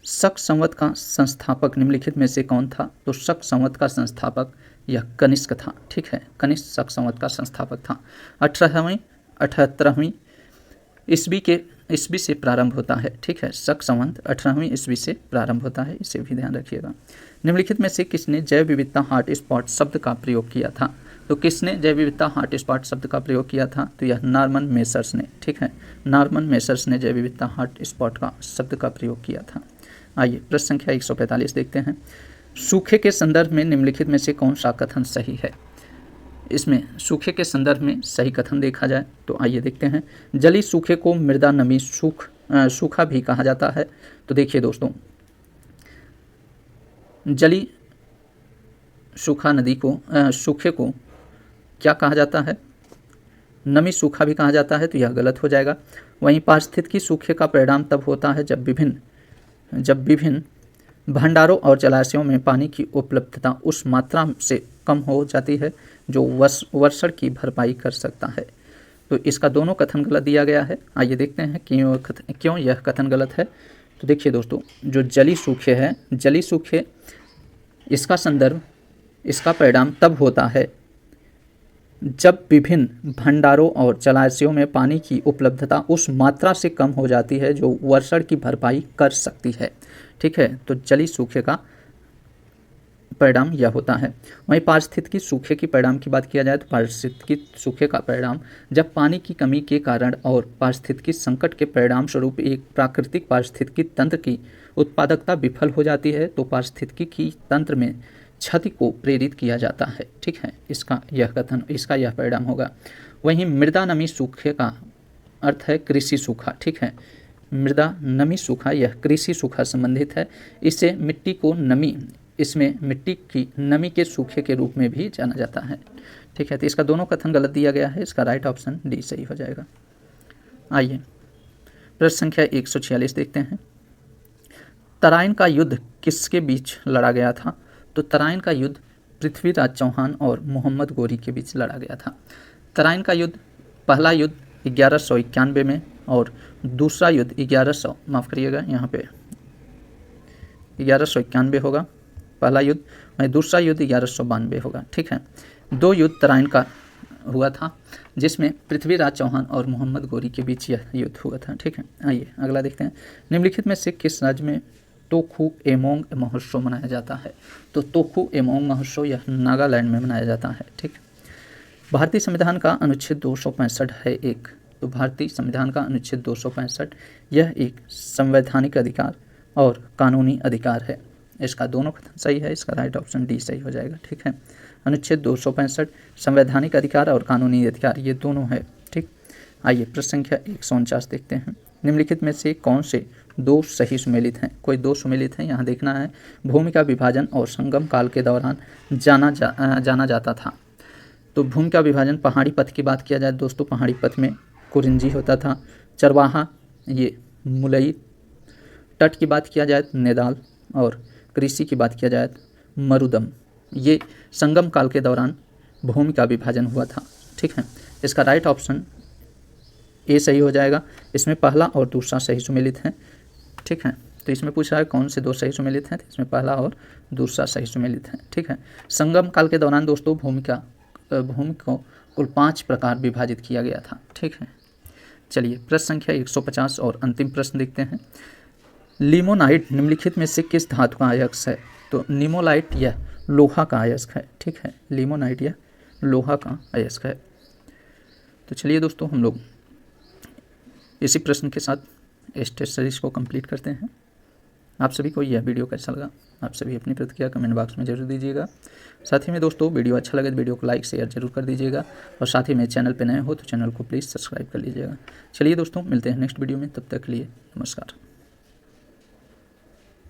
Speaker 1: शक संवत का संस्थापक निम्नलिखित में से कौन था? तो शक संवत का संस्थापक यह कनिष्क था। ठीक है, कनिष्क शक संवत का संस्थापक था। 18वीं ईस्वी से प्रारंभ होता है। ठीक है, शक संवत 18वीं ईस्वी से प्रारंभ होता है, इसे भी ध्यान रखिएगा। निम्नलिखित में से किसने जैव विविधता हॉटस्पॉट शब्द का प्रयोग किया था? तो किसने जैव विविधता हॉटस्पॉट शब्द का प्रयोग किया था? तो यह नॉर्मन मेसर्स ने। ठीक है, नॉर्मन मेसर्स ने जैव विविधता हॉटस्पॉट का शब्द का प्रयोग किया था। आइए प्रश्न संख्या 145 देखते हैं। सूखे के संदर्भ में निम्नलिखित में से कौन सा कथन सही है? इसमें सूखे के संदर्भ में सही कथन देखा जाए तो आइए देखते हैं। जली सूखे को मृदा नमी सूखा भी कहा जाता है। तो देखिए दोस्तों, जली सूखे को क्या कहा जाता है? नमी सूखा भी कहा जाता है, तो यह गलत हो जाएगा। वहीं पारिस्थितिकी सूखे का परिणाम तब होता है जब विभिन्न भंडारों और जलाशयों में पानी की उपलब्धता उस मात्रा से कम हो जाती है जो वर्षण की भरपाई कर सकता है। तो इसका दोनों कथन गलत दिया गया है। आइए देखते हैं क्यों यह कथन गलत है। तो देखिए दोस्तों, जो जली सूखे इसका संदर्भ, इसका परिणाम तब होता है जब विभिन्न भंडारों और जलाशयों में पानी की उपलब्धता उस मात्रा से कम हो जाती है जो वर्षण की भरपाई कर सकती है। ठीक है, तो जली सूखे का परिणाम यह होता है। वहीं पारिस्थितिकी सूखे की परिणाम की बात किया जाए तो पारिस्थितिकी सूखे का परिणाम जब पानी की कमी के कारण और पारिस्थितिकी संकट के परिणाम स्वरूप एक प्राकृतिक पारिस्थितिकी तंत्र की उत्पादकता विफल हो जाती है तो पारिस्थितिकी तंत्र में क्षति को प्रेरित किया जाता है। ठीक है, इसका यह परिणाम होगा। वहीं मृदा नमी सूखे का अर्थ है कृषि सूखा। ठीक है, मृदा नमी सूखा यह कृषि सूखा संबंधित है। इससे मिट्टी को नमी इसमें मिट्टी की नमी के सूखे के रूप में भी जाना जाता है। ठीक है, तो इसका दोनों कथन गलत दिया गया है, इसका राइट ऑप्शन डी सही हो जाएगा। आइए प्रश्न संख्या 146 देखते हैं। तराइन का युद्ध किसके बीच लड़ा गया था? तो तराइन का युद्ध पृथ्वीराज चौहान और मोहम्मद गोरी के बीच लड़ा गया था। तराइन का युद्ध, पहला युद्ध 1191 में और दूसरा युद्ध 1100, माफ़ करिएगा यहाँ पे 1191 होगा पहला युद्ध, वहीं दूसरा युद्ध 1192 होगा। ठीक है, 2 युद्ध तराइन का हुआ था जिसमें पृथ्वीराज चौहान और मोहम्मद गोरी के बीच यह युद्ध हुआ था। ठीक है, आइए अगला देखते हैं। निम्नलिखित में से किस राज्य में तोखु एमोंग महोत्सव मनाया जाता है? तो तोखु एमोंग महोत्सव यह नागालैंड में मनाया जाता है। ठीक, भारतीय संविधान का अनुच्छेद 265 है एक, तो भारतीय संविधान का अनुच्छेद 265 यह एक संवैधानिक अधिकार और कानूनी अधिकार है। इसका दोनों कथन सही है, इसका राइट ऑप्शन डी सही हो जाएगा। ठीक है, अनुच्छेद 265 संवैधानिक अधिकार और कानूनी अधिकार ये दोनों है। ठीक, आइए प्रश्न संख्या 149 देखते हैं। निम्नलिखित में से कौन से 2 सही सुमेलित हैं? कोई 2 सुमेलित हैं, यहाँ देखना है। भूमि का विभाजन और संगम काल के दौरान जाना जाता था। तो भूमि का विभाजन, पहाड़ी पथ की बात किया जाए दोस्तों, पहाड़ी पथ में कुरिंजी होता था। चरवाहा ये मुलई, तट की बात किया जाए नेदाल, और कृषि की बात किया जाए मरुदम। ये संगम काल के दौरान भूमि का विभाजन हुआ था। ठीक है, इसका राइट ऑप्शन ए सही हो जाएगा। इसमें पहला और दूसरा सही सुमेलित हैं। ठीक है, तो इसमें पूछा है कौन से 2 सही सुमेलित हैं, तो इसमें पहला और दूसरा सही सुमेलित हैं। ठीक है, संगम काल के दौरान दोस्तों भूमि को कुल 5 प्रकार विभाजित किया गया था। ठीक है, चलिए प्रश्न संख्या 150 और अंतिम प्रश्न देखते हैं। लिमोनाइट निम्नलिखित में से किस धातु का अयस्क है? तो निमोलाइट यह लोहा का अयस्क है। ठीक है, लिमोनाइट यह लोहा का अयस्क है। तो चलिए दोस्तों, हम लोग इसी प्रश्न के साथ इस टेस्ट सीरीज को कंप्लीट करते हैं। आप सभी को यह वीडियो कैसा लगा, आप सभी अपनी प्रतिक्रिया कमेंट बॉक्स में जरूर दीजिएगा। साथ ही में दोस्तों, वीडियो अच्छा लगे तो वीडियो को लाइक शेयर जरूर कर दीजिएगा, और साथ ही में चैनल पर नए हो तो चैनल को प्लीज़ सब्सक्राइब कर लीजिएगा। चलिए दोस्तों, मिलते हैं नेक्स्ट वीडियो में, तब तक के लिए नमस्कार।